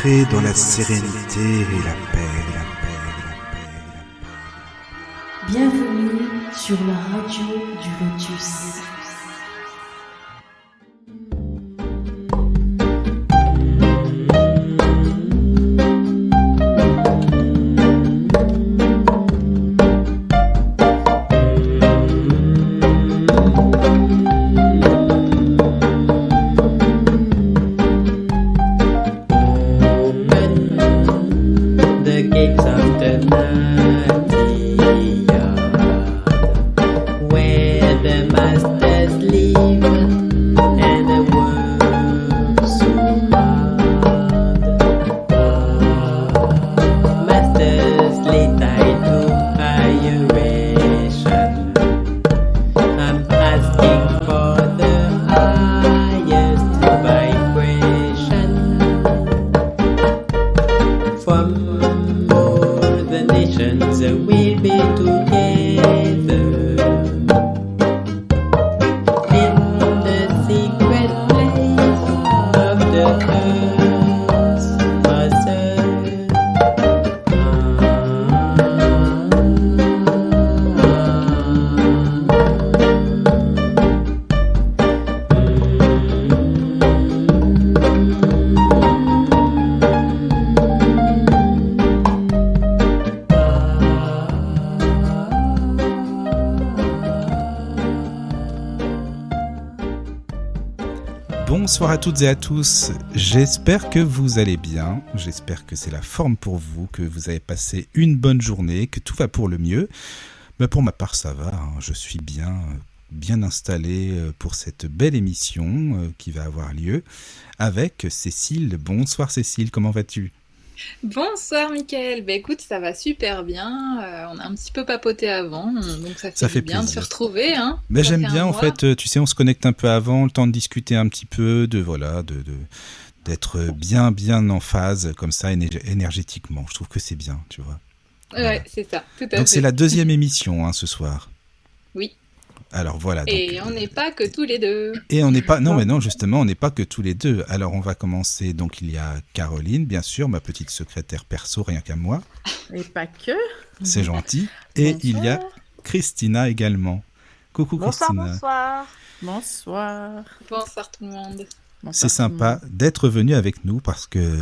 Entrez dans la sérénité et la paix, la paix, la paix, la paix. Bienvenue sur la radio du Lotus. Bonsoir à toutes et à tous, j'espère que vous allez bien, j'espère que c'est la forme pour vous, que vous avez passé une bonne journée, que tout va pour le mieux. Mais pour ma part ça va, je suis bien installé pour cette belle émission qui va avoir lieu avec Cécile. Bonsoir Cécile, comment vas-tu ? Bonsoir Mickaël, écoute ça va super bien, on a un petit peu papoté avant, donc ça fait bien plaisir de se retrouver. Hein. Mais j'aime bien en fait, tu sais on se connecte un peu avant, le temps de discuter un petit peu, d'être bien en phase comme ça énergétiquement, je trouve que c'est bien, tu vois. Ouais, c'est ça, tout à fait. Donc c'est la deuxième émission ce soir. Oui. Alors voilà. Et donc, on n'est pas que tous les deux. Et on n'est pas, non mais non justement, on n'est pas que tous les deux. Alors on va commencer, donc il y a Caroline, bien sûr, ma petite secrétaire perso, rien qu'à moi. Et pas que. C'est gentil. Et il y a Christina également. Coucou Christina. Bonsoir. Bonsoir. Bonsoir tout le monde. C'est sympa d'être venu avec nous parce que,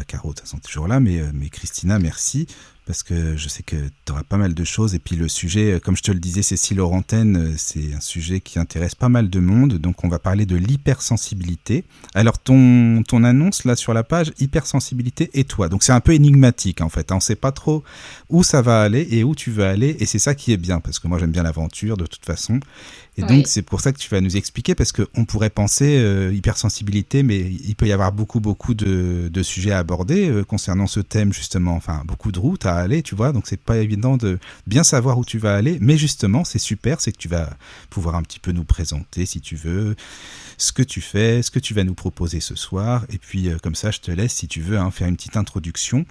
Caro, de toute façon, toujours là, mais Christina, merci. Parce que je sais que tu auras pas mal de choses. Et puis le sujet, comme je te le disais, Cécile Laurentaine, c'est un sujet qui intéresse pas mal de monde. Donc on va parler de l'hypersensibilité. Alors ton annonce là sur la page, hypersensibilité et toi. Donc c'est un peu énigmatique en fait. On ne sait pas trop où ça va aller et où tu veux aller. Et c'est ça qui est bien parce que moi j'aime bien l'aventure de toute façon. Et donc c'est pour ça que tu vas nous expliquer parce qu'on pourrait penser hypersensibilité, mais il peut y avoir beaucoup de sujets à aborder concernant ce thème justement. Enfin beaucoup de routes à aller, tu vois, donc c'est pas évident de bien savoir où tu vas aller, mais justement c'est super, c'est que tu vas pouvoir un petit peu nous présenter si tu veux ce que tu fais, ce que tu vas nous proposer ce soir, et puis comme ça je te laisse si tu veux faire une petite introduction.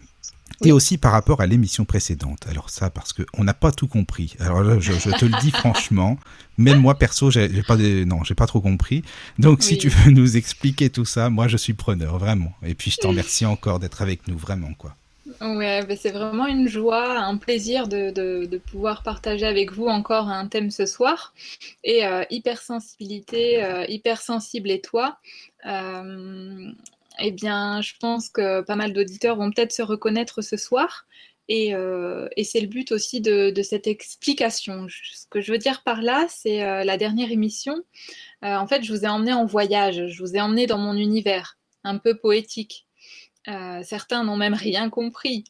Et aussi par rapport à l'émission précédente. Alors ça, parce qu'on n'a pas tout compris. Alors là, je te le dis franchement, même moi perso, j'ai pas trop compris. Donc si tu veux nous expliquer tout ça, moi je suis preneur, vraiment. Et puis je t'en remercie encore d'être avec nous, vraiment quoi. Ouais, c'est vraiment une joie, un plaisir de pouvoir partager avec vous encore un thème ce soir. Et hypersensibilité, hypersensible et toi. Eh bien, je pense que pas mal d'auditeurs vont peut-être se reconnaître ce soir. Et c'est le but aussi de cette explication. Ce que je veux dire par là, c'est la dernière émission. En fait, je vous ai emmené en voyage, je vous ai emmené dans mon univers, un peu poétique. Certains n'ont même rien compris.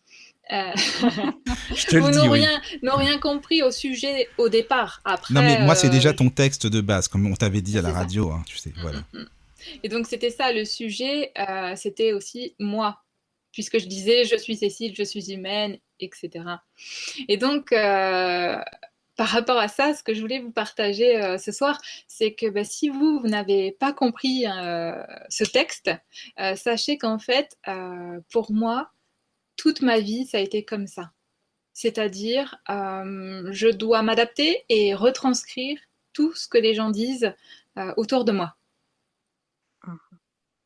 Je te le dis, n'ont rien compris au sujet au départ. Après, non, mais moi, c'est déjà ton texte de base, comme on t'avait dit à la radio, tu sais, voilà. Et donc, c'était ça, le sujet, c'était aussi moi, puisque je disais, je suis Cécile, je suis humaine, etc. Et donc, par rapport à ça, ce que je voulais vous partager ce soir, c'est que si vous n'avez pas compris ce texte, sachez qu'en fait, pour moi, toute ma vie, ça a été comme ça. C'est-à-dire, je dois m'adapter et retranscrire tout ce que les gens disent autour de moi.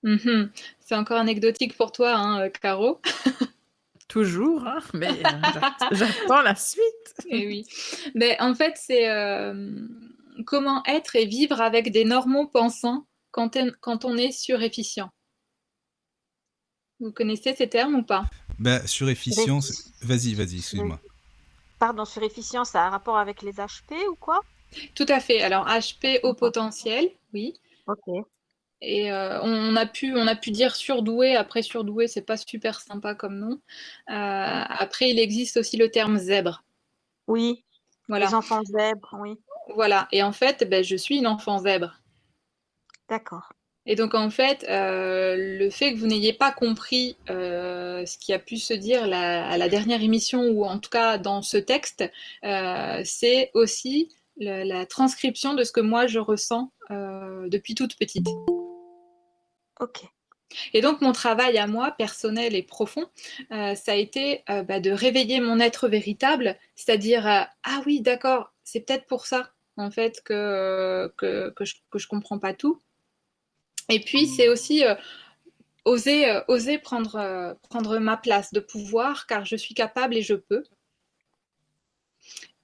Mhm. C'est encore anecdotique pour toi, hein, Caro. Toujours, hein, mais j'attends la suite. Et oui. Mais en fait, c'est comment être et vivre avec des normaux pensants quand on est surefficient. Vous connaissez ces termes ou pas? Bah, surefficience. Sureffi- Vas-y, sur- excuse-moi. Pardon, surefficient, ça a un rapport avec les HP ou quoi? Tout à fait. Alors, HP au D'accord. potentiel, oui. Ok. Et on a pu dire surdoué. Après, surdoué, c'est pas super sympa comme nom. Après, il existe aussi le terme zèbre. Oui, les Voilà. enfants zèbres, oui. Voilà. Et en fait, ben, je suis une enfant zèbre. D'accord. Et donc, en fait, le fait que vous n'ayez pas compris ce qui a pu se dire à la dernière émission, ou en tout cas dans ce texte, c'est aussi la transcription de ce que moi je ressens depuis toute petite. Ok. Et donc, mon travail à moi, personnel et profond, ça a été de réveiller mon être véritable, c'est-à-dire, ah oui, d'accord, c'est peut-être pour ça, en fait, que je comprends pas tout. Et puis, c'est aussi oser prendre ma place de pouvoir, car je suis capable et je peux.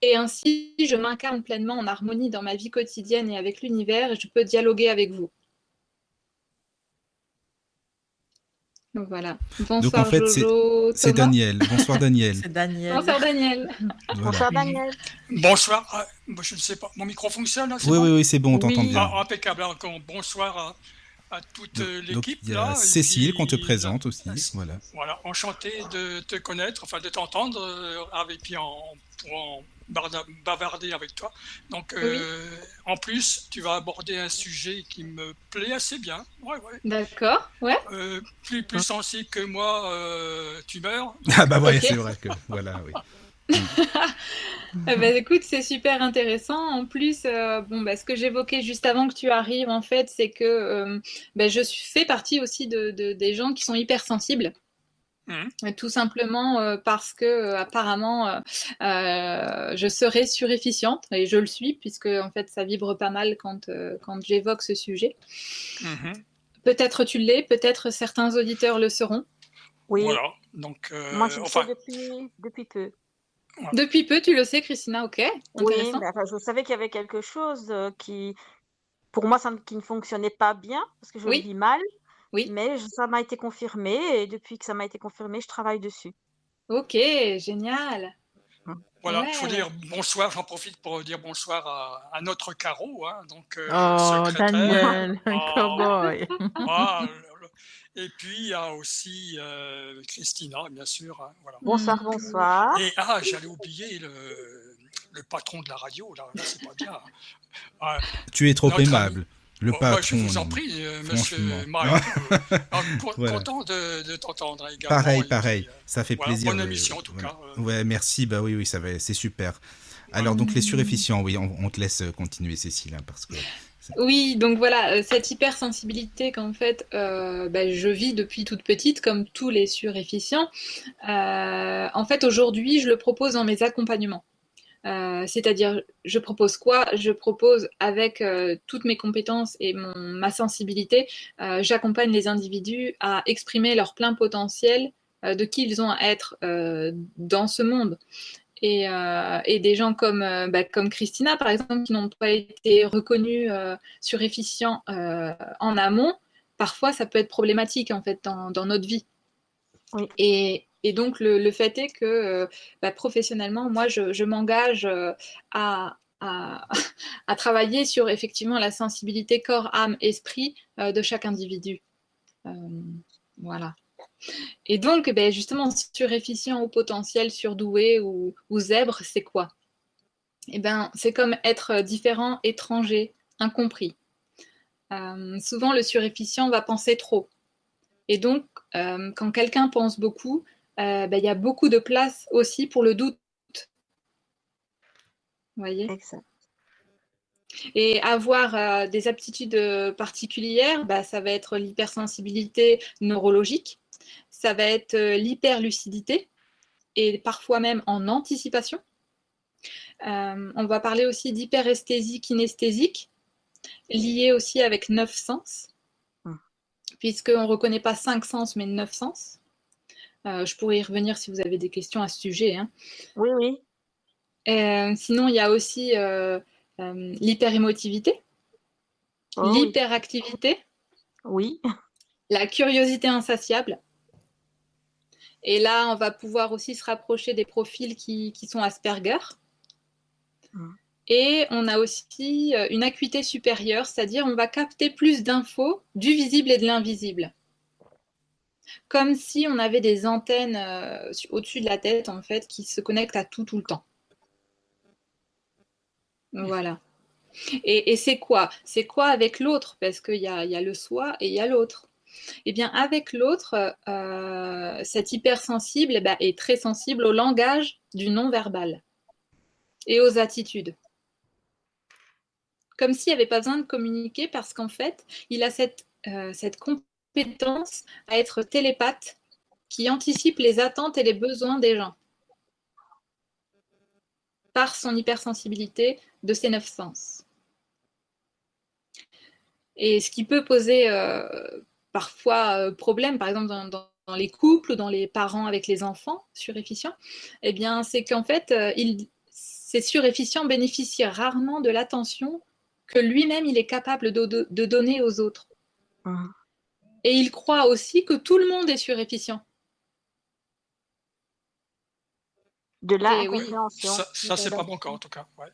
Et ainsi, je m'incarne pleinement en harmonie dans ma vie quotidienne et avec l'univers, et je peux dialoguer avec vous. Donc voilà. Donc en Bonsoir fait, Jojo, c'est Thomas. Daniel. Bonsoir Daniel. C'est Daniel. Bonsoir Daniel. Voilà. Bonsoir Daniel. Bonsoir. Je ne sais pas. Mon micro fonctionne là, c'est Oui, bon? oui, oui, c'est bon, on t'entend Oui. bien. Impeccable. Alors, bonsoir à toute Donc l'équipe il y a là. Et Cécile qu'on te puis, présente aussi. Voilà. voilà, enchanté de te connaître, enfin de t'entendre, et puis pour en bavarder avec toi. Donc, Oui. en plus, tu vas aborder un sujet qui me plaît assez bien. Ouais, ouais. D'accord, ouais. Plus sensible que moi, tu meurs. Ah bah ouais, Ok. c'est vrai que voilà, oui. Écoute, c'est super intéressant. En plus, ce que j'évoquais juste avant que tu arrives, en fait, c'est que fais partie aussi des gens qui sont hypersensibles. Mhm. Tout simplement parce que apparemment je serais surefficiente, et je le suis, puisque en fait ça vibre pas mal quand j'évoque ce sujet. Mhm. Peut-être tu l'es, peut-être certains auditeurs le seront. Oui, Voilà. Donc, moi je le sais enfin, depuis peu. voilà. Depuis peu, tu le sais, Christina, ok, Oui, intéressant. mais enfin, je savais qu'il y avait quelque chose pour moi, qui ne fonctionnait pas bien, parce que je le Oui, vis mal, oui, mais ça m'a été confirmé, et depuis que ça m'a été confirmé, je travaille dessus. ok, génial. Voilà, il faut Ouais, dire bonsoir, j'en profite pour dire bonsoir à notre Caro, hein, donc Oh, secrétaire. Daniel, un Ah, cowboy. ah, et puis il y a aussi Christina, bien sûr. Hein, voilà. Bonsoir, Hmm. bonsoir. Et j'allais oublier le patron de la radio, là c'est pas bien. Hein. Ah, Tu es trop notre ami. aimable. Le Bah, je patron, vous en non, prie, franchement. monsieur Mike. Voilà. Content de t'entendre également. Pareil, Et puis, pareil. Ça fait voilà, plaisir. bonne émission en tout Voilà. cas. Ouais, merci. Bah oui, oui, c'est super. Alors donc les surefficients, oui, on te laisse continuer, Cécile, hein, parce que. Oui, donc voilà, cette hypersensibilité qu'en fait je vis depuis toute petite, comme tous les surefficients. En fait, aujourd'hui, je le propose dans mes accompagnements. C'est-à-dire, je propose quoi? Je propose avec toutes mes compétences et ma sensibilité, j'accompagne les individus à exprimer leur plein potentiel de qui ils ont à être dans ce monde. Et des gens comme Christina, par exemple, qui n'ont pas été reconnus surefficients en amont, parfois ça peut être problématique en fait dans notre vie. Oui. Et donc, le fait est que professionnellement, moi, je m'engage à, à travailler sur effectivement la sensibilité corps, âme, esprit de chaque individu. Euh, voilà. Et donc, justement, surefficient ou potentiel, surdoué ou zèbre, c'est quoi? Eh ben, c'est comme être différent, étranger, incompris. Souvent, le surefficient va penser trop. Et donc, quand quelqu'un pense beaucoup, il y a beaucoup de place aussi pour le doute. Vous voyez? Exact. Et avoir des aptitudes particulières, ça va être l'hypersensibilité neurologique, ça va être l'hyperlucidité, et parfois même en anticipation. On va parler aussi d'hyperesthésie kinesthésique, liée aussi avec 9 sens, Mm. puisqu'on ne reconnaît pas 5 sens, mais 9 sens. Je pourrais y revenir si vous avez des questions à ce sujet, hein. Oui, oui. Sinon, il y a aussi l'hyperémotivité, Oh, oui. l'hyperactivité, Oui. la curiosité insatiable. Et là, on va pouvoir aussi se rapprocher des profils qui sont Asperger. Mm. Et on a aussi une acuité supérieure, c'est-à-dire on va capter plus d'infos du visible et de l'invisible. Comme si on avait des antennes au-dessus de la tête, en fait, qui se connectent à tout le temps. Voilà. Et c'est quoi? C'est quoi avec l'autre? Parce qu'il y a le soi et il y a l'autre. Eh bien, avec l'autre, cet hypersensible est très sensible au langage du non-verbal et aux attitudes. Comme s'il n'y avait pas besoin de communiquer parce qu'en fait, il a cette compétence à être télépathe qui anticipe les attentes et les besoins des gens par son hypersensibilité de ses 9 sens. Et ce qui peut poser parfois problème, par exemple dans les couples ou dans les parents avec les enfants suréfficients, eh bien, c'est qu'en fait, ces suréfficients bénéficient rarement de l'attention que lui-même il est capable de donner aux autres. Mm. Et il croit aussi que tout le monde est suréfficient. De Et oui. l'incompréhension. Ça c'est pas mon cas en tout cas. Ouais.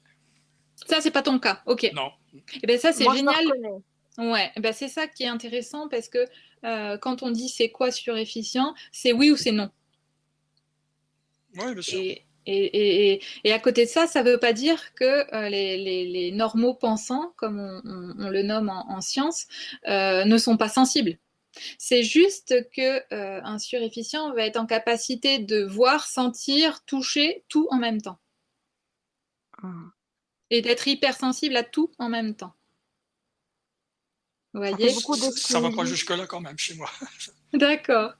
Ça, c'est pas ton cas, ok. Non. Et bien ça, c'est Moi, génial. je me reconnais. Ouais, ben c'est ça qui est intéressant parce que quand on dit c'est quoi suréfficient, c'est oui ou c'est non. Oui, bien sûr. Et à côté de ça, ça ne veut pas dire que les normaux pensants, comme on le nomme en science, ne sont pas sensibles. C'est juste qu'un suréfficient va être en capacité de voir, sentir, toucher tout en même temps. Mm. Et d'être hypersensible à tout en même temps. Vous Ça voyez? fait beaucoup de Ça va pas stimuli. jusque-là quand même chez moi. D'accord.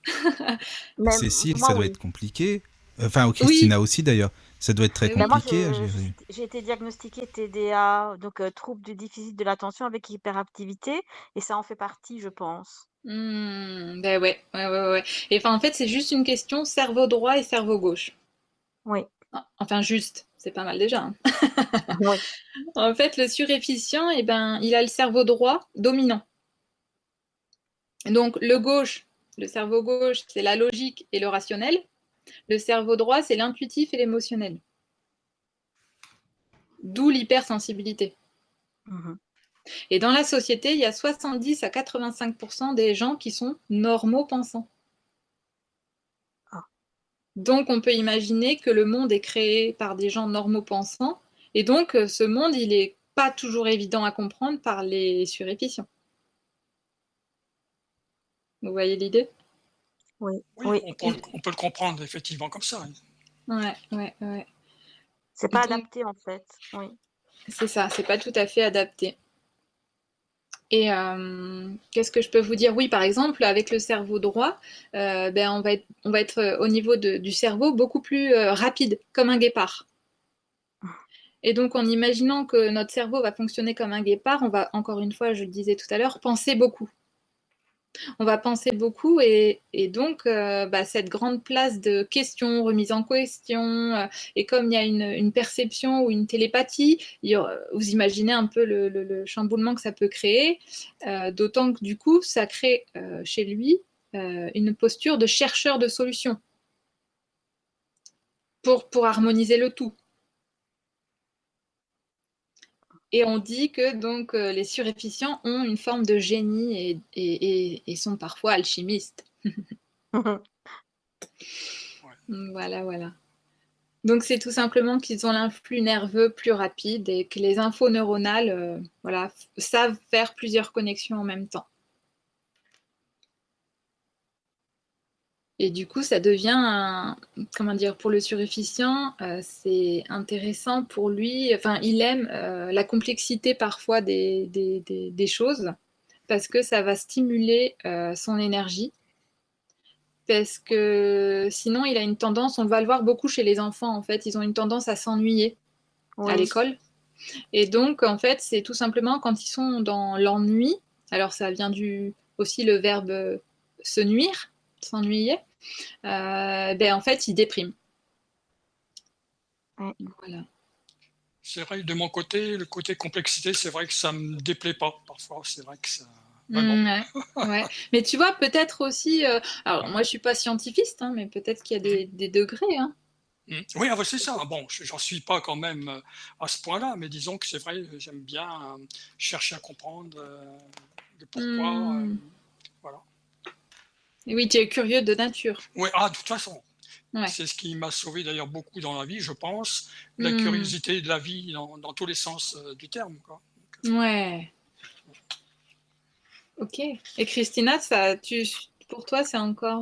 Mais Cécile, moi, ça doit oui. être compliqué. Enfin, Oui. Christina aussi d'ailleurs. Ça doit être très Oui. Ben moi, compliqué à gérer. j'ai été diagnostiquée TDA, donc trouble du déficit de l'attention avec hyperactivité, et ça en fait partie, je pense. Ben ouais. Et enfin, en fait, c'est juste une question cerveau droit et cerveau gauche. Oui. Enfin, juste, c'est pas mal déjà, hein. Oui. En fait, le suréfficient, eh ben, il a le cerveau droit dominant. Donc, le cerveau gauche, c'est la logique et le rationnel. Le cerveau droit, c'est l'intuitif et l'émotionnel. D'où l'hypersensibilité. Mhm. Et dans la société, il y a 70 à 85% des gens qui sont normaux pensants. Ah. Donc, on peut imaginer que le monde est créé par des gens normaux pensants. Et donc, ce monde, il n'est pas toujours évident à comprendre par les suréfficients. Vous voyez l'idée? Oui. Oui, Oui. on peut le comprendre effectivement comme ça. Ouais. C'est pas Donc, adapté, en fait. Oui. c'est ça, c'est pas tout à fait adapté. Et qu'est-ce que je peux vous dire? Oui, par exemple, avec le cerveau droit, on va être au niveau du cerveau beaucoup plus rapide, comme un guépard. Et donc, en imaginant que notre cerveau va fonctionner comme un guépard, on va, encore une fois, je le disais tout à l'heure, penser beaucoup. On va penser beaucoup et donc cette grande place de questions, remise en question, et comme il y a une perception ou une télépathie, vous imaginez un peu le chamboulement que ça peut créer, d'autant que du coup, ça crée chez lui une posture de chercheur de solutions pour harmoniser le tout. Et on dit que donc les suréfficients ont une forme de génie et sont parfois alchimistes. Voilà. Donc c'est tout simplement qu'ils ont l'influx nerveux plus rapide et que les infos neuronales savent faire plusieurs connexions en même temps. Et du coup, ça devient, pour le suréfficient, c'est intéressant pour lui. Enfin, il aime la complexité parfois des choses parce que ça va stimuler son énergie. Parce que sinon, il a une tendance, on va le voir beaucoup chez les enfants, en fait, ils ont une tendance à s'ennuyer à l'école. Et donc, en fait, c'est tout simplement quand ils sont dans l'ennui, alors ça vient aussi le verbe se nuire, s'ennuyer, en fait, il déprime. Ouais. Voilà. C'est vrai, de mon côté, le côté complexité, c'est vrai que ça me déplaît pas parfois. C'est vrai que ça. Vraiment. Ouais. Mais tu vois, peut-être aussi. Alors, moi, je suis pas scientifique, mais peut-être qu'il y a des degrés. Hein. Oui, c'est ça. Bon, j'en suis pas quand même à ce point-là, mais disons que c'est vrai, j'aime bien chercher à comprendre le pourquoi. Voilà. Et oui, tu es curieux de nature. Oui, de toute façon. Ouais. C'est ce qui m'a sauvé d'ailleurs beaucoup dans la vie, je pense. La curiosité de la vie dans tous les sens du terme. Quoi. Ouais. Ok. Et Christina, pour toi, c'est encore.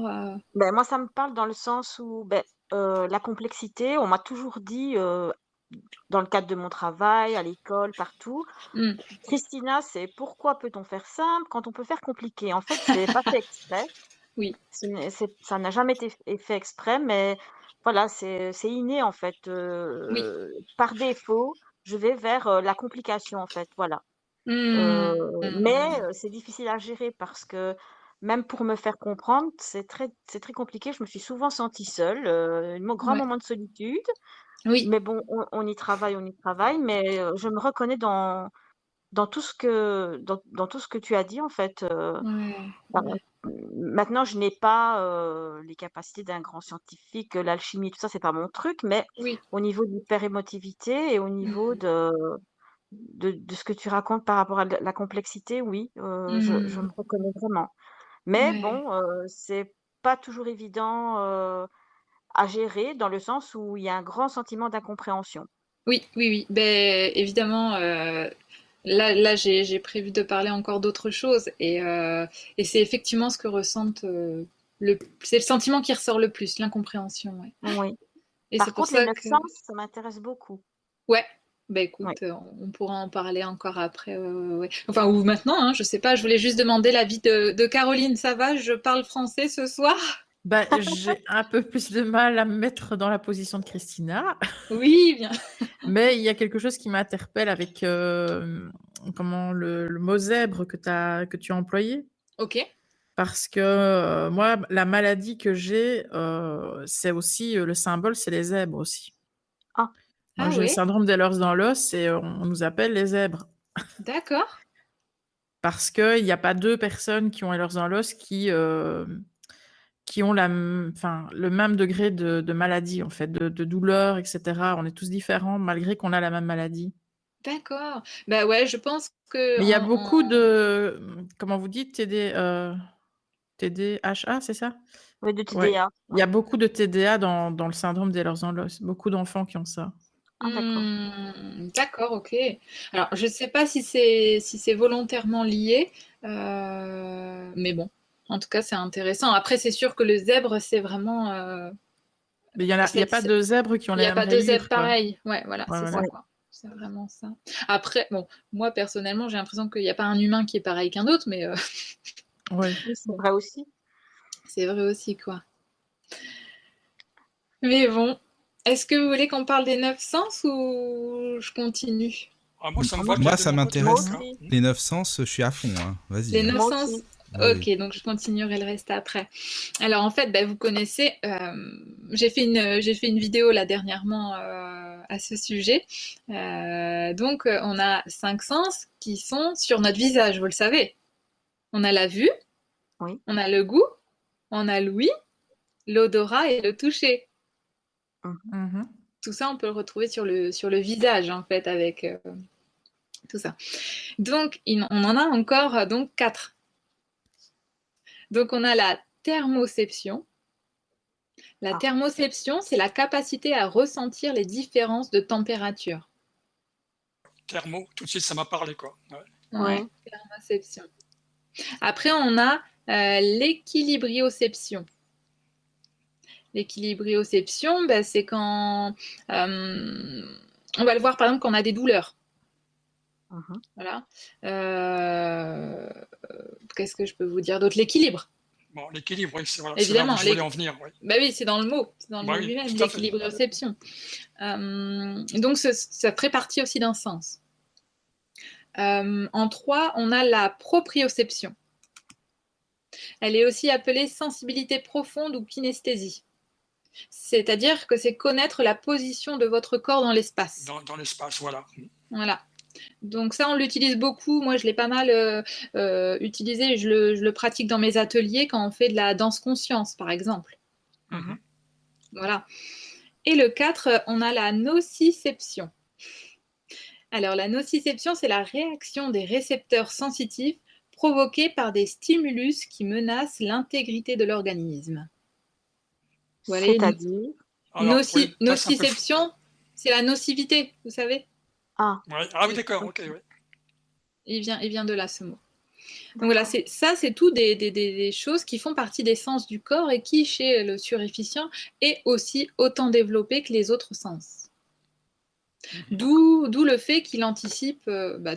Moi, ça me parle dans le sens où la complexité, on m'a toujours dit, dans le cadre de mon travail, à l'école, partout, Christina, c'est pourquoi peut-on faire simple quand on peut faire compliqué? En fait, c'est pas fait exprès. Oui. Ça n'a jamais été fait exprès, mais voilà, c'est inné en fait. Oui. Par défaut, je vais vers la complication en fait, voilà. Mais c'est difficile à gérer parce que même pour me faire comprendre, c'est très compliqué. Je me suis souvent sentie seule, grand Ouais. moment de solitude. Oui. Mais bon, on y travaille, mais je me reconnais dans tout ce que tu as dit en fait. Ouais. Maintenant, je n'ai pas les capacités d'un grand scientifique, l'alchimie, tout ça, c'est pas mon truc, mais Oui. au niveau de l'hyper-émotivité et au niveau de ce que tu racontes par rapport à la complexité, oui, je me reconnais vraiment. Mais Ouais. bon, c'est pas toujours évident à gérer dans le sens où il y a un grand sentiment d'incompréhension. Oui. Ben, évidemment, là j'ai prévu de parler encore d'autres choses. Et c'est effectivement ce que ressentent. C'est le sentiment qui ressort le plus, l'incompréhension. Ouais. Oui. Et c'est Par pour contre, les ça 9 que. sens, ça m'intéresse beaucoup. Ouais. Bah Oui. écoute, on pourra en parler encore après. Ouais. Enfin, ou maintenant, hein, je sais pas. Je voulais juste demander l'avis de Caroline. Ça va? Je parle français ce soir? J'ai un peu plus de mal à me mettre dans la position de Christina, Oui, bien. mais il y a quelque chose qui m'interpelle avec le mot zèbre que tu as employé. Ok. Parce que moi, la maladie que j'ai, c'est aussi le symbole, c'est les zèbres aussi. Ah. Moi, Ah j'ai le oui. syndrome d'Ehlers-Danlos et on nous appelle les zèbres. D'accord. Parce qu'il n'y a pas 2 personnes qui ont Ehlers-Danlos qui ont le même degré de maladie, en fait, de douleur, etc. On est tous différents malgré qu'on a la même maladie. D'accord. Bah ouais, je pense que Mais il y a beaucoup de, comment vous dites, TDAH, c'est ça? Oui, de Ouais. TDA. Il y a beaucoup de TDA dans le syndrome d'Ehlers-Danlos. Beaucoup d'enfants qui ont ça. Ah, d'accord. D'accord, ok. Alors, je ne sais pas si c'est volontairement lié, mais bon, en tout cas, c'est intéressant. Après, c'est sûr que le zèbre, c'est vraiment. Mais il y a pas de zèbres qui ont Il n'y les a mêmes pas de zèbre rayures, quoi. pareil. Ouais, voilà, Ouais, c'est voilà. ça, quoi. C'est vraiment ça. Après, bon, moi, personnellement, j'ai l'impression qu'il n'y a pas un humain qui est pareil qu'un autre, mais Ouais. Oui, c'est vrai aussi. c'est vrai aussi, quoi. Mais bon, est-ce que vous voulez qu'on parle des 9 sens ou je continue? Moi, ça me Moi, va bien Moi, de ça mon côté. Moi m'intéresse. aussi. Les 9 sens, je suis à fond. Hein. Vas-y. Les Hein. 9 Moi sens? aussi. Ok, donc je continuerai le reste après. Alors en fait, vous connaissez, j'ai fait une vidéo là dernièrement à ce sujet. Donc on a 5 sens qui sont sur notre visage, vous le savez. On a la vue, Oui. on a le goût, on a l'ouïe, l'odorat et le toucher. Mhm. Tout ça, on peut le retrouver sur le visage en fait avec tout ça. Donc on en a encore donc 4. Donc on a la thermoception. La thermoception, c'est la capacité à ressentir les différences de température. Thermo, tout de suite, ça m'a parlé, quoi. Ouais. Ouais, thermoception. Après, on a l'équilibrioception. L'équilibrioception, c'est quand on va le voir par exemple quand on a des douleurs. Voilà. Qu'est-ce que je peux vous dire d'autre? L'équilibre. Bon, l'équilibre, oui, c'est là Évidemment. où je voulais en venir. Oui. Oui, c'est dans le mot. C'est dans le mot Oui, lui-même, tout à fait. l'équilibrioception. Donc, ça ferait partie aussi d'un sens. En 3, on a la proprioception. Elle est aussi appelée sensibilité profonde ou kinesthésie. C'est-à-dire que c'est connaître la position de votre corps dans l'espace. Dans l'espace, voilà. Voilà. Donc ça, on l'utilise beaucoup. Moi, je l'ai pas mal utilisé. Je le pratique dans mes ateliers quand on fait de la danse conscience, par exemple. Mhm. Voilà. Et le 4, on a la nociception. Alors, la nociception, c'est la réaction des récepteurs sensitifs provoquée par des stimulus qui menacent l'intégrité de l'organisme. Voilà, C'est-à-dire? Alors, oui, ça, c'est un peu- nociception, c'est la nocivité, vous savez. Ah, Ouais. Ah oui, d'accord, ok, oui. Il vient de là, ce mot. Donc voilà, c'est tout des choses qui font partie des sens du corps et qui, chez le suréfficient, est aussi autant développé que les autres sens. D'où le fait qu'il anticipe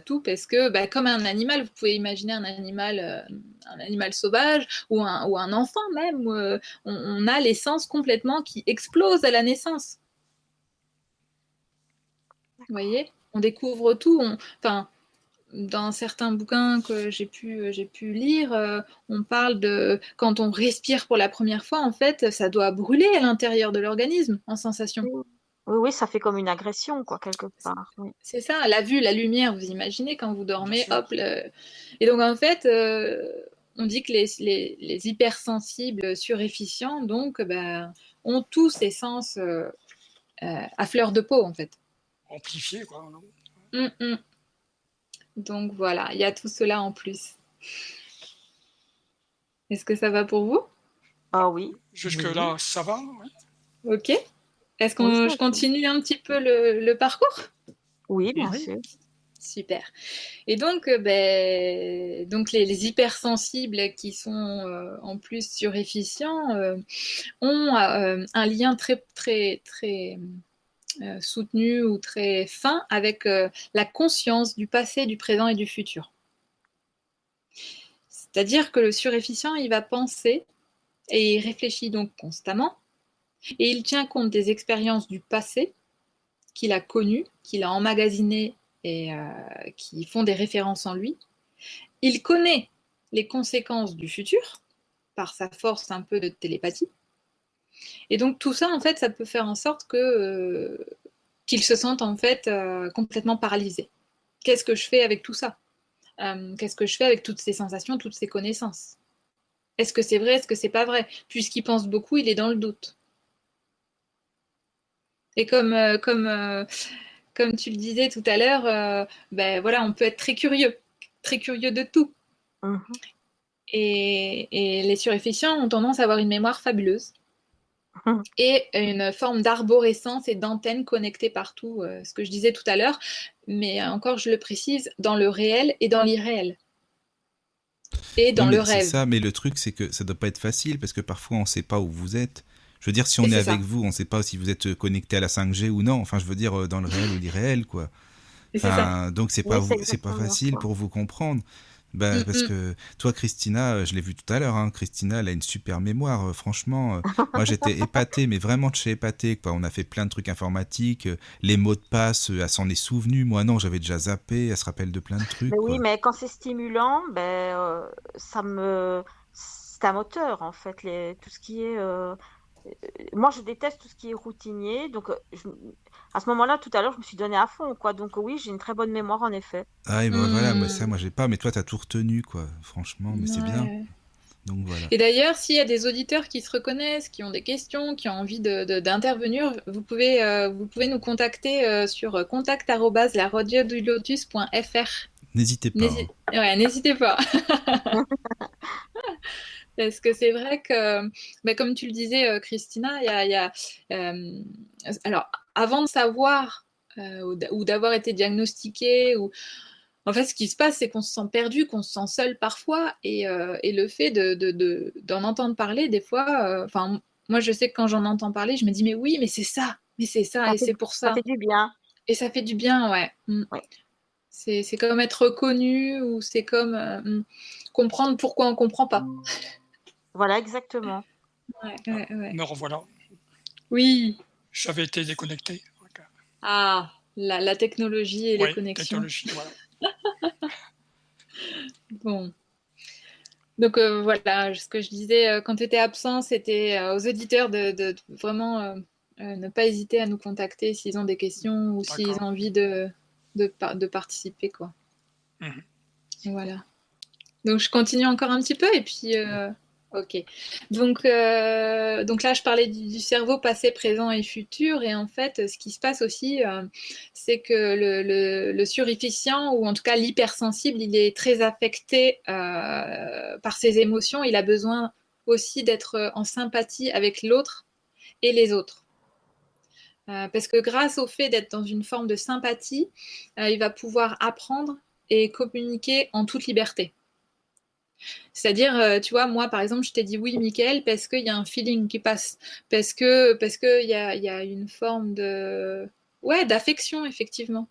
tout, parce que comme un animal, vous pouvez imaginer un animal sauvage ou un enfant même, on a les sens complètement qui explosent à la naissance. Vous voyez, on découvre tout. Dans certains bouquins que j'ai pu lire, on parle de quand on respire pour la première fois, en fait, ça doit brûler à l'intérieur de l'organisme en sensation. oui, ça fait comme une agression, quoi, quelque part. Oui. C'est ça, la vue, la lumière, vous imaginez quand vous dormez, Bien sûr. hop. Et donc en fait, on dit que les hypersensibles surefficients, donc, ont tous ces sens à fleur de peau, en fait. Amplifié, quoi. Non Donc voilà, il y a tout cela en plus. Est-ce que ça va pour vous? Ah oui. Jusque-là, ça va, ouais. Ok. Est-ce Oui, que ça je va. continue un petit peu le parcours? Oui, bien Mhm. sûr. Super. Et donc, donc les hypersensibles qui sont en plus surefficients ont un lien très, très, très soutenu ou très fin avec la conscience du passé, du présent et du futur. C'est-à-dire que le surefficient, il va penser et il réfléchit donc constamment et il tient compte des expériences du passé qu'il a connues, qu'il a emmagasinées et qui font des références en lui. Il connaît les conséquences du futur par sa force un peu de télépathie. Et donc tout ça, en fait, ça peut faire en sorte qu'il se sente en fait complètement paralysé. Qu'est-ce que je fais avec tout ça? Qu'est-ce que je fais avec toutes ces sensations, toutes ces connaissances? Est-ce que c'est vrai? Est-ce que c'est pas vrai? Puisqu'il pense beaucoup, il est dans le doute. Et comme tu le disais tout à l'heure, voilà, on peut être très curieux de tout. Mhm. Et les surefficients ont tendance à avoir une mémoire fabuleuse Mhm. et une forme d'arborescence et d'antenne connectée partout, ce que je disais tout à l'heure, mais encore, je le précise, dans le réel et dans l'irréel. Et dans Oui, le mais c'est rêve. ça, mais le truc, c'est que ça doit pas être facile parce que parfois on sait pas où vous êtes. Je veux dire, si on Et est c'est avec ça. vous, on sait pas si vous êtes connecté à la 5G ou non. Enfin, je veux dire, dans le réel ou l'irréel, quoi. Et c'est ça. Enfin, donc c'est Oui, pas c'est c'est pas exactement facile ça. pour vous comprendre. Bah, parce que toi, Christina, je l'ai vu tout à l'heure, hein, Christina, elle a une super mémoire, franchement. Moi, j'étais épaté, mais vraiment de chez épaté, quoi. On a fait plein de trucs informatiques, les mots de passe, elle s'en est souvenue. Moi, non, j'avais déjà zappé, elle se rappelle de plein de trucs, Mais oui, quoi. mais quand c'est stimulant, c'est un moteur en fait. Tout ce qui est, moi je déteste tout ce qui est routinier, donc à ce moment-là, tout à l'heure, je me suis donnée à fond, quoi. Donc oui, j'ai une très bonne mémoire en effet. Ah, et bah, voilà, moi, ça, Mm. moi, j'ai pas, mais toi, t'as tout retenu, quoi. Franchement, mais c'est bien. Ouais. Donc voilà. Et d'ailleurs, s'il y a des auditeurs qui se reconnaissent, qui ont des questions, qui ont envie d'intervenir, vous pouvez nous contacter sur contact@laradiodulotus.fr. N'hésitez pas, hein. Ouais, n'hésitez pas. Parce que c'est vrai que, comme tu le disais, Christina, alors, avant de savoir ou d'avoir été diagnostiqué, en fait, ce qui se passe, c'est qu'on se sent perdu, qu'on se sent seul parfois, et le fait d'en entendre parler, des fois, moi, je sais que quand j'en entends parler, je me dis, mais oui, mais c'est ça, Ça et fait, c'est pour ça ça. fait du bien. Et ça fait du bien, ouais. Ouais. C'est comme être reconnu, ou c'est comme comprendre pourquoi on comprend pas. Voilà, exactement. Ouais. Me revoilà. Oui. J'avais été déconnecté. Ok. Ah, la technologie et les Oui, connexions. technologie, voilà. Bon. Donc voilà, ce que je disais, quand tu étais absent, c'était aux auditeurs de vraiment ne pas hésiter à nous contacter s'ils ont des questions ou s'ils D'accord. ont envie de participer, quoi. Mhm. Voilà. Donc je continue encore un petit peu et puis ok. Donc là je parlais du cerveau passé, présent et futur et en fait ce qui se passe aussi c'est que le surefficient ou en tout cas l'hypersensible il est très affecté par ses émotions. Il a besoin aussi d'être en sympathie avec l'autre et les autres. Parce que grâce au fait d'être dans une forme de sympathie, il va pouvoir apprendre et communiquer en toute liberté. C'est-à-dire, tu vois, moi, par exemple, je t'ai dit oui, Michael, parce qu'il y a un feeling qui passe, parce que il y a une forme de, ouais, d'affection, effectivement.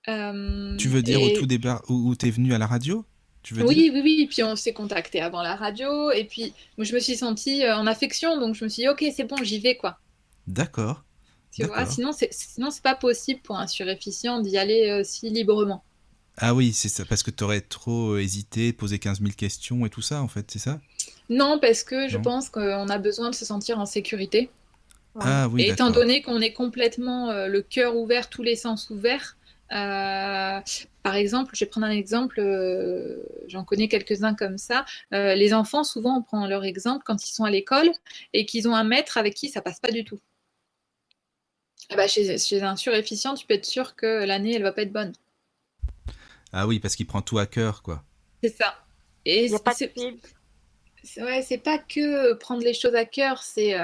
Tu veux dire au tout Et départ où tu es venu à la radio? Tu veux dire? oui, oui, oui. Puis on s'est contacté avant la radio, et puis moi, je me suis sentie en affection, donc je me suis dit, ok, c'est bon, j'y vais, quoi. D'accord, Tu vois, d'accord. sinon c'est pas possible pour un surefficient d'y aller si librement. Ah oui, c'est ça, parce que tu aurais trop hésité, posé 15 000 questions et tout ça, en fait, c'est ça? Non, parce que je Non? pense qu'on a besoin de se sentir en sécurité. Ouais. Ah oui, Et étant d'accord. donné qu'on est complètement le cœur ouvert, tous les sens ouverts, par exemple, je vais prendre un exemple, j'en connais quelques-uns comme ça. Les enfants, souvent, on prend leur exemple quand ils sont à l'école et qu'ils ont un maître avec qui ça passe pas du tout. Ah bah, chez un surefficient, tu peux être sûr que l'année, elle va pas être bonne. Ah oui, parce qu'il prend tout à cœur, quoi. C'est ça. Et Il n'y a pas de fil. ouais, c'est pas que prendre les choses à cœur, c'est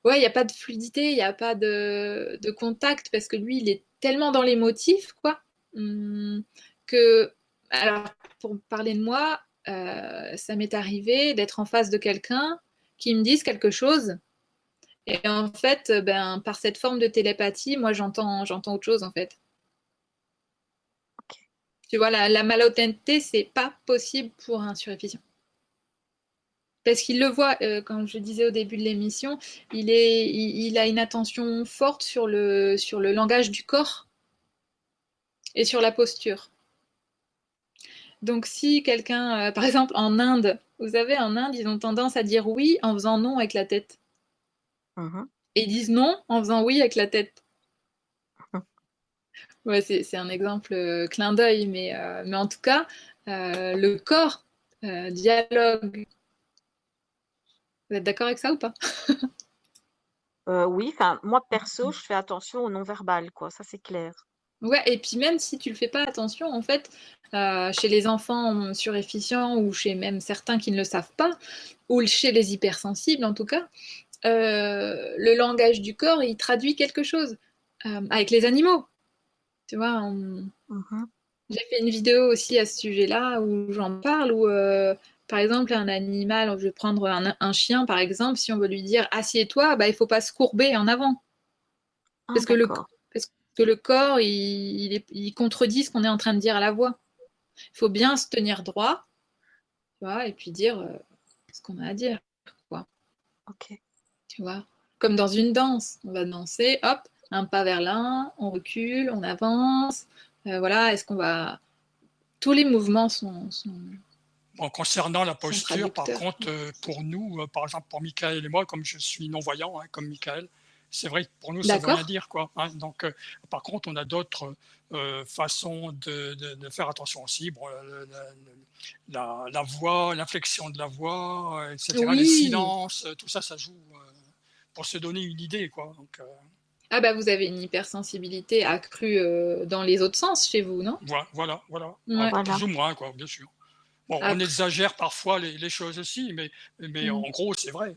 ouais, il n'y a pas de fluidité, il n'y a pas de contact parce que lui, il est tellement dans l'émotif, quoi, hum, que, alors, pour parler de moi, ça m'est arrivé d'être en face de quelqu'un qui me dise quelque chose et en fait, ben, par cette forme de télépathie, moi, j'entends autre chose, en fait. Ok. Tu vois, la malhonnêteté, c'est pas possible pour un surefficient. Parce qu'il le voit, comme je disais au début de l'émission, il a une attention forte sur le langage du corps et sur la posture. Donc si quelqu'un, par exemple en Inde, vous savez, en Inde, ils ont tendance à dire oui en faisant non avec la tête. Mhm. Et ils disent non en faisant oui avec la tête. Ouais, c'est un exemple clin d'œil, mais en tout cas, le corps dialogue. Vous êtes d'accord avec ça ou pas? Oui, enfin, moi perso, je fais attention au non-verbal, quoi, ça c'est clair. Ouais, et puis même si tu le fais pas attention, en fait, chez les enfants surefficients ou chez même certains qui ne le savent pas, ou chez les hypersensibles en tout cas, le langage du corps, il traduit quelque chose avec les animaux. Tu vois, Mhm. j'ai fait une vidéo aussi à ce sujet-là où j'en parle, où par exemple un animal, je vais prendre un chien par exemple, si on veut lui dire assieds-toi, bah, il faut pas se courber en avant. Ah, Parce que d'accord. parce que le corps, il contredit ce qu'on est en train de dire à la voix. Il faut bien se tenir droit, tu vois, et puis dire ce qu'on a à dire, quoi, Ok. tu vois. Comme dans une danse, on va danser, hop, un pas vers l'un, on recule, on avance, voilà, est-ce qu'on va... Tous les mouvements Bon, concernant la sont posture, par traducteurs. contre, pour nous, par exemple pour Michael et moi, comme je suis non-voyant, hein, comme Michael, c'est vrai que pour nous, ça veut rien D'accord? dire, quoi. Hein. Donc, par contre, on a d'autres façons de faire attention aussi. Bon, la voix, l'inflexion de la voix, etc. Les Oui. silences, tout ça, ça joue pour se donner une idée, quoi. Donc, Ah bah vous avez une hypersensibilité accrue dans les autres sens chez vous, non? voilà. Ah, Ouais. plus Voilà. ou moins, quoi, bien sûr. Bon, on Après. exagère parfois les choses aussi, mais Mm. en gros, c'est vrai.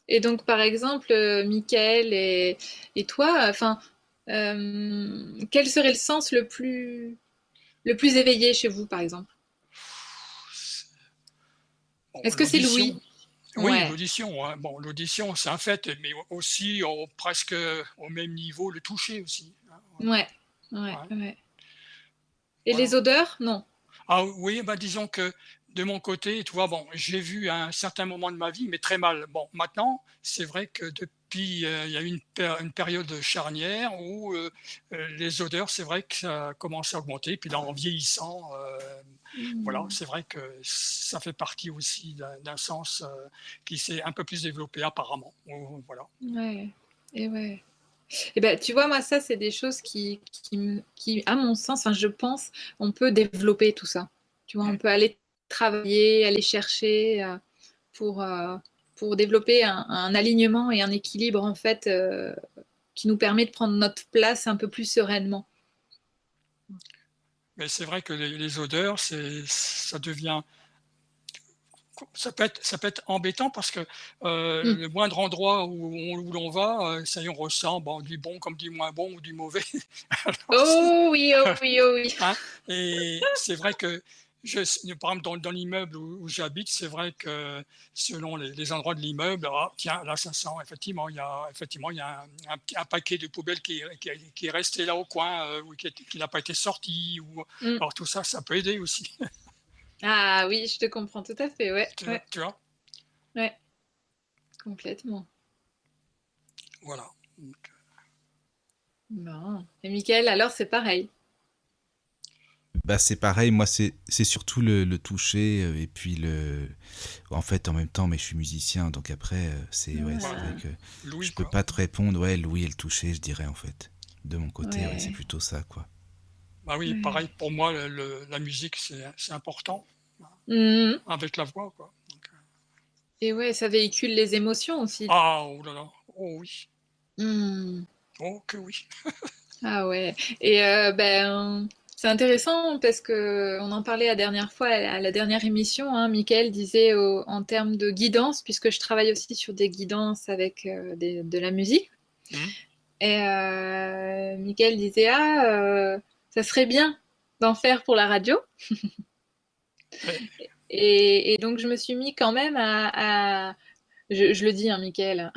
Et donc, par exemple, Michael et toi, enfin, quel serait le sens le plus éveillé chez vous, par exemple? Bon, Est-ce que c'est l'audition, l'ouïe? oui, Ouais, l'audition, hein. Bon, l'audition, c'est un fait, mais aussi presque au même niveau, le toucher aussi, hein. ouais, ouais, Ouais, ouais. Et les voilà. odeurs? Non. Ah oui, bah disons que de mon côté, tu vois, bon, j'ai vu à un certain moment de ma vie, mais très mal. Bon, maintenant, c'est vrai que depuis, il y a eu une période charnière où les odeurs, c'est vrai que ça a commencé à augmenter. Puis là, en vieillissant, voilà, c'est vrai que ça fait partie aussi d'un sens qui s'est un peu plus développé apparemment. Voilà. Ouais. Et ouais. Et ben, tu vois, moi, ça, c'est des choses qui, à mon sens, enfin, je pense, on peut développer tout ça. Tu vois, on peut aller travailler, aller chercher pour, euh, pour développer un alignement et un équilibre, en fait, qui nous permet de prendre notre place un peu plus sereinement. Mais c'est vrai que les odeurs, ça devient... Ça peut être embêtant parce que le moindre endroit où l'on va, ça y est, on ressent du bon comme du moins bon ou du mauvais. Oh oui, oh oui, oh oui. Hein, et c'est vrai que, par exemple, dans l'immeuble où j'habite, c'est vrai que selon les endroits de l'immeuble, tiens, là, ça sent, effectivement, il y a un paquet de poubelles qui est resté là au coin, ou qui n'a pas été sorti. Alors tout ça, ça peut aider aussi. Ah oui, je te comprends tout à fait, ouais. Tu vois? Ouais, complètement. Voilà. Bon. Et Mickaël, alors c'est pareil. Bah c'est pareil, moi c'est surtout le toucher et puis en fait en même temps, mais je suis musicien donc après c'est vrai que Louis, je peux pas te répondre. Ouais, l'ouïe et le toucher, je dirais en fait. De mon côté, Ouais. c'est plutôt ça quoi. Bah oui, pareil pour moi, la musique c'est important avec la voix quoi. Donc, et ouais, ça véhicule les émotions aussi. oh là là, oh oui. Oh que oui. Ah ouais. Et ben, c'est intéressant parce que on en parlait la dernière fois, à la dernière émission, hein, Mickaël disait en termes de guidance, puisque je travaille aussi sur des guidances avec de la musique. Et Mickaël disait, ça serait bien d'en faire pour la radio. Et donc je me suis mis quand même je le dis, hein, Mickaël,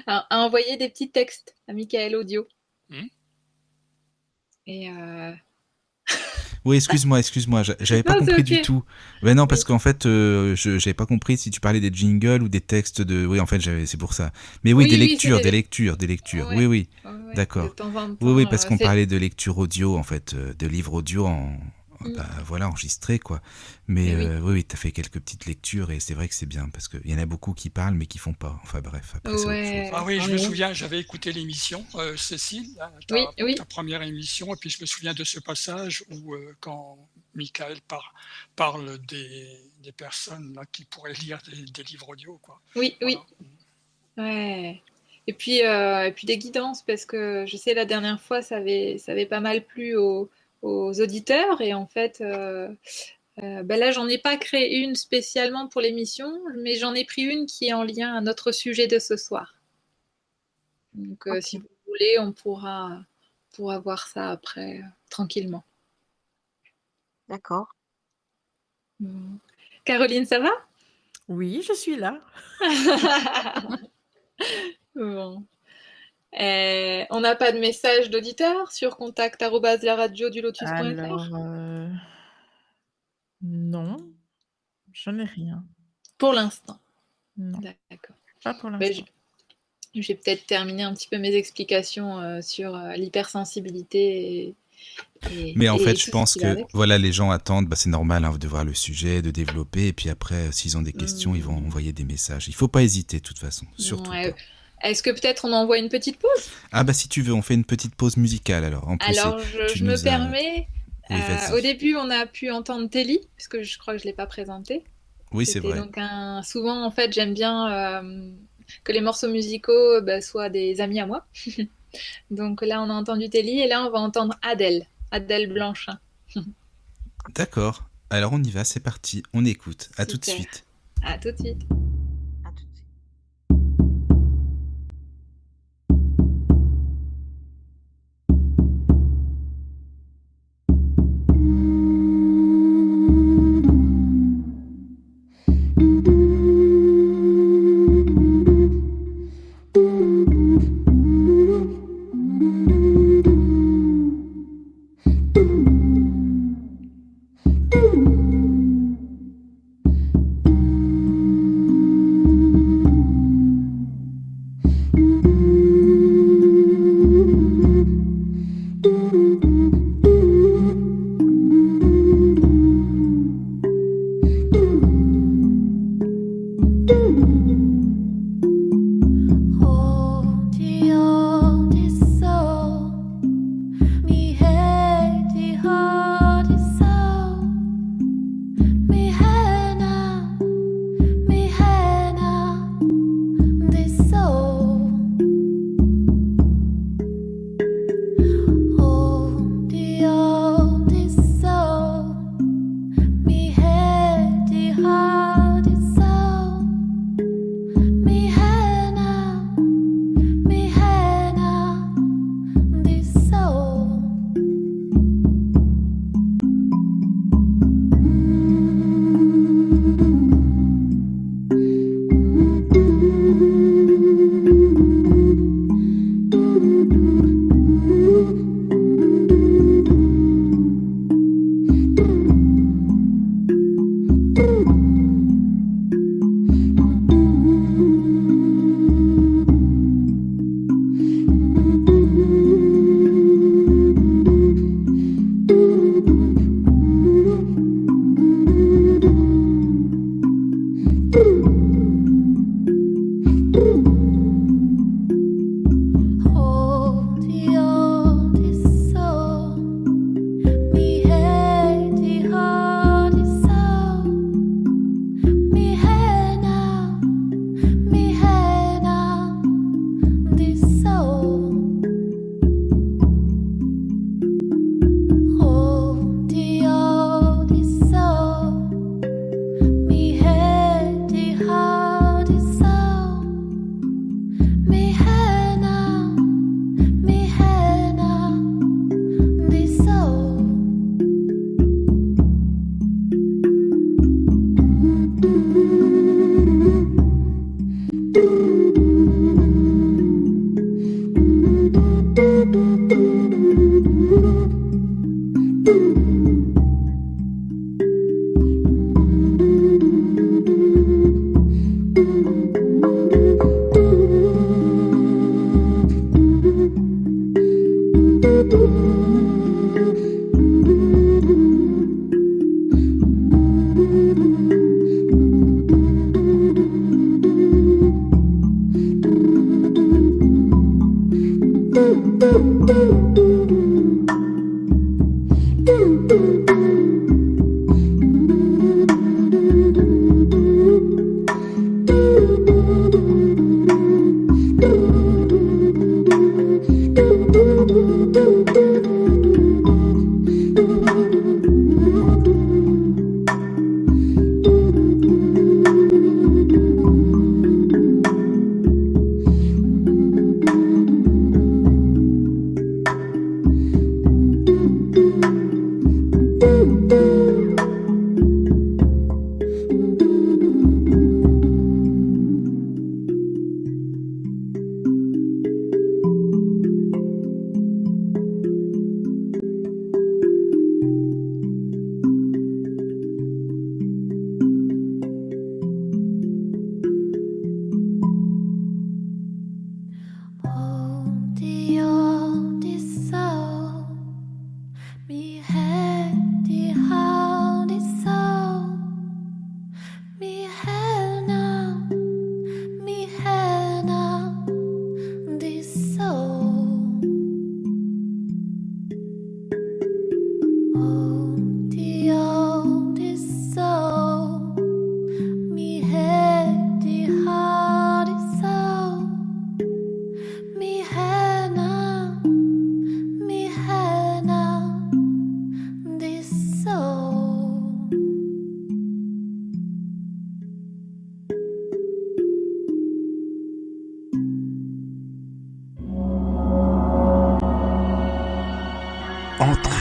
à envoyer des petits textes à Mickaël Audio. Et Oui, excuse-moi, j'avais pas compris du tout. Ben non, parce qu'en fait, j'avais pas compris si tu parlais des jingles ou des textes de. Oui, en fait, c'est pour ça. Mais oui, des lectures. Ouais. Oui, Ouais, d'accord. de temps en temps, Oui, parce qu'on parlait de lecture audio, en fait, de livres audio enregistrés, quoi. Mais oui, t'as fait quelques petites lectures et c'est vrai que c'est bien parce qu'il y en a beaucoup qui parlent mais qui font pas. Enfin bref, après c'est autre chose. Ah oui, je me souviens, j'avais écouté l'émission, Cécile, ta première émission, et puis je me souviens de ce passage où quand Mickaël parle des personnes là, qui pourraient lire des livres audio, quoi. Oui, voilà. Ouais. Et puis des guidances, parce que je sais la dernière fois, ça avait pas mal plu aux auditeurs, et en fait, là, j'en ai pas créé une spécialement pour l'émission, mais j'en ai pris une qui est en lien à notre sujet de ce soir. Donc, si vous voulez, on pourra voir ça après, tranquillement. D'accord. Caroline, ça va? Oui, je suis là. Bon. On n'a pas de message d'auditeur sur contact@laradiodulotus.fr? Alors, non, j'en ai rien. Pour l'instant. Non. D'accord. Pas pour l'instant. Je vais peut-être terminer un petit peu mes explications sur l'hypersensibilité. Mais en fait, je pense que voilà, les gens attendent, c'est normal de voir le sujet, de développer, et puis après, s'ils ont des questions, ils vont envoyer des messages. Il faut pas hésiter, de toute façon, surtout pas. Est-ce que peut-être on envoie une petite pause? Ah si tu veux, on fait une petite pause musicale alors. En plus, alors, je me permets. Oui, au début, on a pu entendre Telly, parce que je crois que je ne l'ai pas présenté. Oui, c'est vrai. Donc souvent, en fait, j'aime bien que les morceaux musicaux soient des amis à moi. Donc là, on a entendu Telly, et là, on va entendre Adèle Blanchin. D'accord. Alors, on y va, c'est parti. On écoute. À tout de suite. À tout de suite.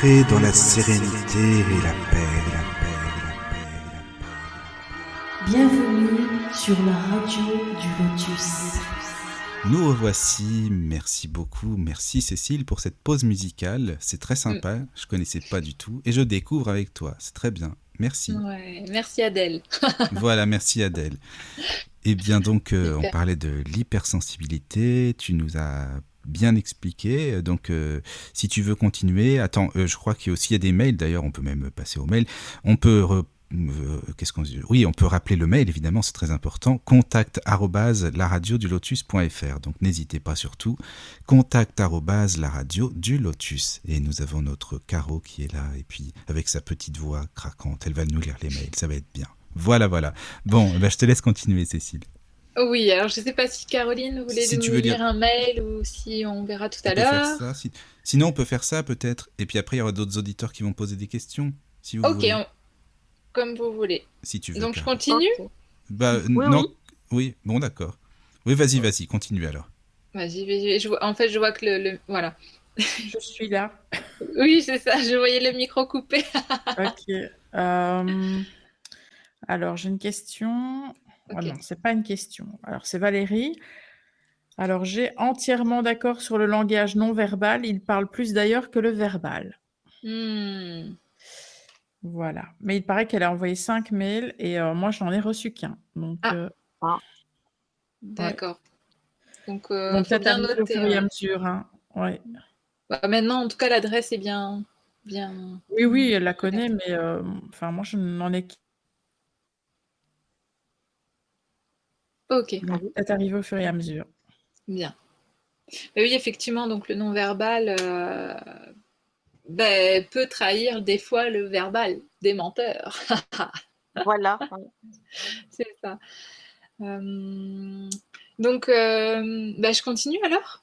Entrez dans la sérénité et la paix, la paix, la paix, la paix. Bienvenue sur la radio du Lotus. Nous revoici, merci beaucoup, merci Cécile pour cette pause musicale, c'est très sympa, je connaissais pas du tout et je découvre avec toi, c'est très bien, merci. Ouais, merci Adèle. Voilà, merci Adèle. Eh bien donc, on Super. parlait de l'hypersensibilité, tu nous as bien expliqué, donc si tu veux continuer, attends, je crois qu'il y a aussi des mails, d'ailleurs on peut même passer aux mails, on peut... qu'est-ce qu'on dit ? Oui, on peut rappeler le mail, évidemment, c'est très important. contact@laradiodulotus.fr. Donc n'hésitez pas surtout. contact@laradiodulotus. Et nous avons notre Caro qui est là, et puis avec sa petite voix craquante, elle va nous lire les mails, ça va être bien. Voilà, voilà. Bon, je te laisse continuer, Cécile. Oui, alors je ne sais pas si Caroline voulait Si nous tu veux lire lire, un mail ou si on verra tout on à peut faire l'heure. ça. Sinon, on peut faire ça peut-être. Et puis après, il y aura d'autres auditeurs qui vont poser des questions, si vous Ok, voulez. comme vous voulez. Si tu veux, Donc je Caro. continue? Ok. Oui, Non. oui. Oui, bon, d'accord. Oui, vas-y, continue alors. Vas-y, en fait, je vois que voilà. Je suis là. Oui, c'est ça, je voyais le micro coupé. Ok. Alors, j'ai une question. Oh Ok. non, c'est pas une question. Alors, c'est Valérie. Alors, j'ai entièrement d'accord sur le langage non verbal. Il parle plus d'ailleurs que le verbal. Hmm, Voilà. Mais il paraît qu'elle a envoyé 5 mails et moi, je n'en ai reçu qu'un. Donc, Ah, Ah, ouais. d'accord. Donc, Ils vont faut peut-être bien arriver au fur noter, et à ouais. mesure, hein. Ouais. Bah, maintenant, en tout cas, l'adresse est bien, bien. Oui, oui, elle la connaît, Connectée. mais enfin, moi, je n'en ai qu'un. Ok, Ils vont peut-être arriver au fur et à mesure. bien. Mais oui, effectivement, donc le non-verbal ben, peut trahir des fois le verbal des menteurs. voilà. Oui. C'est ça. Euh, Donc, ben, je continue alors?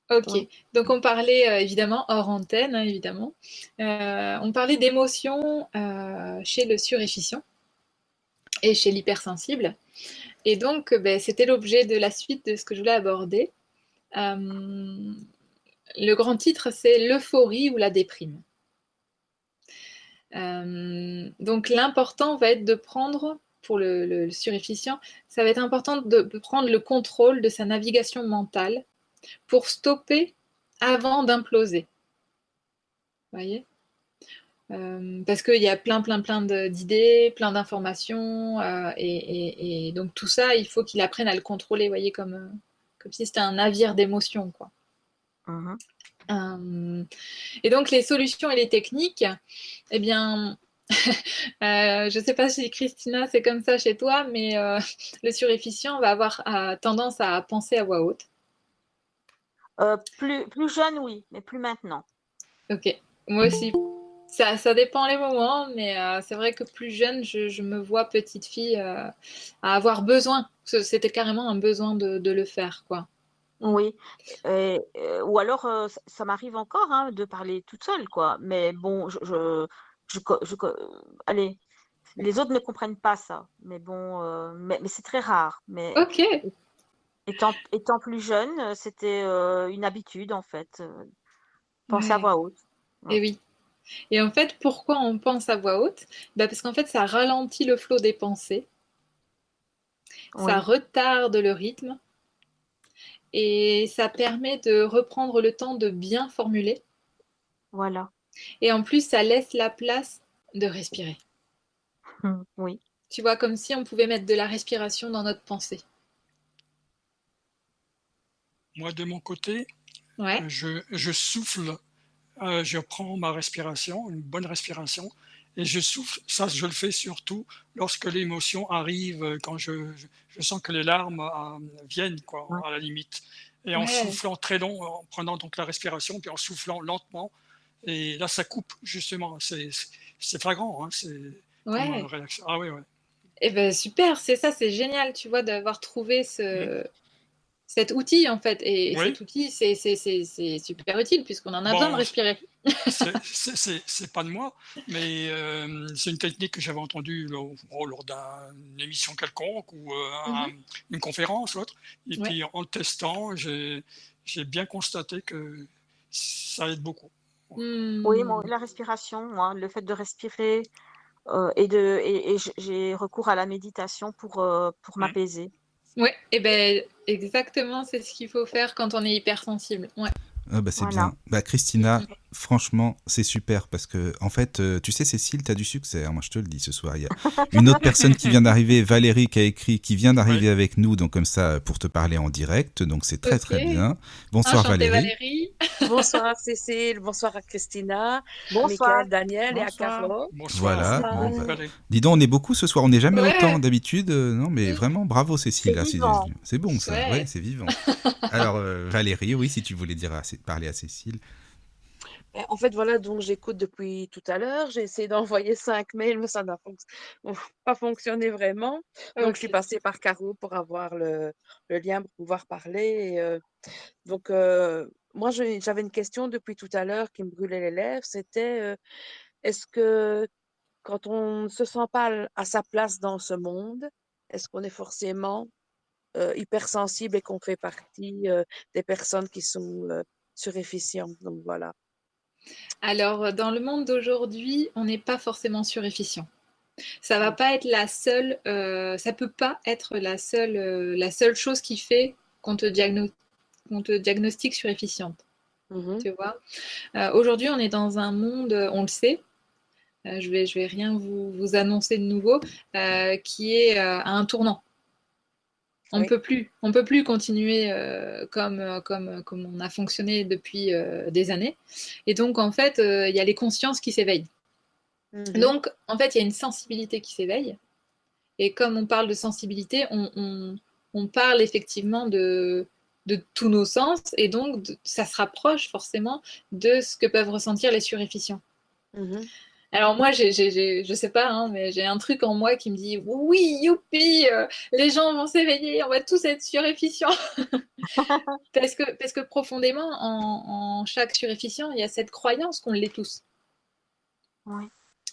Ok. Oui. Donc, on parlait évidemment hors antenne, hein, évidemment. On parlait d'émotions chez le surefficient et chez l'hypersensible. Et donc, ben, c'était l'objet de la suite de ce que je voulais aborder. Euh, le grand titre, c'est l'euphorie ou la déprime. Donc l'important va être de prendre, pour le surefficient, ça va être important de prendre le contrôle de sa navigation mentale pour stopper avant d'imploser. Vous voyez? Parce qu'il y a plein d'idées, plein d'informations, et donc tout ça, il faut qu'il apprenne à le contrôler, vous voyez, comme si c'était un navire d'émotions, quoi. Mhm. Et donc les solutions et les techniques, eh bien, je ne sais pas si Christina c'est comme ça chez toi, mais le surefficient va avoir tendance à penser à voix haute. Plus jeune, oui, mais plus maintenant. Ok, moi aussi. Ça dépend les moments, mais c'est vrai que plus jeune, je me vois petite fille à avoir besoin. C'était carrément un besoin de le faire, quoi. Oui. Ou alors, ça m'arrive encore hein, de parler toute seule, quoi. Mais bon, allez, les autres ne comprennent pas ça. Mais bon, mais c'est très rare. Mais Ok, étant plus jeune, c'était une habitude, en fait. Penser à ouais, voix haute. Ouais. et oui. Et en fait, pourquoi on pense à voix haute? Bah, parce qu'en fait, ça ralentit le flot des pensées, ça Oui, retarde le rythme et ça permet de reprendre le temps de bien formuler. voilà. Et en plus, ça laisse la place de respirer. Oui. Tu vois, comme si on pouvait mettre de la respiration dans notre pensée. Moi, de mon côté, Ouais. je souffle, je prends ma respiration, une bonne respiration, et je souffle. Ça, je le fais surtout lorsque l'émotion arrive, quand je sens que les larmes viennent, quoi, Ouais. à la limite. Et en Ouais. soufflant très long, en prenant donc la respiration, puis en soufflant lentement, et là, ça coupe, justement. C'est flagrant, hein, c'est comme Ouais. réaction. Ah oui, oui. Et ben super, c'est ça, c'est génial, tu vois, d'avoir trouvé Mm. cet outil en fait. Et Oui, cet outil, c'est super utile puisqu'on en a besoin de bon, respirer. c'est pas de moi, mais c'est une technique que j'avais entendue lors d'une émission quelconque ou Mhm. une conférence ou autre. Et Ouais. puis en le testant, j'ai bien constaté que ça aide beaucoup. Oui, Hmm. la respiration, moi, le fait de respirer j'ai recours à la méditation pour Mm. m'apaiser. Ouais, et ben exactement, c'est ce qu'il faut faire quand on est hypersensible. Ouais. Ah bah c'est Voilà. bien. Bah Mm, Christina, mm. franchement, c'est super parce que en fait, tu sais Cécile, t'as du succès. Hein, moi je te le dis ce soir. Il y a une autre personne qui vient d'arriver, Valérie, qui vient Oui. d'arriver avec nous, donc comme ça pour te parler en direct. Donc c'est très Ok. très bien. Bonsoir Enchantée Valérie. Valérie. Bonsoir Cécile, bonsoir à Christina, Bonsoir. Michael, Daniel et à Bonsoir. Caro. Bonsoir. Voilà. Bonsoir. Bon bah, Valérie. dis donc, on est beaucoup ce soir. On n'est jamais autant Ouais. d'habitude. Non mais Mm. vraiment, bravo Cécile. C'est Là, vivant. c'est bon ça. Ouais, Chouette. c'est vivant. Alors Valérie, oui, si tu voulais parler à Cécile. En fait, voilà, donc j'écoute depuis tout à l'heure. J'ai essayé d'envoyer 5 mails, mais ça n'a bon, pas fonctionné vraiment. Donc, je suis Ok. passée par Caro pour avoir le lien pour pouvoir parler. Donc, moi, j'avais une question depuis tout à l'heure qui me brûlait les lèvres. C'était, est-ce que quand on ne se sent pas à sa place dans ce monde, est-ce qu'on est forcément hypersensible et qu'on fait partie des personnes qui sont surefficientes. Donc voilà. Alors, dans le monde d'aujourd'hui, on n'est pas forcément surefficient. Ça va pas être la seule, ça peut pas être la seule chose qui fait qu'on te diagnostique surefficiente. Mhm. Tu vois. Aujourd'hui, on est dans un monde, on le sait. Je vais rien vous annoncer de nouveau, qui est à un tournant. Oui. On peut plus continuer comme on a fonctionné depuis des années. Et donc, en fait, il y a les consciences qui s'éveillent. Mhm. Donc, en fait, il y a une sensibilité qui s'éveille. Et comme on parle de sensibilité, on parle effectivement de tous nos sens. Et donc, ça se rapproche forcément de ce que peuvent ressentir les surefficients. Mhm. Alors moi, je sais pas, hein, mais j'ai un truc en moi qui me dit oui, youpi, les gens vont s'éveiller, on va tous être surefficients. Parce que profondément, en chaque surefficient, il y a cette croyance qu'on l'est tous. Oui.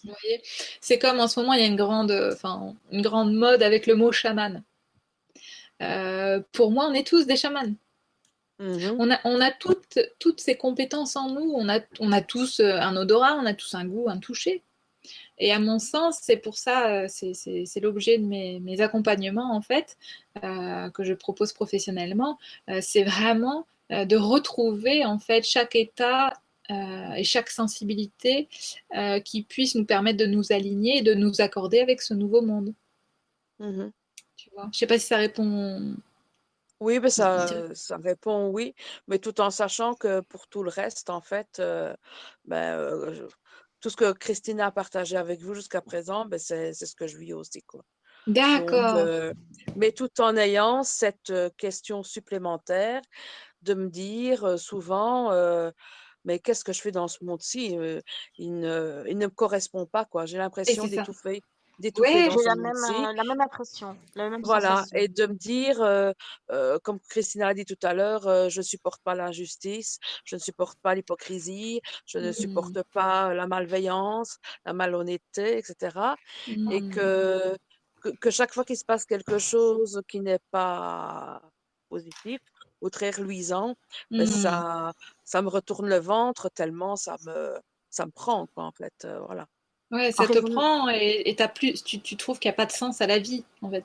Vous voyez, c'est comme en ce moment, il y a une grande mode avec le mot chaman. Pour moi, on est tous des chamans. Mhm. On a toutes ces compétences en nous. On a tous un odorat, on a tous un goût, un toucher. Et à mon sens, c'est pour ça, c'est l'objet de mes accompagnements, en fait, que je propose professionnellement. C'est vraiment de retrouver, en fait, chaque état et chaque sensibilité qui puisse nous permettre de nous aligner et de nous accorder avec ce nouveau monde. Mhm. Tu vois. Je ne sais pas si ça répond. Oui, ben ça répond oui, mais tout en sachant que pour tout le reste, en fait, ben, tout ce que Christina a partagé avec vous jusqu'à présent, ben, c'est ce que je vis aussi, quoi. Donc, D'accord. mais tout en ayant cette question supplémentaire de me dire souvent, mais qu'est-ce que je fais dans ce monde-ci? Il ne me correspond pas, quoi. J'ai Et l'impression c'est ça. d'étouffer Ouais. dans J'ai ce monde-ci. la même impression, la même Voilà, sensation. et de me dire, comme Christina l'a dit tout à l'heure, je ne supporte pas l'injustice, je ne supporte pas l'hypocrisie, je ne Mm, supporte pas la malveillance, la malhonnêteté, etc. Et mm, que chaque fois qu'il se passe quelque chose qui n'est pas positif ou très reluisant, ben mm. ça me retourne le ventre tellement ça me prend, quoi, en fait. Voilà. Ouais, En ça fait, te prend et tu trouves qu'il n'y a pas de sens à la vie, en fait.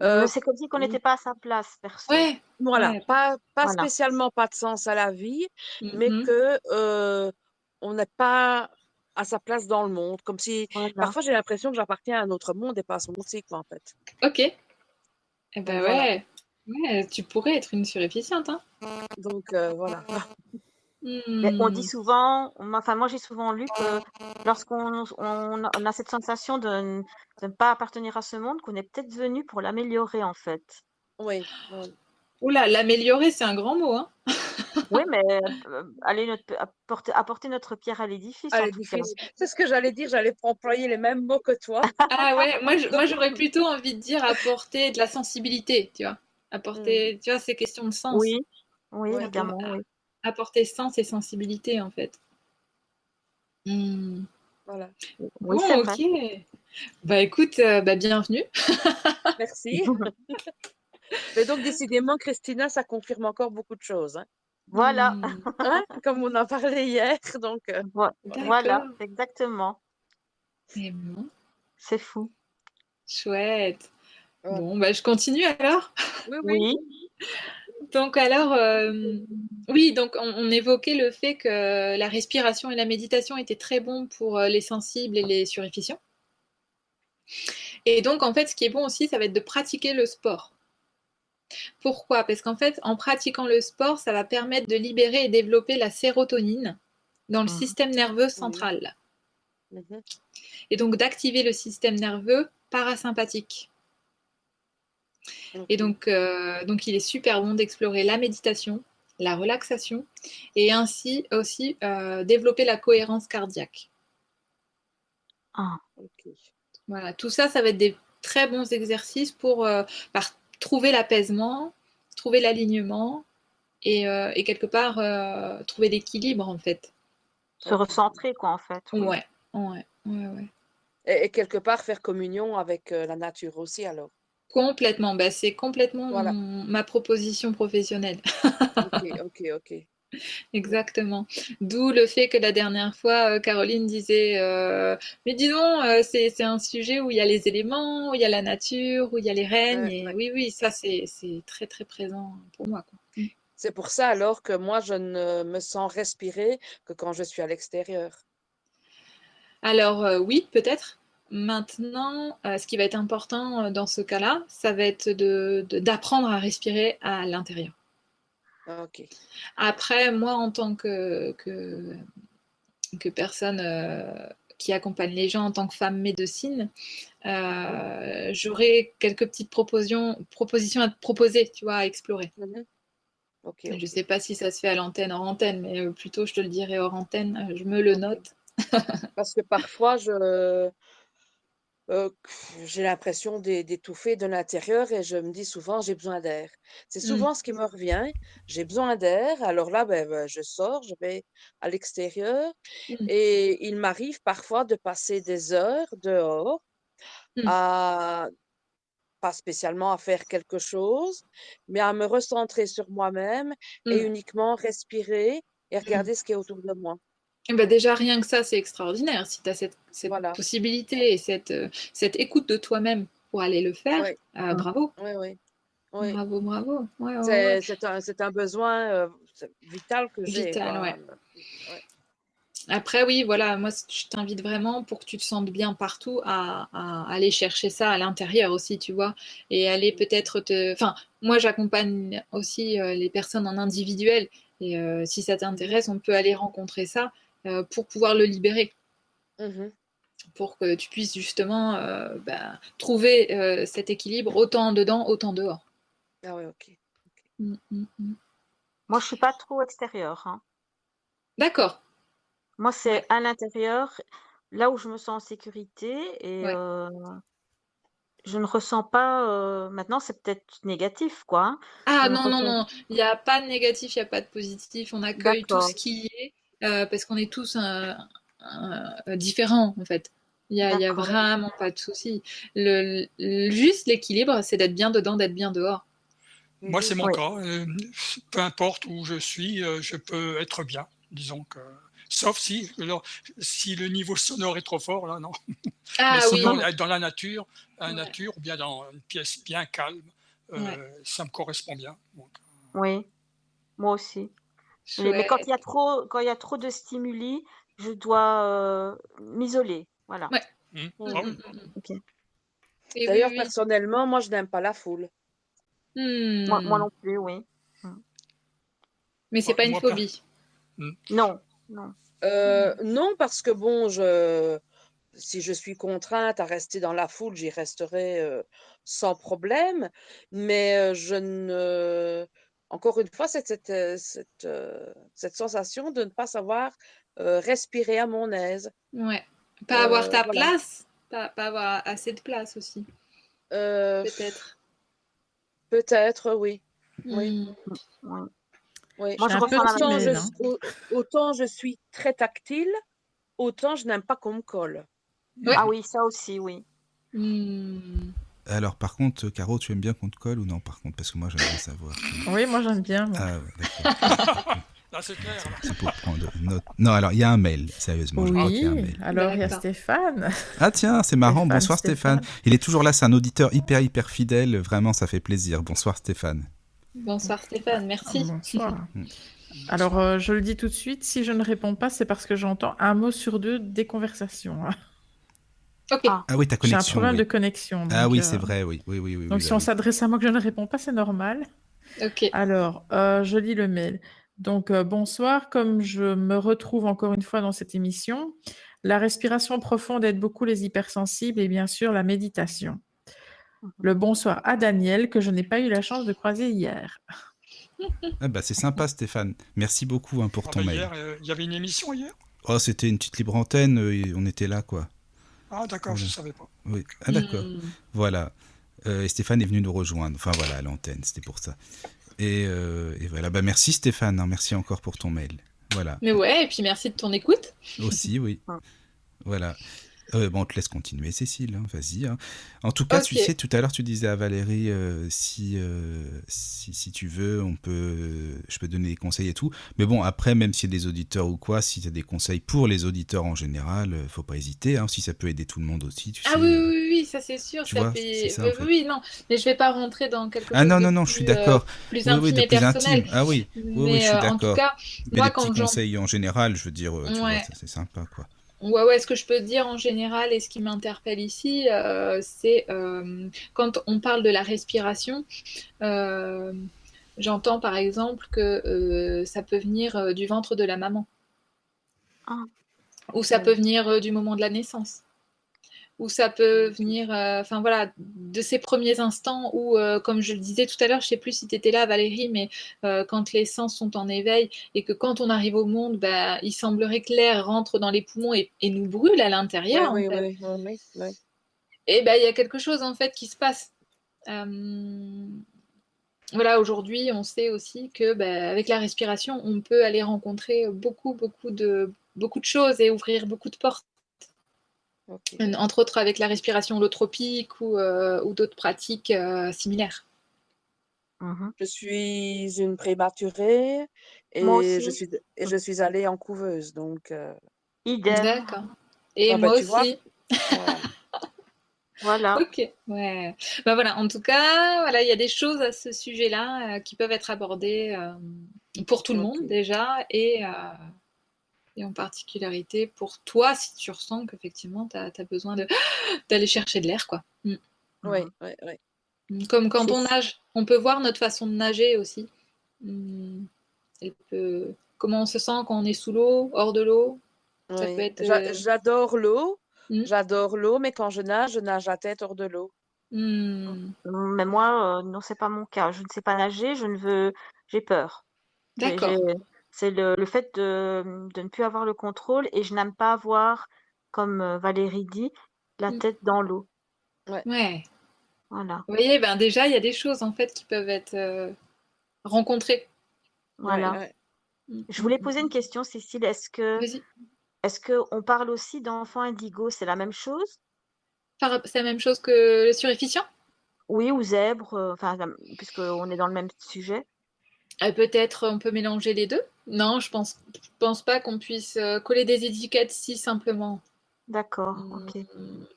Euh, c'est comme si qu'on n'était pas à sa place, perso. Ouais, Voilà, ouais. pas Voilà. spécialement pas de sens à la vie, mais Mhm. que on n'est pas à sa place dans le monde. Comme si Voilà. parfois j'ai l'impression que j'appartiens à un autre monde et pas à ce monde-ci, quoi, en fait. Ok. Eh Donc ben voilà. ouais. Ouais, tu pourrais être une surefficiente, hein. Donc voilà. Mais on dit Hmm. souvent, enfin moi j'ai souvent lu que on a cette sensation de ne pas appartenir à ce monde, qu'on est peut-être venu pour l'améliorer en fait. Oui, oui. Oula, l'améliorer, c'est un grand mot, hein. Oui, mais apporter notre pierre à l'édifice À en tout cas. l'édifice. C'est ce que j'allais dire, j'allais employer les mêmes mots que toi. Ah ouais, Donc, moi j'aurais plutôt envie de dire apporter de la sensibilité, tu vois. hmm, Apporter, tu vois, c'est question de sens. Oui, oui, ouais. évidemment, oui. Apporter sens et sensibilité, en fait. Hmm. Voilà. Oui, c'est Bon, vrai. ok. Bah écoute, bah, bienvenue. Merci. Mais donc décidément, Christina, ça confirme encore beaucoup de choses, hein. Voilà, Hein, comme on en parlait hier, donc voilà, D'accord. exactement. Et bon, C'est fou. chouette. ouais. Bon, bah, je continue alors. Oui, oui. Oui, Donc alors, oui, donc on évoquait le fait que la respiration et la méditation étaient très bons pour les sensibles et les surifiants. Et donc, en fait, ce qui est bon aussi, ça va être de pratiquer le sport. Pourquoi? Parce qu'en fait, en pratiquant le sport, ça va permettre de libérer et développer la sérotonine dans le Mhm. système nerveux Oui. central. Mhm. Et donc d'activer le système nerveux parasympathique. Et Ok. donc il est super bon d'explorer la méditation, la relaxation, et ainsi aussi développer la cohérence cardiaque. Ah, Ok. Voilà, tout ça, ça va être des très bons exercices pour trouver l'apaisement, trouver l'alignement et quelque part trouver l'équilibre en fait. se Ok. recentrer, quoi, en fait, oui. Ouais. Et quelque part faire communion avec la nature aussi, alors. Complètement. Bah, c'est complètement Voilà. ma proposition professionnelle. Ok. Exactement. D'où le fait que la dernière fois, Caroline disait mais dis donc, c'est un sujet où il y a les éléments, où il y a la nature, où il y a les règnes. Et Ouais. oui, ça, c'est très, très présent pour moi, quoi. C'est pour ça alors que moi, je ne me sens respirer que quand je suis à l'extérieur. Alors, oui, peut-être. Maintenant, ce qui va être important dans ce cas-là, ça va être d'apprendre à respirer à l'intérieur. Ok. Après, moi, en tant que personne qui accompagne les gens en tant que femme médecine, j'aurais quelques petites propositions à te proposer, tu vois, à explorer. Mhm. Ok. Je ne sais pas si ça se fait à l'antenne, hors antenne, mais plutôt je te le dirai hors antenne, je me le Ok. note. Parce que parfois, euh, j'ai l'impression d'étouffer de l'intérieur et je me dis souvent, j'ai besoin d'air. C'est Mm, souvent ce qui me revient. J'ai besoin d'air. Alors là, je sors, je vais à l'extérieur mm, et il m'arrive parfois de passer des heures dehors mm, à pas spécialement à faire quelque chose, mais à me recentrer sur moi-même et mm, uniquement respirer et mm. regarder ce qui est autour de moi. Eh ben déjà, rien que ça, c'est extraordinaire. Si tu as cette Voilà. possibilité et cette écoute de toi-même pour aller le faire, Oui, bravo, oui. Oui. bravo. Ouais. C'est un besoin vital que j'ai, Vital, quoi. ouais. Ouais. Après, oui, voilà, moi, je t'invite vraiment pour que tu te sentes bien partout à aller chercher ça à l'intérieur aussi, tu vois, et aller peut-être te... Enfin, moi, j'accompagne aussi les personnes en individuel, et si ça Mhm. t'intéresse, on peut aller rencontrer ça pour pouvoir le libérer, Mhm. pour que tu puisses justement trouver cet équilibre autant dedans, autant dehors. Ah ouais, ok. Mm. Moi, je suis pas trop extérieure, hein. D'accord, Moi, ouais, c'est à l'intérieur, là où je me sens en sécurité et ouais. je ne ressens pas, maintenant c'est peut-être négatif, quoi, hein. Je Ah ne ressens non, il n'y a pas de négatif, il n'y a pas de positif, on accueille tout ce d'accord, qui est, parce qu'on est tous différents en fait. Il y a d'accord. vraiment pas de souci. Juste l'équilibre, c'est d'être bien dedans, d'être bien dehors. Moi, c'est Mhm. mon Oui, cas. Peu importe où je suis, je peux être bien, disons que. Sauf si le niveau sonore est trop fort, là, non. Mais Ah oui, sinon, être dans la ouais, nature ou bien dans une pièce bien calme, ouais, ça me correspond bien. Donc, oui, moi aussi. Mais chouette. quand il y a trop de stimuli, je dois, m'isoler, voilà. Ouais. ah Mhm. oui. OK. Et oui, D'ailleurs, oui. personnellement, moi, je n'aime pas la foule. Moi Hmm. non plus, oui. Mais c'est pas une Moi, phobie. hmm. Non, non. Non, parce que bon, si je suis contrainte à rester dans la foule, j'y resterai sans problème. Mais encore une fois, c'est cette sensation de ne pas savoir respirer à mon aise. Ouais. Pas avoir ta Voilà. place, pas avoir assez de place aussi, Euh, peut-être. Peut-être, oui. Oui, Hmm. Oui. oui. Moi, C'est je un peu ressens le la même Autant chose. je, même, s- hein. au- autant je suis très tactile, autant je n'aime pas qu'on me colle. Ouais. Ah oui, ça aussi, oui. Hmm. Alors, par contre, Caro, tu aimes bien qu'on te colle ou non, par contre? Parce que moi, j'aime bien savoir. Oui, moi j'aime bien. Moi. Ah, ouais, d'accord. Là, c'est clair. Alors. C'est pour prendre note. Non, alors, il y a un mail, sérieusement, je crois qu'il y a un Oui, mail. alors il y a D'accord. Stéphane. Ah tiens, c'est marrant. Stéphane, Bonsoir Stéphane. Il est toujours là, c'est un auditeur hyper fidèle. Vraiment, ça fait plaisir. Bonsoir Stéphane. Bonsoir Stéphane, merci. Bonsoir. Alors, je le dis tout de suite, si je ne réponds pas, c'est parce que j'entends un mot sur deux des conversations. Ok. Ah, Ah oui, ta J'ai un connexion, problème oui. de connexion. Ah donc, oui, c'est vrai, oui. Oui, Donc, bah si on oui. s'adresse à moi que je ne réponds pas, c'est normal. Ok. Alors, je lis le mail. Donc, bonsoir. Comme je me retrouve encore une fois dans cette émission, la respiration profonde aide beaucoup les hypersensibles et bien sûr la méditation. Le bonsoir à Daniel, que je n'ai pas eu la chance de croiser hier. Ah bah c'est sympa Stéphane. Merci beaucoup hein, pour Ah ton bah mail. hier, il y avait une émission hier? Oh, c'était une petite libre antenne, et on était là quoi. Ah d'accord, Voilà. je ne savais pas. Oui. Ah d'accord. Hmm. Voilà. Et Stéphane est venu nous rejoindre. Enfin voilà, à l'antenne, c'était pour ça. Et voilà, bah merci Stéphane, hein, merci encore pour ton mail. Voilà. Mais ouais, et puis merci de ton écoute. Aussi, oui. Ah. Voilà. Bon, on te laisse continuer, Cécile. Hein, vas-y. Hein. En tout cas, tu Ok. sais, tout à l'heure, tu disais à Valérie, si tu veux, je peux donner des conseils et tout. Mais bon, après, même s'il y a des auditeurs ou quoi, si tu as des conseils pour les auditeurs en général, faut pas hésiter. Hein, si ça peut aider tout le monde aussi, tu Ah sais. oui, ça c'est sûr, Tu ça vois, c'est fait. ça en fait. Oui, non, mais je vais pas rentrer dans quelque Ah chose de non, je suis plus, d'accord. plus Oui, intime de et plus personnel. intime. Ah oui, je Mais suis en tout d'accord. cas, Mais moi des petits quand j'en. conseils en général, je veux dire, tu vois, Ouais. ça, c'est sympa, quoi. Ouais, ce que je peux te dire en général et ce qui m'interpelle ici, c'est quand on parle de la respiration, euh, j'entends par exemple que ça peut venir du ventre de la maman, ah, ou ça Ouais. peut venir du moment de la naissance, ou ça peut venir, enfin voilà, de ces premiers instants où, comme je le disais tout à l'heure, je sais plus si tu étais là, Valérie, mais quand les sens sont en éveil et que quand on arrive au monde, bah, il semblerait que l'air rentre dans les poumons et nous brûle à l'intérieur, en Oui, fait. oui, oui, oui, oui. Et ben, il y a quelque chose en fait qui se passe. Euh, voilà, aujourd'hui, on sait aussi que avec la respiration, on peut aller rencontrer beaucoup de choses et ouvrir beaucoup de portes. Ok. Entre autres avec la respiration holotropique ou d'autres pratiques similaires. mhm. Je suis une prématurée Moi et aussi, je suis allée en couveuse. Donc, idem. D'accord. Et ah ben, moi tu vois, aussi. voilà. Voilà. Ok, ouais. Bah voilà, en tout cas, voilà, il y a des choses à ce sujet-là qui peuvent être abordées pour tout le Ok. monde déjà et en particularité pour toi si tu ressens qu'effectivement tu as besoin d'aller chercher de l'air, quoi. Oui, Mhm. oui, oui. Comme quand on C'est- nage, on peut voir notre façon de nager aussi. Comment on se sent quand on est sous l'eau, hors de l'eau. Ça peut Oui. être. J'adore l'eau. Hmm, J'adore l'eau, mais quand je nage la tête hors de l'eau. hmm, Mais moi, non, c'est pas mon cas. Je ne sais pas nager, j'ai peur. J'ai- D'accord. C'est le fait de ne plus avoir le contrôle et je n'aime pas avoir, comme Valérie dit, la Hmm, tête dans l'eau. Ouais. Ouais. Voilà, Vous voyez, ben déjà, il y a des choses en fait qui peuvent être rencontrées. Ouais, voilà. ouais. Je voulais poser une question, Cécile. Vas-y. Est-ce que on parle aussi d'enfants indigos? C'est la même chose? C'est la même chose que le surefficient? Oui, ou zèbre, enfin, puisqu'on est dans le même sujet. Peut-être on peut mélanger les deux. Non, je pense pas qu'on puisse coller des étiquettes si simplement. D'accord, Hmm, ok.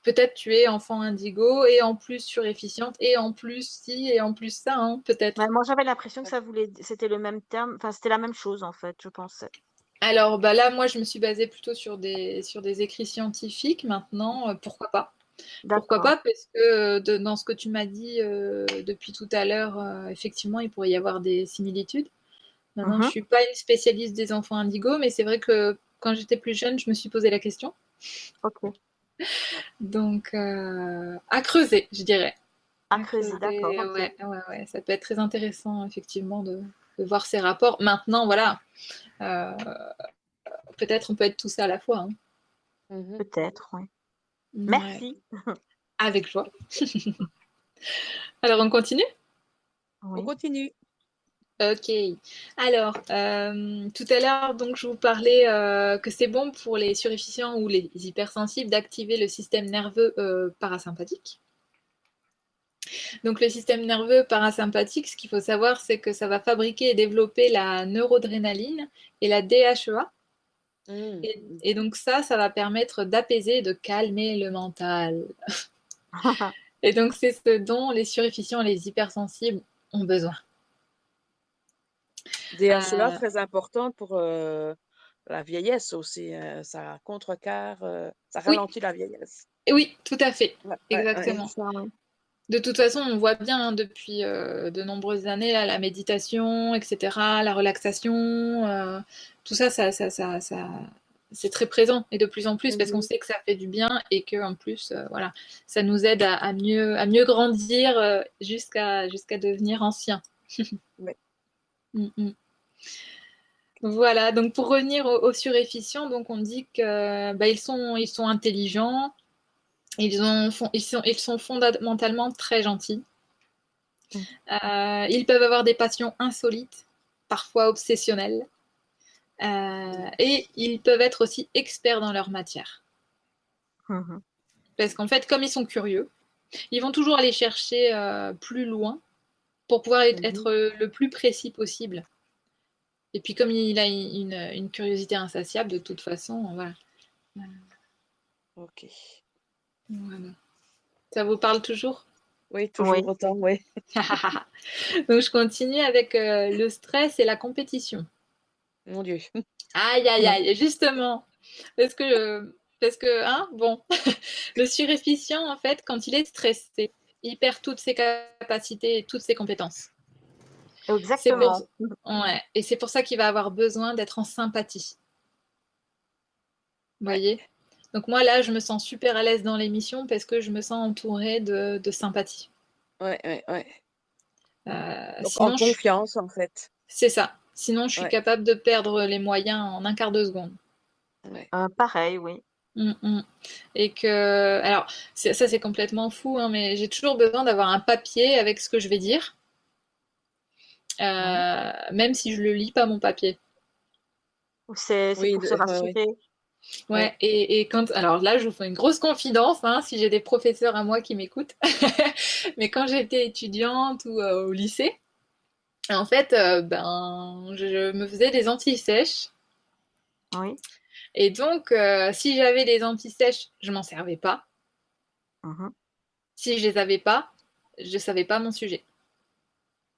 Peut-être tu es enfant indigo et en plus surefficiente et en plus ci et en plus ça, hein, peut-être. Ouais, moi, j'avais l'impression que c'était le même terme, enfin, c'était la même chose, en fait, je pensais. Alors bah là, moi, je me suis basée plutôt sur des écrits scientifiques. Maintenant, pourquoi pas? Pourquoi D'accord. pas? Parce que dans ce que tu m'as dit depuis tout à l'heure, effectivement, il pourrait y avoir des similitudes. Maintenant, je Mhm. suis pas une spécialiste des enfants indigos, mais c'est vrai que quand j'étais plus jeune, je me suis posé la question. Ok. Donc, à creuser, je dirais. À À creuser, d'accord, creuser, ok. ouais. Ça peut être très intéressant, effectivement, de voir ces rapports. Maintenant, voilà, euh, peut-être on peut être tout ça à la fois, hein. Mhm. Peut-être, oui. Ouais, Merci. avec joie. Alors, on continue? On Oui. continue. Ok. Alors, tout à l'heure, donc, je vous parlais que c'est bon pour les surefficients ou les hypersensibles d'activer le système nerveux parasympathique. Donc le système nerveux parasympathique, ce qu'il faut savoir, c'est que ça va fabriquer et développer la noradrénaline et la DHEA. Mm. Et donc ça va permettre d'apaiser et de calmer le mental. Et donc c'est ce dont les surefficients et les hypersensibles ont besoin. DHEA, très importante pour la vieillesse aussi. Ça contrecarre, ça Oui, ralentit la vieillesse. oui, tout à fait, Ouais, exactement. Ça, ouais. De toute façon, on voit bien hein, depuis de nombreuses années là, la méditation, etc., la relaxation, tout ça, c'est très présent et de plus en plus parce qu'on Mhm. sait que ça fait du bien et que en plus, voilà, ça nous aide à mieux grandir jusqu'à devenir ancien. Ouais. Mm, mm. Voilà, donc pour revenir aux surefficients, donc on dit que ils sont intelligents, ils sont fondamentalement très gentils. Mm. Ils peuvent avoir des passions insolites, parfois obsessionnelles, et ils peuvent être aussi experts dans leur matière. Mhm. Parce qu'en fait, comme ils sont curieux, ils vont toujours aller chercher plus loin pour pouvoir Mhm. être le plus précis possible. Et puis comme il a une curiosité insatiable, de toute façon, voilà. Ok. Voilà. Ça vous parle toujours? Oui, Oui. toujours autant, oui. Donc je continue avec le stress et la compétition. Mon Dieu. Aïe, aïe, aïe, justement. Parce que hein, bon, le surefficient, en fait, quand il est stressé, il perd toutes ses capacités et toutes ses compétences. C'est pour, Exactement. ouais, et c'est pour ça qu'il va avoir besoin d'être en sympathie. Vous Ouais. voyez? Donc moi, là, je me sens super à l'aise dans l'émission parce que je me sens entourée de sympathie. Ouais, ouais, ouais. Donc en Sinon, confiance, en fait. c'est ça. Sinon, je suis Ouais, capable de perdre les moyens en un quart de seconde. ouais. Pareil, oui. Mm, mm. Et que, alors, ça c'est complètement fou, hein, mais j'ai toujours besoin d'avoir un papier avec ce que je vais dire, Ouais. même si je le lis pas mon papier. C'est Oui, pour se ouais, ouais. Ouais, Ouais. et quand, alors là, je vous fais une grosse confidence, hein, si j'ai des professeurs à moi qui m'écoutent, mais quand j'étais étudiante ou au lycée, en fait, je me faisais des anti-sèches, Oui. et donc, si j'avais des anti-sèches, je m'en servais pas. Mhm. Si je les avais pas, je savais pas mon sujet.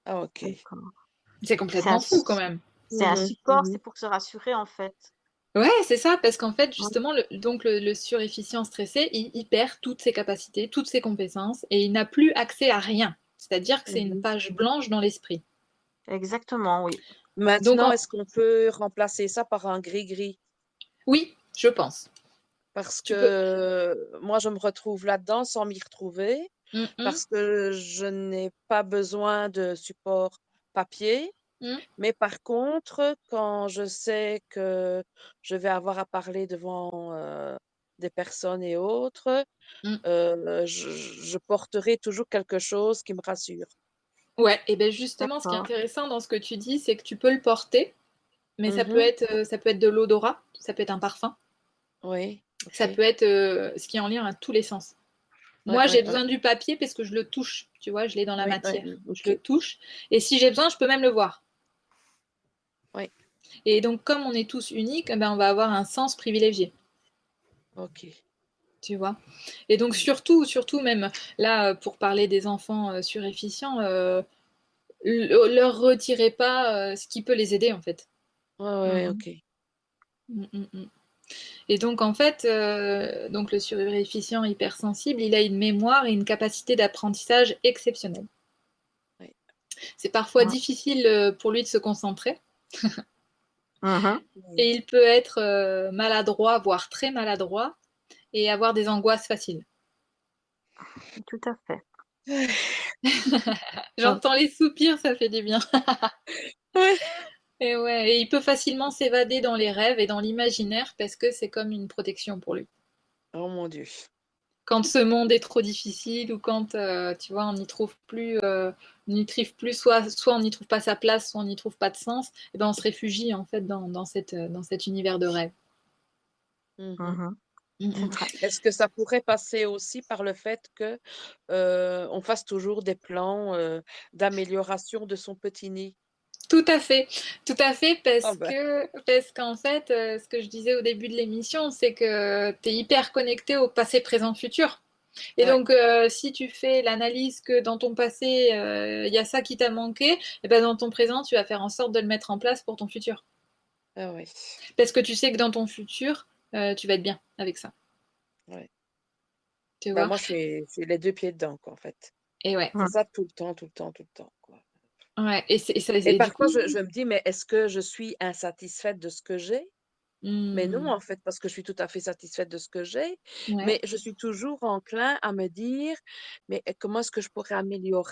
Ah, ok. D'accord. C'est C'est un, complètement fou quand même. c'est un Mhm, support, mhm. c'est pour se rassurer en fait. Ouais, c'est ça, parce qu'en fait, Oui. justement, le surefficient stressé, il perd toutes ses capacités, toutes ses compétences, et il n'a plus accès à rien. C'est-à-dire que c'est une Mhm. page blanche dans l'esprit. Exactement, oui. Donc, Maintenant, est-ce qu'on peut remplacer ça par un gris-gris? oui, je pense. Parce Tu peux. que moi, je me retrouve là-dedans sans m'y retrouver, Hum, hum, parce que je n'ai pas besoin de support papier. hum, Mais par contre, quand je sais que je vais avoir à parler devant des personnes et autres, hum. je porterai toujours quelque chose qui me rassure. Ouais, et bien justement, ce qui est D'accord. intéressant dans ce que tu dis, c'est que tu peux le porter, mais Mhm. ça peut être de l'odorat, ça peut être un parfum, Oui, ça ok. peut être ce qui est en lien à tous les sens. Ouais, Moi, j'ai ouais, ouais. besoin du papier parce que je le touche, tu vois, je l'ai dans la Oui, ouais, matière. Je ok. le touche. Et si j'ai besoin, je peux même le voir. Oui, Et donc, comme on est tous uniques, eh ben, on va avoir un sens privilégié, ok. tu vois. Et donc, surtout même, là, pour parler des enfants surefficients, leur retirez pas ce qui peut les aider, en fait. Ouais, ouais, Mhm. ok. Mm, mm, mm. Et donc, en fait, donc le suréfficient hypersensible, il a une mémoire et une capacité d'apprentissage exceptionnelle. Ouais. C'est parfois Ouais. difficile pour lui de se concentrer. Mhm. Oui. Et il peut être maladroit, voire très maladroit, et avoir des angoisses faciles. Tout à fait. Mm. J'entends les soupirs, ça fait du bien. Ouais. Et ouais, et il peut facilement s'évader dans les rêves et dans l'imaginaire parce que c'est comme une protection pour lui. Oh mon Dieu. Quand ce monde est trop difficile ou quand, tu vois, on n'y trouve plus, soit on n'y trouve pas sa place, soit on n'y trouve pas de sens, et ben on se réfugie en fait dans cet univers de rêve. Mhm. Mhm. C'est vrai. Est-ce que ça pourrait passer aussi par le fait que on fasse toujours des plans d'amélioration de son petit nid? Tout à fait, Ah ben, parce qu'en fait, ce que je disais au début de l'émission, c'est que tu es hyper connecté au passé, présent, futur. Et ouais, donc, si tu fais l'analyse que dans ton passé, il y a ça qui t'a manqué, et ben dans ton présent, tu vas faire en sorte de le mettre en place pour ton futur. ah ouais, Parce que tu sais que dans ton futur, tu vas être bien avec ça, ouais. tu Bah vois? moi, je suis les 2 pieds dedans, quoi, en fait. Et ouais, C'est Mmh. ça tout le temps, tout le temps, tout le temps, quoi. ouais, et ça, Et et du parfois, coup, je me dis: «Mais est-ce que je suis insatisfaite de ce que j'ai?» Mais non, mmh, en fait, parce que je suis tout à fait satisfaite de ce que j'ai, ouais, mais je suis toujours enclin à me dire: «Mais comment est-ce que je pourrais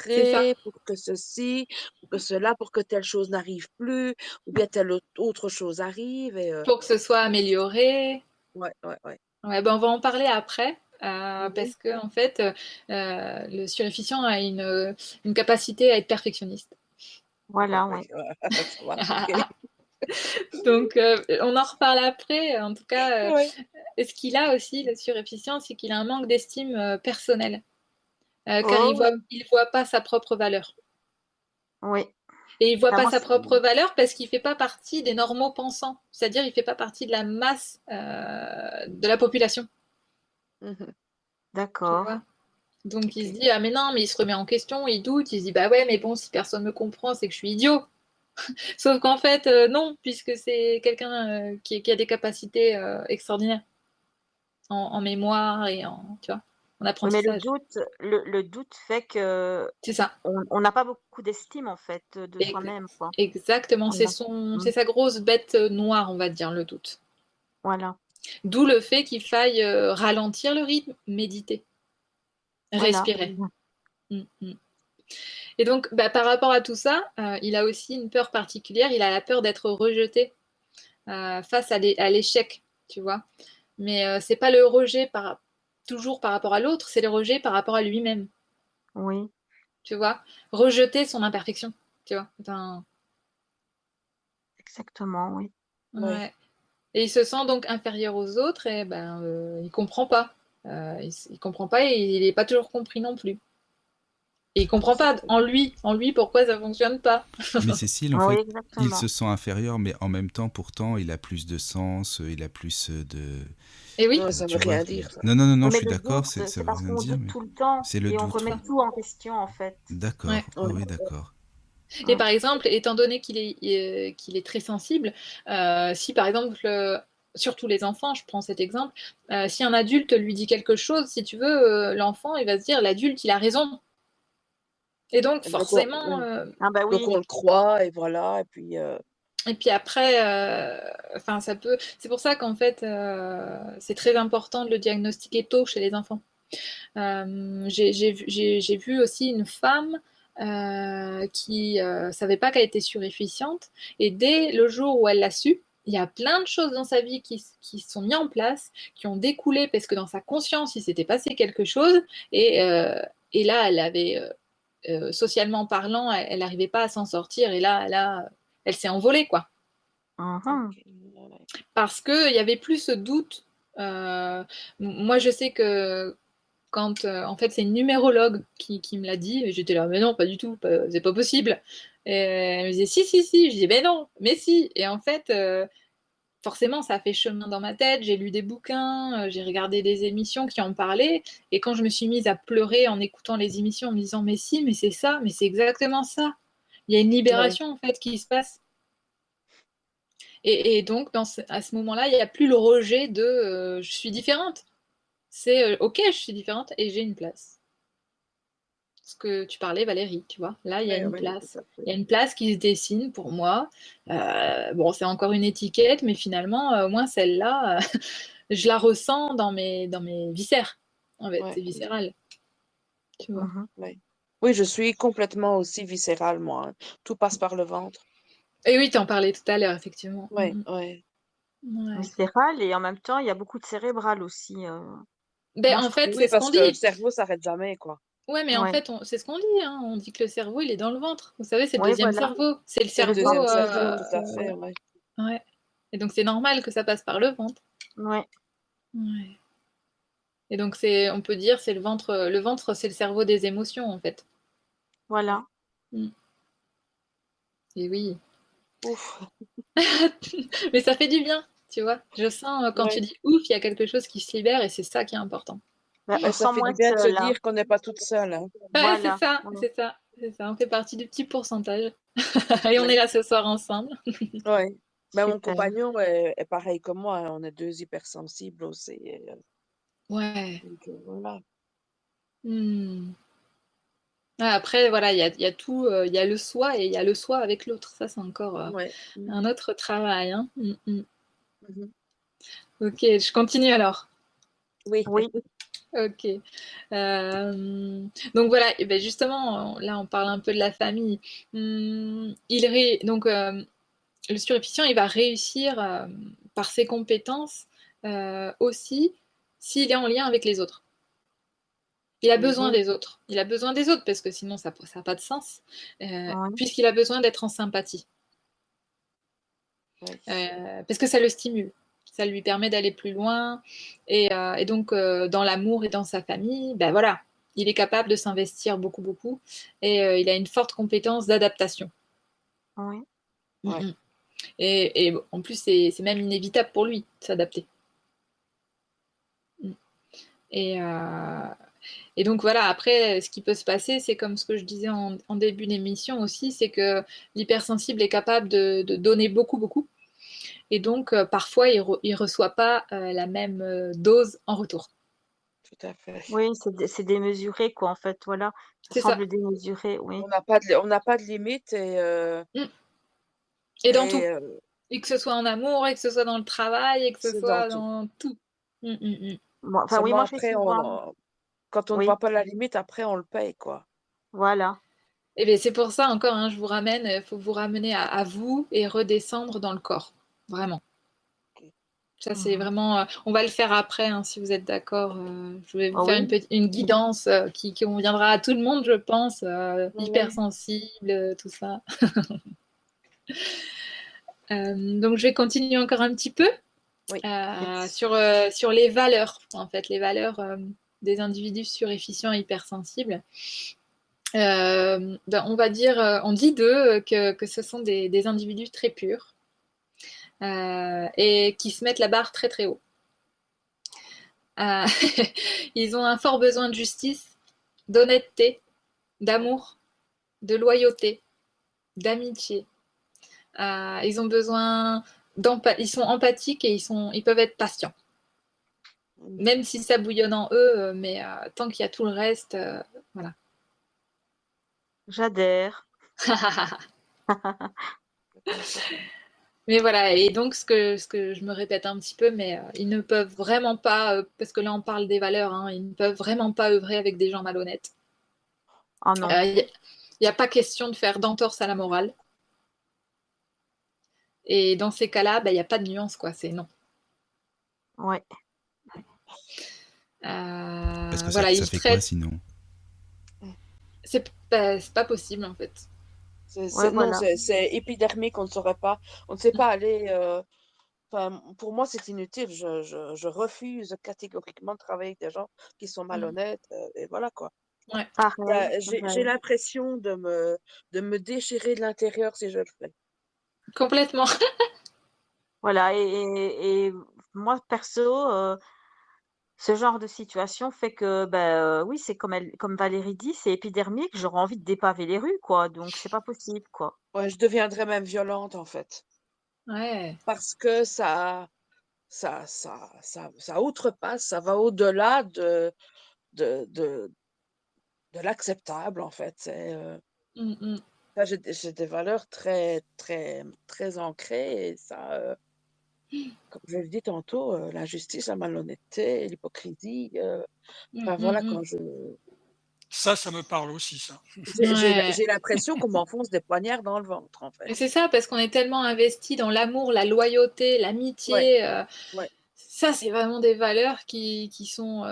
c'est ça. améliorer pour que ceci, pour que cela, pour que telle chose n'arrive plus ou bien telle autre chose arrive?» et Pour que ce soit amélioré. ouais, ouais, ouais. Ouais, ben, on va en parler après, Mmh. parce que en fait, le surefficient a une capacité à être perfectionniste. Voilà, Oui, ouais. ça va, OK. Donc, on en reparle après. En tout cas, Ouais. ce qu'il a aussi, le surefficient, c'est qu'il a un manque d'estime personnelle, car Oh! il voit pas sa propre valeur. Oui. Et il voit Bah, pas moi, sa c'est propre valeur parce qu'il fait pas partie des normaux pensants, c'est-à-dire il fait pas partie de la masse de la population, Mmh. tu d'accord. vois. Donc il se OK. dit ah mais non, mais il se remet en question, il doute, il se dit bah ouais mais bon si personne me comprend c'est que je suis idiot. Sauf qu'en fait non, puisque c'est quelqu'un qui a des capacités extraordinaires en mémoire et en tu vois en Oui, mais apprentissage. le doute fait que C'est ça. on n'a pas beaucoup d'estime, en fait, de Ex- soi-même, quoi. Exactement, Voilà. c'est Mmh. sa grosse bête noire on va dire le doute. Voilà. D'où le fait qu'il faille ralentir le rythme, méditer, Voilà. respirer. Mm, mm. Et donc, bah, par rapport à tout ça, il a aussi une peur particulière. Il a la peur d'être rejeté face à l'échec, tu vois. Mais c'est pas le rejet toujours par rapport à l'autre, c'est le rejet par rapport à lui-même, Oui, tu vois. Rejeter son imperfection, tu vois. Enfin, exactement, oui. Oui. ouais. Et il se sent donc inférieur aux autres et ben, il comprend pas. Il comprend pas et il n'est pas toujours compris non plus. Et il comprend C'est pas en lui pourquoi ça fonctionne pas. Mais Cécile, en Oui, fait, il exactement. se sent inférieur, mais en même temps, pourtant, il a plus de sens, il a plus de... Et oui, Ça Tu veut vois? rien dire ça. Non, non, non, non, Oui, je mais suis le d'accord, doute, ça c'est veut parce rien qu'on dire, doute mais tout le temps c'est le et on doute, remet quoi. tout en question, en fait. ouais. D'accord, oui, Ouais. oui, d'accord. Et Mmh. par exemple, étant donné qu'il est très sensible, si par exemple, surtout les enfants, je prends cet exemple, si un adulte lui dit quelque chose, si tu veux, l'enfant, il va se dire, l'adulte, il a raison. Et donc, Donc forcément, oui. Ah bah Donc oui, on le croit et voilà et puis, et puis après, enfin, ça peut. C'est pour ça qu'en fait, c'est très important de le diagnostiquer tôt chez les enfants. J'ai vu aussi une femme qui savait pas qu'elle était surefficiente et dès le jour où elle l'a su, il y a plein de choses dans sa vie qui se sont mis en place, qui ont découlé parce que dans sa conscience, il s'était passé quelque chose et, euh, et là, elle avait, socialement parlant, elle n'arrivait pas à s'en sortir et là, elle s'est envolée, quoi. mmh. OK. Ouais, ouais. Parce qu'il y avait plus ce doute. Moi, je sais que quand, en fait, c'est une numérologue qui me l'a dit, et j'étais là, mais non, pas du tout, c'est pas possible. Et elle me disait, si, si, si. Je dis, mais non, mais si. Et en fait, forcément, ça a fait chemin dans ma tête. J'ai lu des bouquins, j'ai regardé des émissions qui en parlaient. Et quand je me suis mise à pleurer en écoutant les émissions, en me disant, mais si, mais c'est ça, mais c'est exactement ça. Il y a une Ouais. libération, en fait, qui se passe. Et donc, à ce moment-là, il n'y a plus le rejet de je suis différente. C'est ok, je suis différente et j'ai une place. Ce que tu parlais, Valérie, tu vois. Là, il y a Oui, une oui, tout place. à fait. Il y a une place qui se dessine pour moi. Bon, c'est encore une étiquette, mais finalement, au moins celle-là, je la ressens dans mes viscères. En fait, Ouais, c'est viscéral, tu vois. Mmh. ouais. Oui, je suis complètement aussi viscérale moi, hein. Tout passe par le ventre. Et oui, tu en parlais tout à l'heure, effectivement. Ouais, ouais. Ouais. Viscéral et en même temps, il y a beaucoup de cérébral aussi, Ben, moi je en trouve. fait, Oui, c'est ce qu'on parce que le dit. cerveau s'arrête jamais, quoi. Ouais, mais en Ouais, fait, c'est ce qu'on dit, hein. On dit que le cerveau, il est dans le ventre. Vous savez, c'est le ouais, deuxième voilà, cerveau. C'est le C'est le cerveau. deuxième cerveau, tout à fait, ouais. Ouais. Et donc, c'est normal que ça passe par le ventre. ouais. Ouais. Et donc, on peut dire, c'est le ventre. Le ventre, c'est le cerveau des émotions, en fait. Voilà. Mm. Et oui. Ouf. Mais ça fait du bien, tu vois. Je sens, quand tu Ouais. dis ouf, il y a quelque chose qui se libère et c'est ça qui est important. Ben, on Et se ça sent fait moins du bien de se seul, hein. dire qu'on n'est pas toute seule. Hein. Ouais, c'est Voilà. ça, Ouais. c'est ça, c'est ça. On fait partie du petit pourcentage. Et on est Ouais. là ce soir ensemble. Ouais. Ben, mon Super. compagnon est pareil que moi. Hein. On est deux hypersensibles aussi. Ouais. Donc, voilà. Hmm. Ah, après, voilà, il y a tout, il y a le soi et il y a le soi avec l'autre. Ça, c'est encore Ouais. un autre travail, hein. Mhm. Ok, je continue alors. Oui. Oui. Ok. Donc voilà, et ben justement, là, on parle un peu de la famille. Donc, le surefficient, il va réussir par ses compétences aussi s'il est en lien avec les autres. Il a besoin Mhm. des autres. Il a besoin des autres parce que sinon, ça n'a pas de sens, Ouais. puisqu'il a besoin d'être en sympathie. Ouais. Parce que ça le stimule. Ça lui permet d'aller plus loin. Et donc, dans l'amour et dans sa famille, ben voilà, il est capable de s'investir beaucoup, beaucoup. Et il a une forte compétence d'adaptation. Oui. Mm, Ouais. mm. Et en plus, c'est même inévitable pour lui de s'adapter. Mm. Et, euh, et donc voilà, après, ce qui peut se passer, c'est comme ce que je disais en début d'émission aussi, c'est que l'hypersensible est capable de donner beaucoup, beaucoup. Et donc, parfois, il reçoit pas la même dose en retour. Tout à fait. Oui, c'est démesuré, quoi, en fait. Voilà. Ça C'est ça. semble démesuré, oui. On n'a pas de limite Mm. Et dans et tout. Et que ce soit en amour, et que ce soit dans le travail, et que ce c'est dans soit tout. dans tout. Mm. Bon, enfin, oui, Seulement moi, j'ai après, souvent. quand on ne Oui, voit pas la limite, après, on le paye, quoi. voilà. Et bien, c'est pour ça encore, hein, je vous ramène, il faut vous ramener à vous et redescendre dans le corps. Vraiment. Ok. Ça, c'est Mhm. vraiment. On va le faire après, hein, si vous êtes d'accord. Je vais vous Ah faire oui, une guidance qui conviendra à tout le monde, je pense. Ouais. Hypersensible, tout ça. Donc, je vais continuer encore un petit peu Oui. yes. sur les valeurs, en fait, les valeurs des individus surefficients et hypersensibles. On va dire, on dit d'eux que ce sont des individus très purs et qui se mettent la barre très très haut. Euh, Ils ont un fort besoin de justice, d'honnêteté, d'amour, de loyauté, d'amitié. Ils ont besoin ils sont empathiques et ils peuvent être patients. Mhm. Même si ça bouillonne en eux, mais tant qu'il y a tout le reste, voilà. J'adhère. Mais voilà, et donc ce que je me répète un petit peu, mais ils ne peuvent vraiment pas, parce que là on parle des valeurs, hein, ils ne peuvent vraiment pas œuvrer avec des gens malhonnêtes. Oh non. Il n'y a pas question de faire d'entorse à la morale. Et dans ces cas-là, il n'y a pas de nuance, quoi, c'est non. Ouais. Parce que Voilà, ça ils fait quoi traitent. sinon? C'est pas possible en fait. Ouais, Non, voilà. c'est épidermique, on ne saurait pas. On ne sait pas aller. Enfin, pour moi, c'est inutile. Je refuse catégoriquement de travailler avec des gens qui sont Mm. malhonnêtes. Et voilà, quoi. Ouais, Pareil, J'ai pareil. l'impression de me déchirer de l'intérieur si je le fais. complètement. Voilà. Et moi, perso, ce genre de situation fait que, ben, oui, c'est comme Valérie dit, c'est épidermique. J'aurais envie de dépaver les rues, quoi. Donc, c'est pas possible, quoi. Ouais, je deviendrais même violente, en fait. Ouais. Parce que ça outrepasse, ça va au-delà de, de, de l'acceptable, en fait. Mm. Ça, j'ai des valeurs très, très, très ancrées et ça, comme je le dis tantôt, l'injustice, la malhonnêteté, l'hypocrisie, enfin voilà, Mm. Ça me parle aussi, ça. Ouais. j'ai l'impression qu'on m'enfonce des poignards dans le ventre, en fait. Et c'est ça, parce qu'on est tellement investi dans l'amour, la loyauté, Ouais, l'amitié. ouais. Ça, c'est vraiment des valeurs qui sont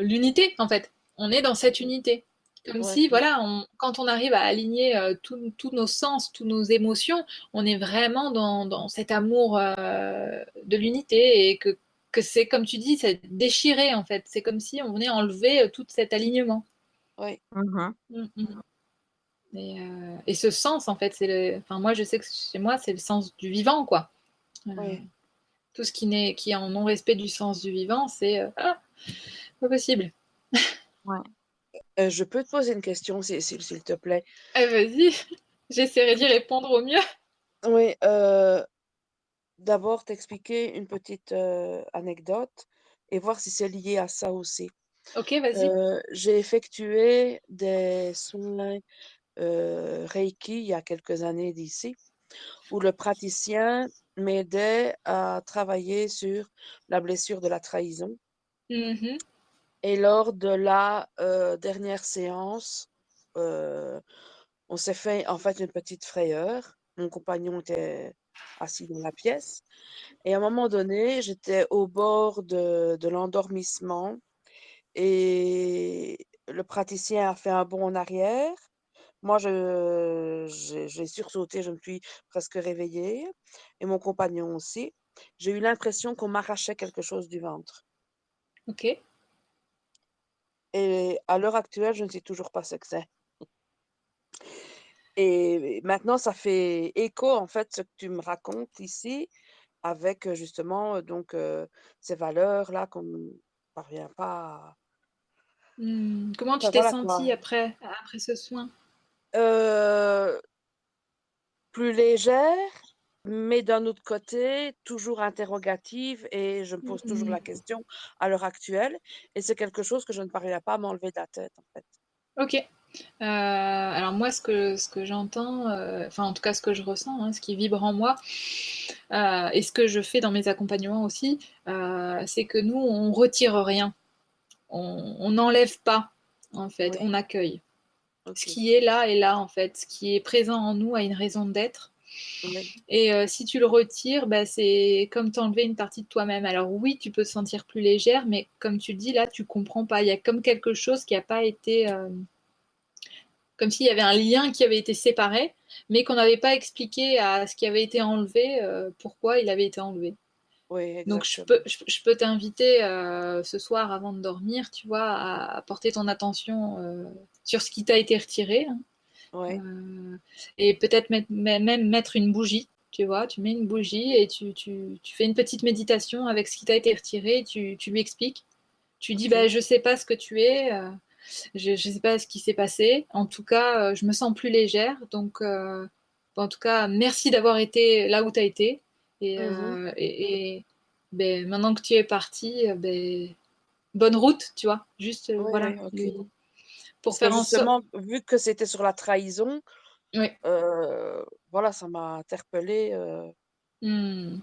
l'unité, en fait. On est dans cette unité. Comme Ouais, si, voilà, quand on arrive à aligner tous nos sens, toutes nos émotions, on est vraiment dans cet amour de l'unité et que que c'est, comme tu dis, c'est déchiré, en fait. C'est comme si on venait enlever tout cet alignement. Oui. Et ce sens, en fait, enfin, moi, je sais que chez moi, c'est le sens du vivant, quoi. Oui. Tout ce qui est en non-respect du sens du vivant, c'est pas possible. Ouais. Je peux te poser une question, s'il te plaît? Vas-y, j'essaierai d'y répondre au mieux. Oui, d'abord t'expliquer une petite anecdote et voir si c'est lié à ça aussi. Ok, vas-y. J'ai effectué des soins Reiki il y a quelques années d'ici, où le praticien m'aidait à travailler sur la blessure de la trahison. Mhm. Et lors de la dernière séance, on s'est fait en fait une petite frayeur. Mon compagnon était assis dans la pièce. Et à un moment donné, j'étais au bord de l'endormissement et le praticien a fait un bond en arrière. Moi, j'ai sursauté, je me suis presque réveillée et mon compagnon aussi. J'ai eu l'impression qu'on m'arrachait quelque chose du ventre. Ok. Et à l'heure actuelle, je ne sais toujours pas ce que c'est. Et maintenant, ça fait écho, en fait, ce que tu me racontes ici, avec justement donc ces valeurs-là qu'on ne parvient pas à... Comment tu Enfin, t'es voilà quoi. sentie après ce soin? Euh, Plus légère, mais d'un autre côté, toujours interrogative et je me pose toujours Hmm. la question à l'heure actuelle. Et c'est quelque chose que je ne parviens pas à m'enlever de la tête, en fait. Ok. Alors moi, ce que j'entends, enfin en tout cas ce que je ressens, hein, ce qui vibre en moi, et ce que je fais dans mes accompagnements aussi, c'est que nous, on retire rien, on n'enlève pas, en fait, Oui, on accueille. Ce ok. qui est là, en fait, ce qui est présent en nous a une raison d'être. Oui, Et si tu le retires, bah, c'est comme t'enlever une partie de toi-même. Alors oui, tu peux te sentir plus légère, mais comme tu dis là, tu comprends pas. Il y a comme quelque chose qui n'a pas été, comme s'il y avait un lien qui avait été séparé, mais qu'on n'avait pas expliqué à ce qui avait été enlevé, pourquoi il avait été enlevé. oui, Donc exactement. je peux t'inviter ce soir avant de dormir, tu vois, à porter ton attention sur ce qui t'a été retiré, hein. Oui, Et peut-être même mettre une bougie, tu vois, tu mets une bougie et tu fais une petite méditation avec ce qui t'a été retiré, tu lui expliques. Tu dis, bah, ok. je sais pas ce que tu es, je ne sais pas ce qui s'est passé. En tout cas, je me sens plus légère. Donc, en tout cas, merci d'avoir été là où tu as été. Mhm. Et ben, maintenant que tu es parti, ben, bonne route, tu vois. Juste, Oui, voilà, oui, ok. lui, pour Parce que faire en sorte. justement, vu que c'était sur la trahison, Oui. voilà, ça m'a interpellée. Hmm.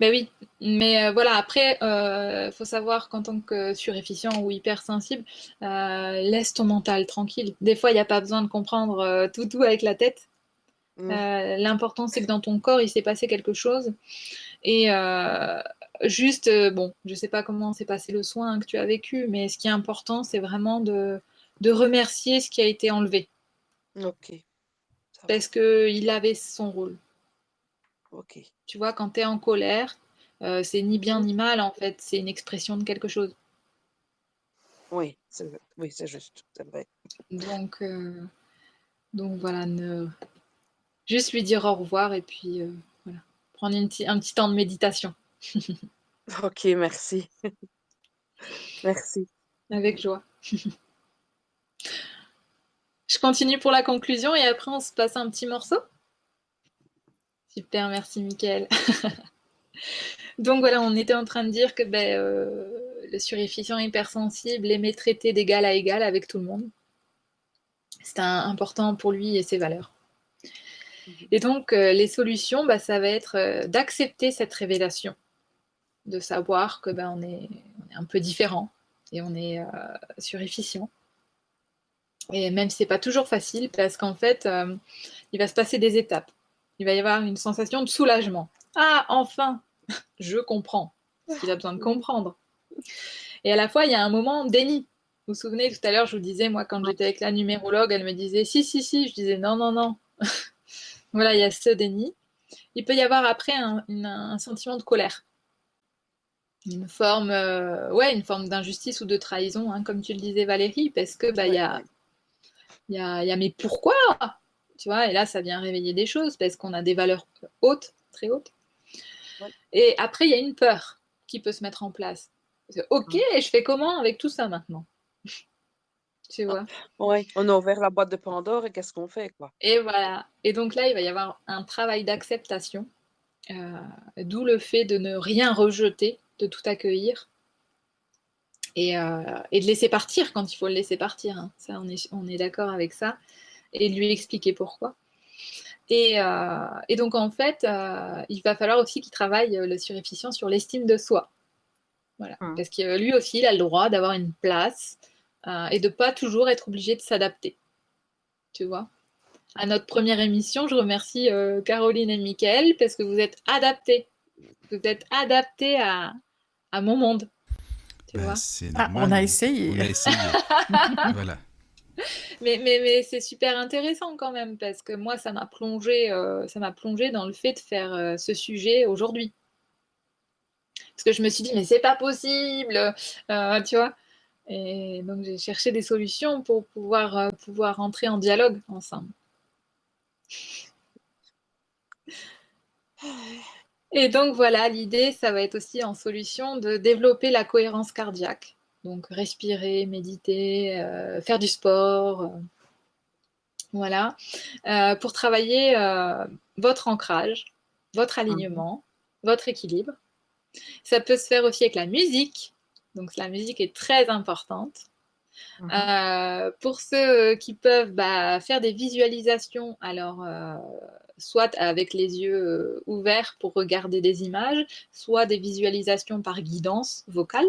Ben oui, mais voilà, après, faut savoir qu'en tant que surefficient ou hypersensible, laisse ton mental tranquille. Des fois, il n'y a pas besoin de comprendre tout avec la tête. Mm, L'important, c'est que dans ton corps, il s'est passé quelque chose. Et juste, bon, je sais pas comment s'est passé le soin que tu as vécu, mais ce qui est important, c'est vraiment de remercier ce qui a été enlevé. ok, ça va. Parce qu'il avait son rôle. Ok. Tu vois, quand tu es en colère, c'est ni bien Mhm. ni mal, en fait, c'est une expression de quelque chose. Oui, oui, c'est juste, c'est vrai. Donc, voilà, juste lui dire au revoir et puis voilà, prendre un petit temps de méditation Ok, merci. Merci. avec joie. Je continue pour la conclusion et après on se passe un petit morceau. Super, merci Mickaël. Donc voilà, on était en train de dire que ben, le surefficient hypersensible aimait traiter d'égal à égal avec tout le monde. C'était important pour lui et ses valeurs. Mhm. Et donc les solutions, bah, ça va être d'accepter cette révélation, de savoir que ben, on est un peu différent et on est surefficient. Et même si c'est pas toujours facile, parce qu'en fait, il va se passer des étapes. Il va y avoir une sensation de soulagement. Ah, enfin, je comprends ce qu'il a besoin de Mhm. comprendre. Et à la fois, il y a un moment déni. Vous vous souvenez, tout à l'heure, je vous disais, moi, quand Ouais. j'étais avec la numérologue, elle me disait si, si, si. Je disais non, non, non. Voilà, il y a ce déni. Il peut y avoir après un sentiment de colère. une forme d'injustice ou de trahison, hein, comme tu le disais Valérie, parce que bah, Ouais. il y a mais pourquoi? Tu vois, et là, ça vient réveiller des choses parce qu'on a des valeurs hautes, très hautes. Ouais. Et après, il y a une peur qui peut se mettre en place. Ok, Mm. je fais comment avec tout ça maintenant? Tu vois? Ouais, on a ouvert la boîte de Pandore et qu'est-ce qu'on fait, quoi? Et voilà. Et donc là, il va y avoir un travail d'acceptation, d'où le fait de ne rien rejeter, de tout accueillir et de laisser partir quand il faut le laisser partir, hein. Ça, on est d'accord avec ça. Et de lui expliquer pourquoi. Et donc, en fait, il va falloir aussi qu'il travaille, le suréfficient, sur l'estime de soi. Voilà. Mm. Parce que lui aussi, il a le droit d'avoir une place et de ne pas toujours être obligé de s'adapter. Tu vois? À notre première émission, je remercie Caroline et Mickaël parce que vous êtes adaptés. Vous êtes adaptés à mon monde. Tu Bah, vois? c'est Ah, normal. on a essayé. On a essayé. Voilà. Mais c'est super intéressant quand même parce que moi, ça m'a plongé dans le fait de faire ce sujet aujourd'hui. Parce que je me suis dit, mais c'est pas possible, tu vois. Et donc, j'ai cherché des solutions pour pouvoir entrer en dialogue ensemble. Et donc, voilà, l'idée, ça va être aussi en solution de développer la cohérence cardiaque. Donc, respirer, méditer, faire du sport, voilà, pour travailler votre ancrage, votre Mhm. alignement, votre équilibre. Ça peut se faire aussi avec la musique. Donc, la musique est très importante. Mhm. Pour ceux qui peuvent faire des visualisations, alors soit avec les yeux ouverts pour regarder des images, soit des visualisations par guidance vocale.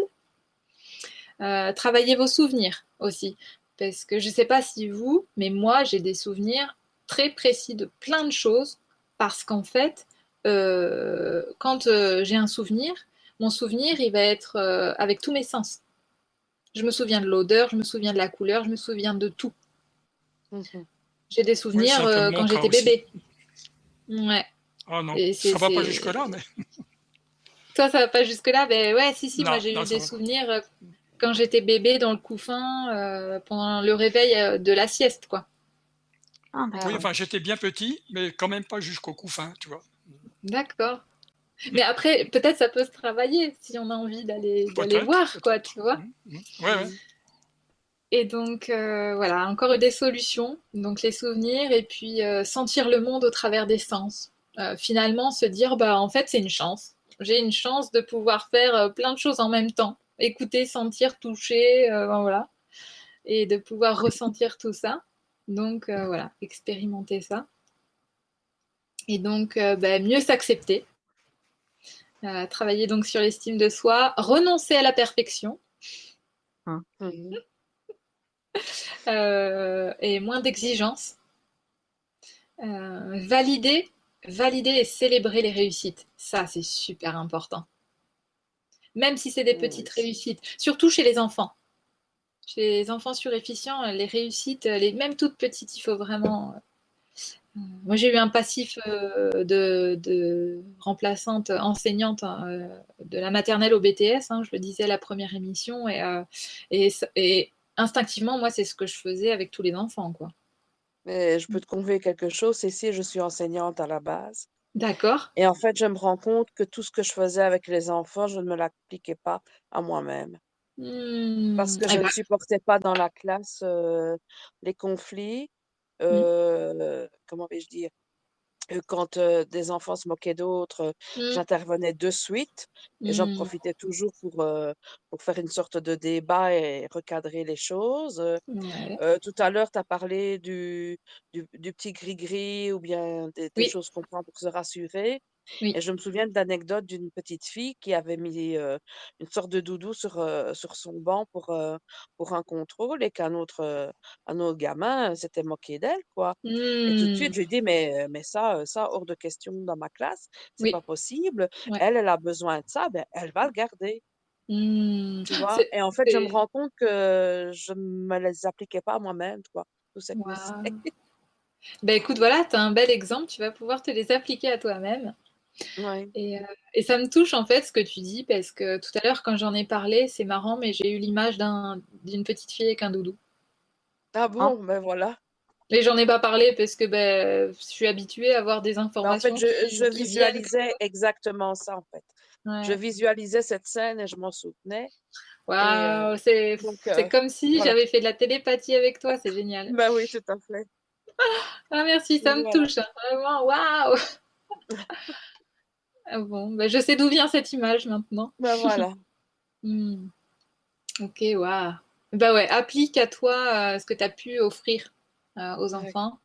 Travaillez vos souvenirs aussi, parce que je ne sais pas si vous, mais moi j'ai des souvenirs très précis de plein de choses, parce qu'en fait, quand j'ai un souvenir, mon souvenir il va être avec tous mes sens. Je me souviens de l'odeur, je me souviens de la couleur, je me souviens de tout. Mhm. J'ai des Oui, c'est souvenirs un peu mon quand cas j'étais aussi. bébé. Ouais. Ah non, Et ça va pas jusque-là, mais Toi, ça va pas jusque-là. Ben ouais, si, moi non, j'ai non, eu ça des va pas. souvenirs quand j'étais bébé dans le couffin pendant le réveil de la sieste, quoi. Ah, Oui, d'accord. enfin, j'étais bien petit, mais quand même pas jusqu'au couffin, tu vois. D'accord. Mais après, peut-être ça peut se travailler si on a envie d'aller Peut-être, voir, quoi, peut-être. tu vois. Ouais, ouais. Et donc voilà, encore des solutions. Donc les souvenirs et puis sentir le monde au travers des sens. Finalement, se dire bah en fait c'est une chance. J'ai une chance de pouvoir faire plein de choses en même temps. Écouter, sentir, toucher, ben, voilà, et de pouvoir ressentir tout ça. Donc voilà, expérimenter ça. Et donc mieux s'accepter. Travailler donc sur l'estime de soi, renoncer à la perfection Mhm. et moins d'exigences. Valider, valider et célébrer les réussites. Ça, c'est super important. Même si c'est des Oui. petites réussites, surtout chez les enfants. Chez les enfants suréfficients, les réussites, même toutes petites, il faut vraiment. Moi, j'ai eu un passif de remplaçante enseignante de la maternelle au BTS, hein, je le disais à la première émission, et instinctivement, moi, c'est ce que je faisais avec tous les enfants, quoi. Mais je peux te confier quelque chose, Cécile, je suis enseignante à la base. D'accord. Et en fait, je me rends compte que tout ce que je faisais avec les enfants, je ne me l'appliquais pas à moi-même. Parce que Eh je ne ben, supportais pas dans la classe les conflits. mm, Comment vais-je dire? Quand des enfants se moquaient d'autres, mm, j'intervenais de suite et j'en mm, profitais toujours pour faire une sorte de débat et recadrer les choses. ouais. Tout à l'heure, tu as parlé du petit gris-gris ou bien des Oui, choses qu'on prend pour se rassurer. oui. Et je me souviens de l'anecdote d'une petite fille qui avait mis une sorte de doudou sur son banc pour un contrôle et un autre gamin s'était moqué d'elle, quoi. Et tout de Mm, suite, je lui dis, mais ça, hors de question dans ma classe, c'est oui, pas possible. ouais. Elle a besoin de ça, ben, elle va le garder, Mm, tu vois. c'est, Et en fait, je me c'est- rends compte que je me les appliquais pas à moi-même, quoi, tous ces conseils. Waouh. Ben écoute, voilà, tu as un bel exemple, tu vas pouvoir te les appliquer à toi-même. Ouais. Et ça me touche en fait ce que tu dis, parce que tout à l'heure quand j'en ai parlé, c'est marrant, mais j'ai eu l'image d'une petite fille avec un doudou. Ah Hein. bon, ben voilà. Et j'en ai pas parlé parce que je suis habituée à avoir des Ben, en fait, informations je qui viennent. visualisais exactement ça, en fait. Je Ouais. visualisais cette scène et je m'en souvenais. Et Waouh, c'est donc, comme si voilà. j'avais fait de la télépathie avec toi, c'est génial. Ben oui, tout à fait. Ah merci, ça me Voilà. touche, hein, vraiment, waouh. Ah bon, je sais d'où vient cette image maintenant. Ben voilà. Hmm. Ok, waouh. Bah ouais, applique à toi ce que tu as pu offrir aux Ouais. enfants.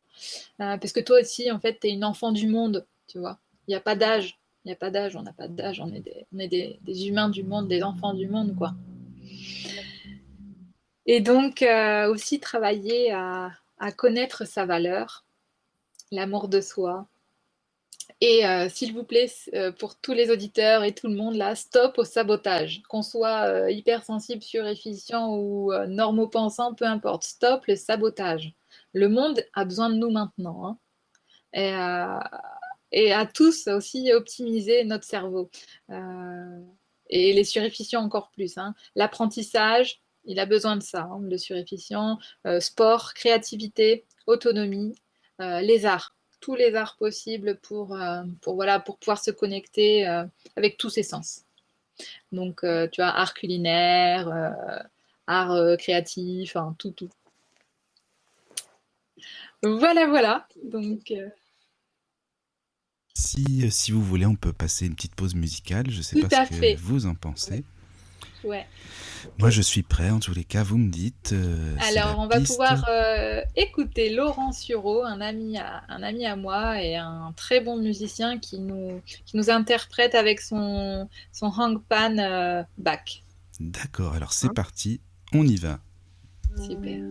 Parce que toi aussi, en fait, tu es une enfant du monde, tu vois. Il n'y a pas d'âge. Il n'y a pas d'âge, on n'a pas d'âge. On est des humains du monde, des enfants du monde, quoi. Et donc, aussi travailler à connaître sa valeur, l'amour de soi. Et s'il vous plaît, pour tous les auditeurs et tout le monde, là, stop au sabotage. Qu'on soit hypersensible, suréfficient ou normopensant, peu importe. Stop le sabotage. Le monde a besoin de nous maintenant. Hein. Et à tous aussi optimiser notre cerveau. Et les suréfficients encore plus. Hein. L'apprentissage, il a besoin de ça, hein, le suréfficient. Sport, créativité, autonomie, les arts. Tous les arts possibles pour pouvoir se connecter avec tous ses sens. Donc, tu vois, art culinaire, art créatif, hein, tout. Voilà. Donc, Si vous voulez, on peut passer une petite pause musicale. Je ne sais tout pas à ce que fait. vous en pensez. Ouais. Moi, je suis prêt. En tous les cas, vous me dites. Alors, on va pouvoir écouter Laurent Sureau, un ami à moi et un très bon musicien qui nous interprète avec son hangpan Bach. D'accord, alors c'est parti. On y va. Super.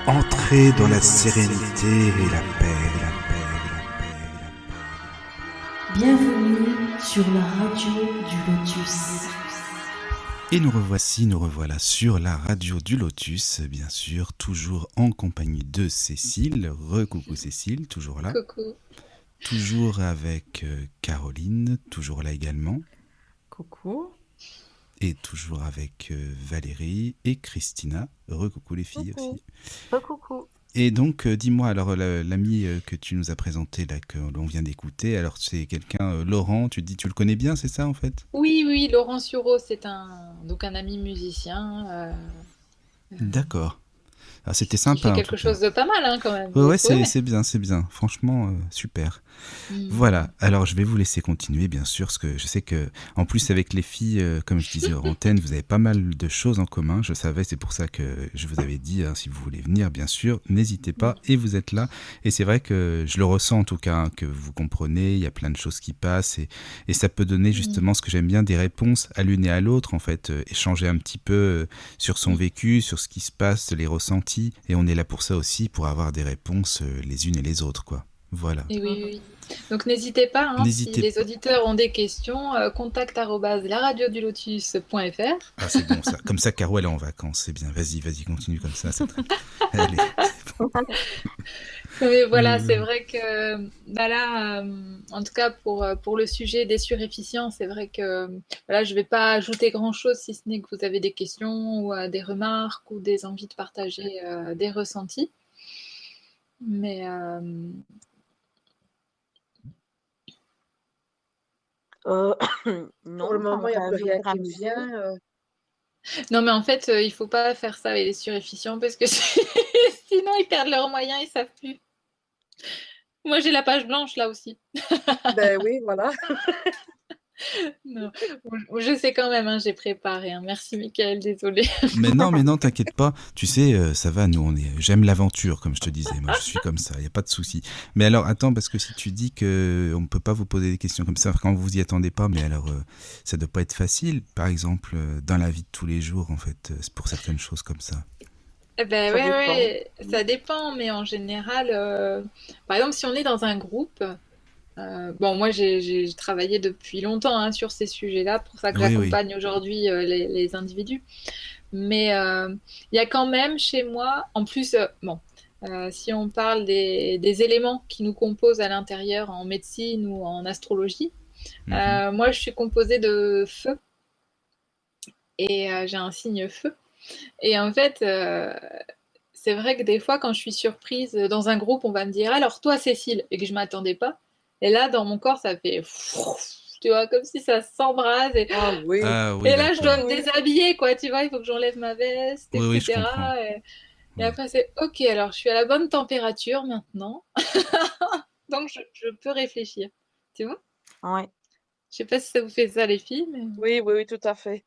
Entrez dans la sérénité et la paix, la paix, la paix, la Bienvenue sur la radio du Lotus. Et nous revoilà sur la radio du Lotus, bien sûr, toujours en compagnie de Cécile. Recoucou Cécile, toujours là. Coucou. Toujours avec Caroline, toujours là également. Coucou. Et toujours avec Valérie et Christina. Recoucou les filles aussi. Coucou. Et donc, dis-moi, alors l'ami que tu nous as présenté, là, que l'on vient d'écouter, alors c'est quelqu'un, Laurent, tu dis, tu le connais bien, c'est ça en fait? Oui, Laurent Sureau, c'est un ami musicien D'accord. Ah, c'était qui sympa fait en quelque tout cas. chose de pas mal hein, quand même. Ouais, Donc, ouais. c'est bien. Franchement, super. Mm. Voilà, alors je vais vous laisser continuer, bien sûr, parce que je sais que, en plus, avec les filles, comme je disais hors antenne, vous avez pas mal de choses en commun. Je savais, c'est pour ça que je vous avais dit, hein, si vous voulez venir, bien sûr, n'hésitez pas, et vous êtes là. Et c'est vrai que je le ressens en tout cas, hein, que vous comprenez, il y a plein de choses qui passent, et ça peut donner justement ce que j'aime bien, des réponses à l'une et à l'autre, en fait, échanger un petit peu sur son vécu, sur ce qui se passe, les ressentis, et on est là pour ça aussi, pour avoir des réponses les unes et les autres, quoi. Voilà. Et oui. Donc n'hésitez pas, hein, si N'hésitez les auditeurs ont des questions, contact@laradiodulotus.fr. Ah, c'est bon ça. Comme ça, Caro, elle est en vacances. C'est bien. Vas-y, continue comme ça. Allez. Mais voilà, c'est vrai que là, en tout cas pour le sujet des surefficients, c'est vrai que voilà, je ne vais pas ajouter grand-chose si ce n'est que vous avez des questions ou des remarques ou des envies de partager des ressentis. Mais non, Pour le moment, il n'y a plus rien qui me vient. non, mais en fait, il ne faut pas faire ça avec les surefficients parce que sinon ils perdent leurs moyens, ils ne savent plus. Moi, j'ai la page blanche là aussi. Ben oui, voilà. Non, je sais quand même, hein, j'ai préparé. Hein. Merci, Mickaël, désolé. Mais non, t'inquiète pas. Tu sais, ça va, nous, j'aime l'aventure, comme je te disais. Moi, je suis comme ça, il n'y a pas de souci. Mais alors, attends, parce que si tu dis qu'on ne peut pas vous poser des questions comme ça quand vous y attendez pas, mais alors, ça ne doit pas être facile, par exemple, dans la vie de tous les jours, en fait, pour certaines choses comme ça. Eh ben, Ça dépend. ouais, ça dépend, mais en général, par exemple, si on est dans un groupe, bon, moi j'ai travaillé depuis longtemps hein, sur ces sujets-là, pour ça que Oui. j'accompagne aujourd'hui les individus. Mais il y a quand même chez moi, en plus, bon, si on parle des éléments qui nous composent à l'intérieur en médecine ou en astrologie, moi je suis composée de feu et j'ai un signe feu. Et en fait, c'est vrai que des fois, quand je suis surprise dans un groupe, on va me dire alors toi, Cécile, et que je m'attendais pas. Et là, dans mon corps, ça fait tu vois, comme si ça s'embrase. Ah oui. Et là, je dois d'accord. me déshabiller, quoi. Tu vois, il faut que j'enlève ma veste, Oui, je etc. comprends. Et après, c'est ok. Alors, je suis à la bonne température maintenant, donc je peux réfléchir. Tu vois? Ouais. Je sais pas si ça vous fait ça, les filles, mais Oui, tout à fait.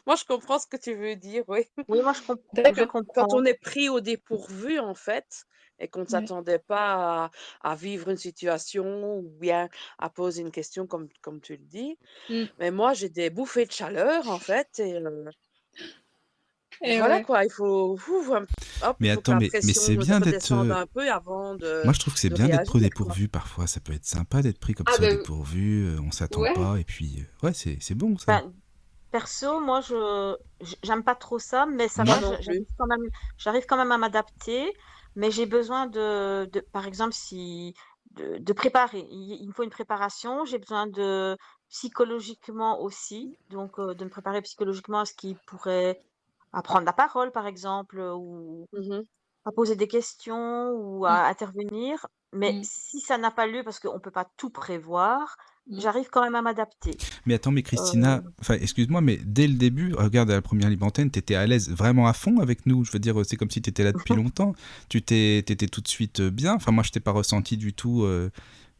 Moi, je comprends ce que tu veux dire, oui. Oui, moi je d'accord. Quand comprends. on est pris au dépourvu, en fait, et qu'on ne Ouais. s'attendait pas à vivre une situation ou bien à poser une question comme tu le dis. Mm. Mais moi, j'ai des bouffées de chaleur, en fait, et Et voilà ouais. quoi, il faut, hop, il Mais faut que attends, la mais pression c'est bien d'être. redescende un peu avant Moi, je trouve que c'est de bien d'être réagir, pris au quoi. dépourvu parfois. Ça peut être sympa d'être pris comme Ah ça au ben dépourvu. On s'attend ouais. pas. Et puis, ouais, c'est bon ça. Ben, perso, moi j'aime pas trop ça, mais ça Moi va, Non? non plus. j'arrive quand même à m'adapter, mais j'ai besoin par exemple, de préparer. Il me faut une préparation, j'ai besoin de psychologiquement aussi, donc de me préparer psychologiquement à ce qui pourrait à prendre la parole, par exemple, ou Mhm. à poser des questions ou Mm, à intervenir. Mais mm, si ça n'a pas lieu, parce qu'on peut pas tout prévoir, mm. j'arrive quand même à m'adapter. Mais attends, mais Euh, Christina, enfin, excuse-moi, mais dès le début, regarde à la première libre antenne, t'étais à l'aise vraiment à fond avec nous. Je veux dire, c'est comme si t'étais là depuis longtemps. T'étais tout de suite bien. Enfin, moi, je t'ai pas ressenti du tout,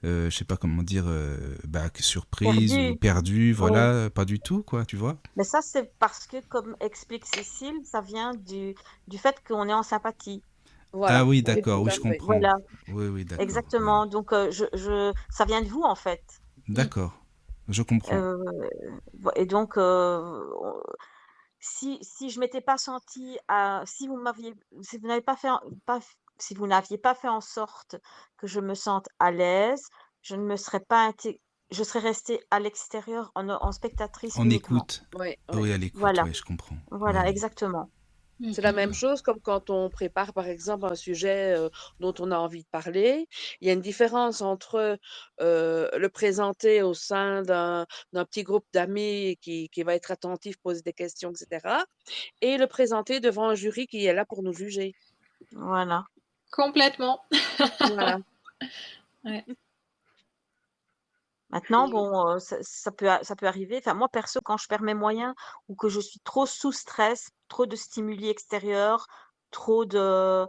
je sais pas comment dire, surprise ou Perdu. perdu, Oui. voilà, pas du tout, quoi, tu vois. Mais ça, c'est parce que, comme explique Cécile, ça vient du fait qu'on est en sympathie. Ah Voilà, oui, oui, d'accord, tout oui, à je fait. comprends. Voilà, Oui, d'accord, oui. exactement. Donc, ça vient de vous, en fait. Mm. D'accord, je comprends. Euh, et donc, si je m'étais pas sentie si vous n'avez pas fait, si vous n'aviez pas fait en sorte que je me sente à l'aise, je ne me serais pas je serais restée à l'extérieur en spectatrice En uniquement. écoute. Oui, Ah oui. oui, à l'écoute, Voilà, ouais, je comprends. Ouais, voilà, ouais. exactement. C'est la même Ouais. chose comme quand on prépare, par exemple, un sujet dont on a envie de parler. Il y a une différence entre le présenter au sein d'un petit groupe d'amis qui va être attentif, poser des questions, etc., et le présenter devant un jury qui est là pour nous juger. Voilà. Complètement. Voilà. Ouais. Maintenant, Et- bon, ça peut arriver. Enfin, moi, perso, quand je perds mes moyens ou que je suis trop sous stress, trop de stimuli extérieurs, trop de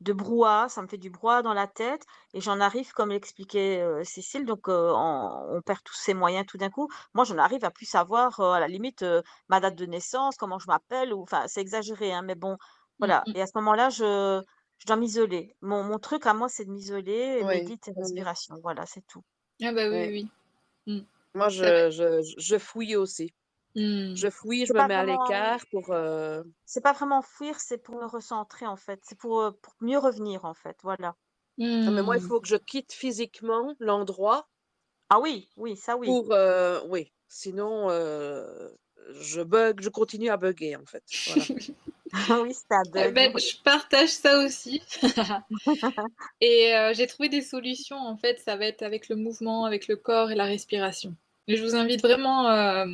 brouhaha, ça me fait du brouhaha dans la tête et j'en arrive, comme l'expliquait Cécile, donc on perd tous ses moyens tout d'un coup. Moi, j'en arrive à plus savoir, à la limite, ma date de naissance, comment je m'appelle, ou enfin, c'est exagéré, hein, mais bon, Mm, voilà. mm. Et à ce moment-là, je dois m'isoler. Mon truc à moi, c'est de m'isoler, Oui, médite et oui, oui. respiration. Voilà, c'est tout. Ah bah oui, Oui. oui. Oui. Mm. Moi, Ça va. je fouille aussi. Mm. Je fouille, je C'est me pas mets à vraiment l'écart pour... c'est pas vraiment fuir, c'est pour me recentrer en fait. C'est pour mieux revenir en fait, voilà. Ah, mais moi, il Mm. faut que je quitte physiquement l'endroit Ah oui, oui, ça oui. pour... oui, sinon, je bug, je continue à bugger, en fait. Voilà. Oui, ça bug, Ben, oui. je partage ça aussi. Et j'ai trouvé des solutions, en fait, ça va être avec le mouvement, avec le corps et la respiration. Et je vous invite vraiment,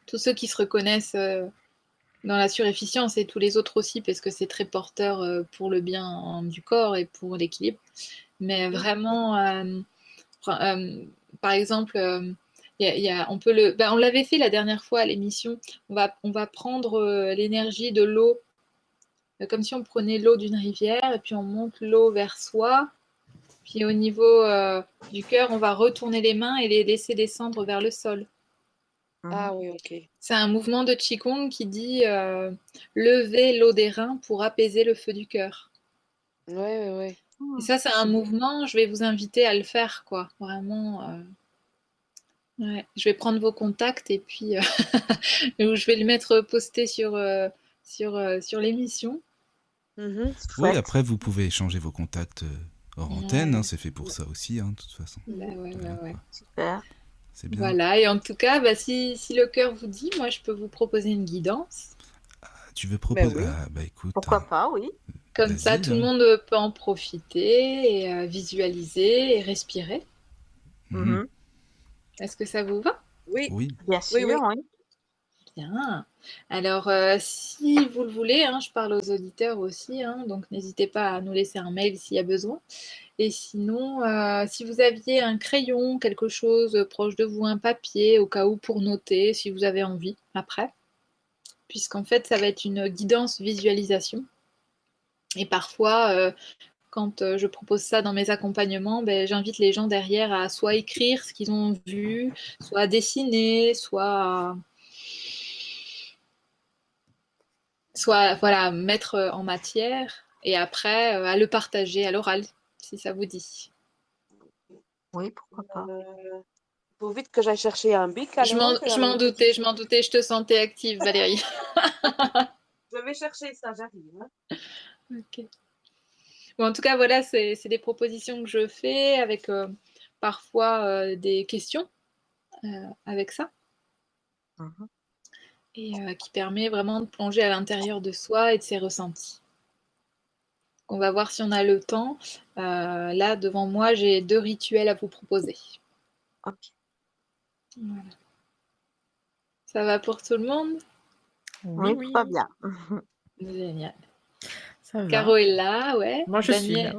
tous ceux qui se reconnaissent dans la surefficience et tous les autres aussi, parce que c'est très porteur pour le bien du corps et pour l'équilibre. Mais Mhm. vraiment, par exemple, on peut on l'avait fait la dernière fois à l'émission. On va prendre l'énergie de l'eau, comme si on prenait l'eau d'une rivière et puis on monte l'eau vers soi. Puis au niveau du cœur, on va retourner les mains et les laisser descendre vers le sol. Mhm. Ah oui, ok. C'est un mouvement de Qigong qui dit lever l'eau des reins pour apaiser le feu du cœur. Ouais, ouais, ouais. Et ça, c'est un C'est bien. mouvement, je vais vous inviter à le faire, quoi. Vraiment. Ouais. Je vais prendre vos contacts et puis je vais le mettre posté sur l'émission. Mhm. Oui, Chouette. après, vous pouvez échanger vos contacts hors antenne, hein, Ouais. c'est fait pour ça aussi, hein, de toute façon. Bah Mhm. ouais, Voilà, ouais, ouais. quoi. Super. C'est bien. Voilà, et en tout cas, bah, si le cœur vous dit, moi je peux vous proposer une guidance. Ah, tu veux Ben proposer... oui. Ah, bah écoute, Pourquoi pas, oui. Comme ça, vas-y, tout le hein. monde peut en profiter et visualiser et respirer. Mhm. Mhm. Est-ce que ça vous va? Oui, Oui, Bien oui, sûr, oui. oui. Bien. Alors, si vous le voulez, hein, je parle aux auditeurs aussi, hein, donc n'hésitez pas à nous laisser un mail s'il y a besoin. Et sinon, si vous aviez un crayon, quelque chose proche de vous, un papier, au cas où pour noter, si vous avez envie, après, puisqu'en fait, ça va être une guidance visualisation. Et parfois, quand je propose ça dans mes accompagnements, ben, j'invite les gens derrière à soit écrire ce qu'ils ont vu, soit à dessiner, soit voilà, mettre en matière et après à le partager à l'oral, si ça vous dit. Oui, pourquoi pas. Faut vite que j'aille chercher un bic alors. Je m'en doutais, je te sentais active, Valérie. Je vais chercher ça, j'arrive, hein. Ok. Bon, en tout cas, voilà, c'est des propositions que je fais avec parfois des questions avec ça Mhm. et qui permet vraiment de plonger à l'intérieur de soi et de ses ressentis. On va voir si on a le temps. Là, devant moi, j'ai 2 rituels à vous proposer. Ok. Voilà. Ça va pour tout le monde? Oui, Oui, tout va oui, bien. Génial. ça Caro va. est là, ouais. Moi, je suis là.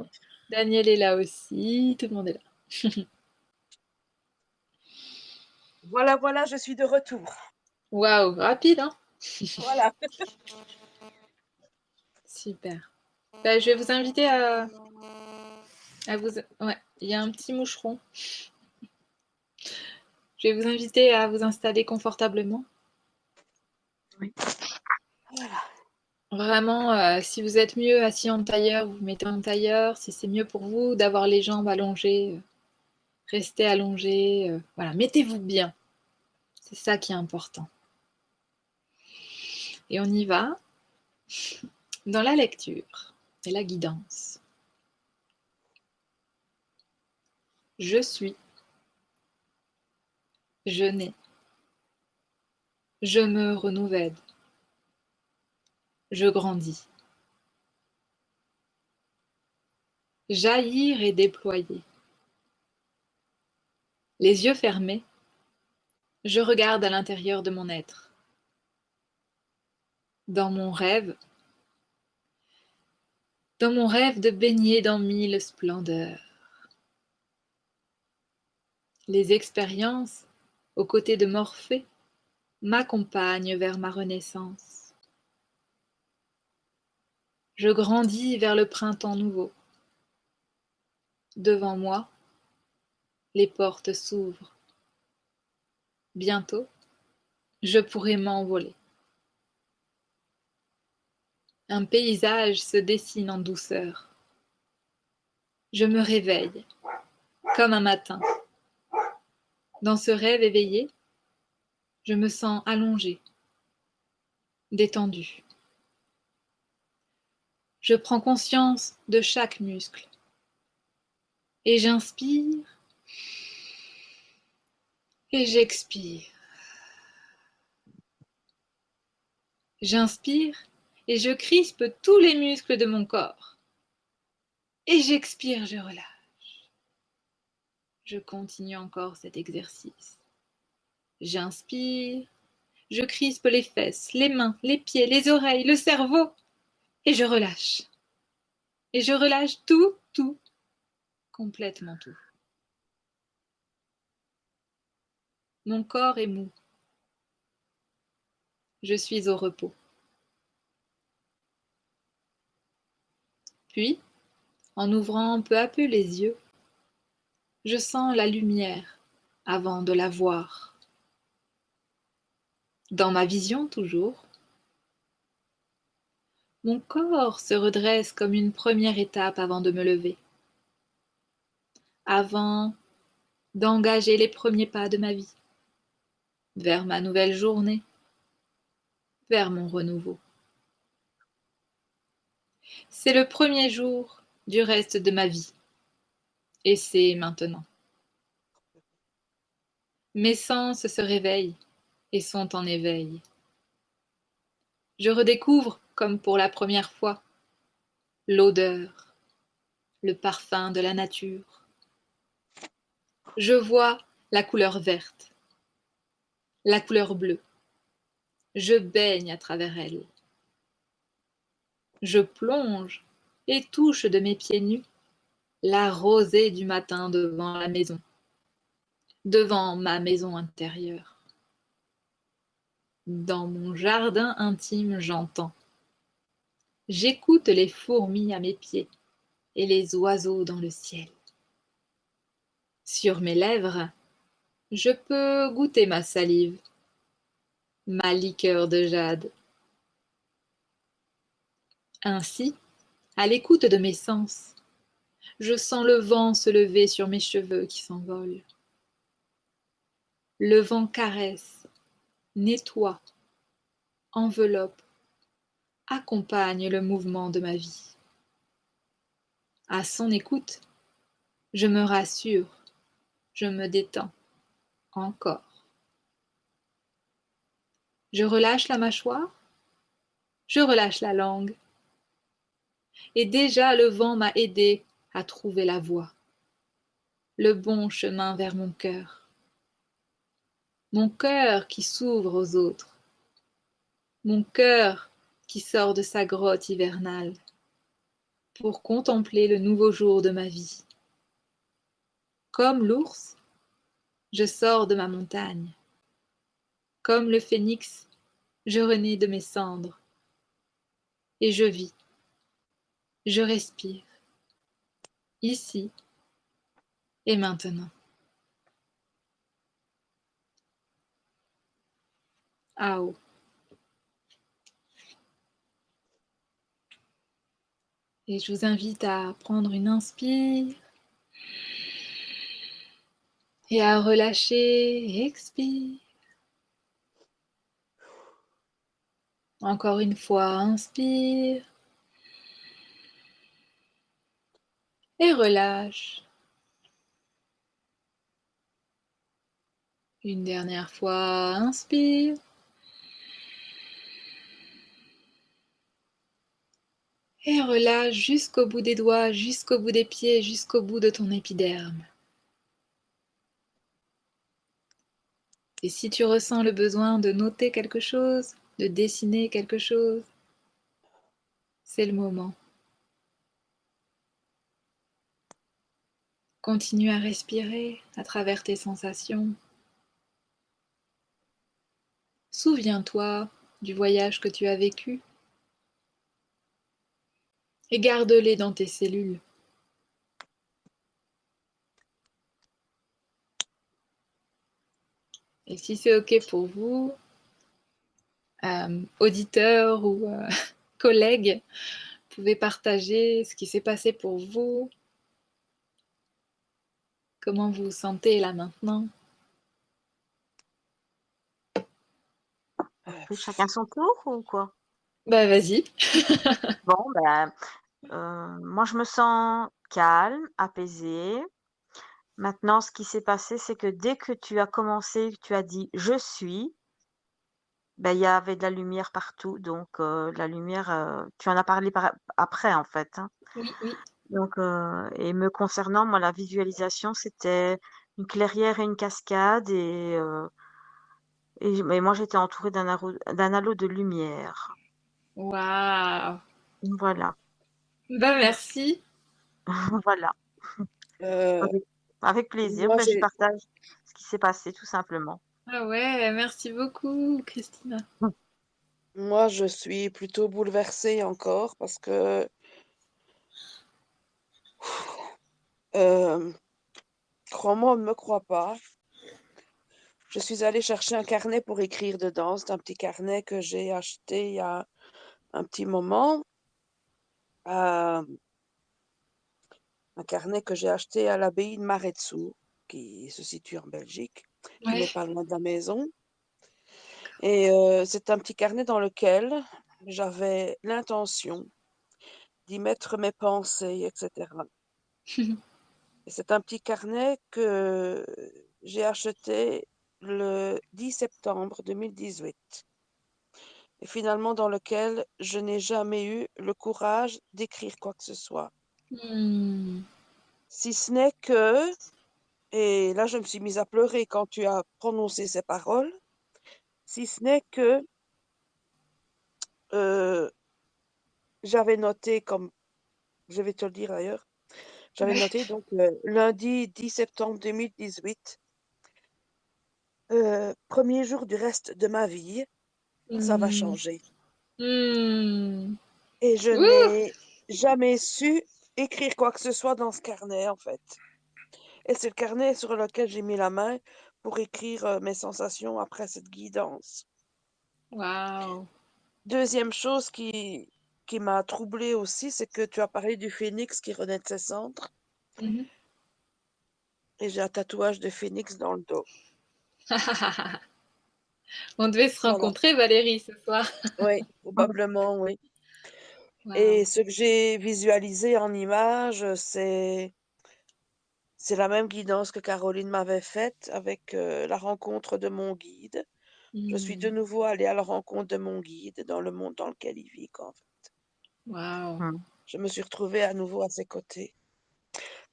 Daniel est là aussi. Tout le monde est là. Voilà, voilà, je suis de retour. Waouh, rapide, hein? Voilà. Super. Bah, je vais vous inviter à vous... Ouais, il y a un petit moucheron. Je vais vous inviter à vous installer confortablement. Oui. Voilà. Vraiment, si vous êtes mieux assis en tailleur, vous vous mettez en tailleur. Si c'est mieux pour vous d'avoir les jambes allongées, restez allongés. Voilà, mettez-vous bien. C'est ça qui est important. Et on y va dans la lecture et la guidance. Je suis Je nais. Je me renouvelle. Je grandis. Jaillir et déployer. Les yeux fermés, je regarde à l'intérieur de mon être. Dans mon rêve de baigner dans 1000 splendeurs. Les expériences, aux côtés de Morphée, m'accompagnent vers ma renaissance. Je grandis vers le printemps nouveau. Devant moi, les portes s'ouvrent. Bientôt, je pourrai m'envoler. Un paysage se dessine en douceur. Je me réveille, comme un matin. Dans ce rêve éveillé, je me sens allongée, détendue. Je prends conscience de chaque muscle et j'inspire et j'expire. J'inspire et je crispe tous les muscles de mon corps. Et j'expire, je relâche. Je continue encore cet exercice. J'inspire, je crispe les fesses, les mains, les pieds, les oreilles, le cerveau. Et je relâche. Et je relâche tout, complètement tout. Mon corps est mou. Je suis au repos. Puis, en ouvrant peu à peu les yeux, je sens la lumière avant de la voir. Dans ma vision toujours, mon corps se redresse comme une première étape avant de me lever, avant d'engager les premiers pas de ma vie, vers ma nouvelle journée, vers mon renouveau. C'est le premier jour du reste de ma vie, et c'est maintenant. Mes sens se réveillent et sont en éveil. Je redécouvre, comme pour la première fois, l'odeur, le parfum de la nature. Je vois la couleur verte, la couleur bleue. Je baigne à travers elle. Je plonge et touche de mes pieds nus la rosée du matin devant la maison, devant ma maison intérieure. Dans mon jardin intime, j'entends. J'écoute les fourmis à mes pieds et les oiseaux dans le ciel. Sur mes lèvres, je peux goûter ma salive, ma liqueur de jade. Ainsi, à l'écoute de mes sens, je sens le vent se lever sur mes cheveux qui s'envolent. Le vent caresse, nettoie, enveloppe, accompagne le mouvement de ma vie. À son écoute, je me rassure, je me détends, encore. Je relâche la mâchoire, je relâche la langue. Et déjà le vent m'a aidé à trouver la voie, le bon chemin vers mon cœur qui s'ouvre aux autres, mon cœur qui sort de sa grotte hivernale pour contempler le nouveau jour de ma vie. Comme l'ours, je sors de ma montagne. Comme le phénix, je renais de mes cendres. Et je vis, je respire, ici et maintenant. Ao. Et je vous invite à prendre une inspire et à relâcher, expire. Encore une fois, inspire et relâche. Une dernière fois, inspire. Et relâche jusqu'au bout des doigts, jusqu'au bout des pieds, jusqu'au bout de ton épiderme. Et si tu ressens le besoin de noter quelque chose, de dessiner quelque chose, c'est le moment. Continue à respirer à travers tes sensations. Souviens-toi du voyage que tu as vécu et garde-les dans tes cellules. Et si c'est OK pour vous, auditeurs ou collègues, vous pouvez partager ce qui s'est passé pour vous, comment vous vous sentez là maintenant. On fait chacun son tour ou quoi? Bah vas-y. Bon, ben, moi, je me sens calme, apaisée. Maintenant, ce qui s'est passé, c'est que dès que tu as commencé, tu as dit: «Je suis», ben, il y avait de la lumière partout, donc la lumière, tu en as parlé après, en fait, hein. Oui, oui. Donc et me concernant, moi, la visualisation, c'était une clairière et une cascade et moi, j'étais entourée d'un halo de lumière. Waouh. Voilà, Bah merci. voilà. Euh, Avec avec plaisir, moi, ben, je j'ai, partage ce qui s'est passé tout simplement. Ah ouais, merci beaucoup, Christina. moi, je suis plutôt bouleversée encore parce que euh, crois-moi, on ne me croit pas. Je suis allée chercher un carnet pour écrire dedans. C'est un petit carnet que j'ai acheté il y a un petit moment. euh, un carnet que j'ai acheté à l'abbaye de Maretsu, qui se situe en Belgique, qui Ouais. n'est pas loin de la maison. Et c'est un petit carnet dans lequel j'avais l'intention d'y mettre mes pensées, etc. Et c'est un petit carnet que j'ai acheté le 10 septembre 2018 et finalement dans lequel je n'ai jamais eu le courage d'écrire quoi que ce soit. Hmm. Si ce n'est que, et là je me suis mise à pleurer quand tu as prononcé ces paroles, si ce n'est que euh, j'avais noté, comme je vais te le dire ailleurs, j'avais Ouais. noté donc le lundi 10 septembre 2018, premier jour du reste de ma vie, ça va Hmm. changer. Hmm. Et je Ouh. n'ai jamais su écrire quoi que ce soit dans ce carnet, en fait. Et c'est le carnet sur lequel j'ai mis la main pour écrire mes sensations après cette guidance. Waouh. Deuxième chose qui m'a troublée aussi, c'est que tu as parlé du phénix qui renaît de ses cendres. Mhm. Et j'ai un tatouage de phénix dans le dos. On devait se Voilà. rencontrer, Valérie, ce soir. Oui, probablement, oui. Waouh. Et ce que j'ai visualisé en image, c'est la même guidance que Caroline m'avait faite avec la rencontre de mon guide. Je suis de Hmm. nouveau allée à la rencontre de mon guide dans le monde dans lequel il vit, quoi, en fait. Waouh. Mmh. Je me suis retrouvée à nouveau à ses côtés.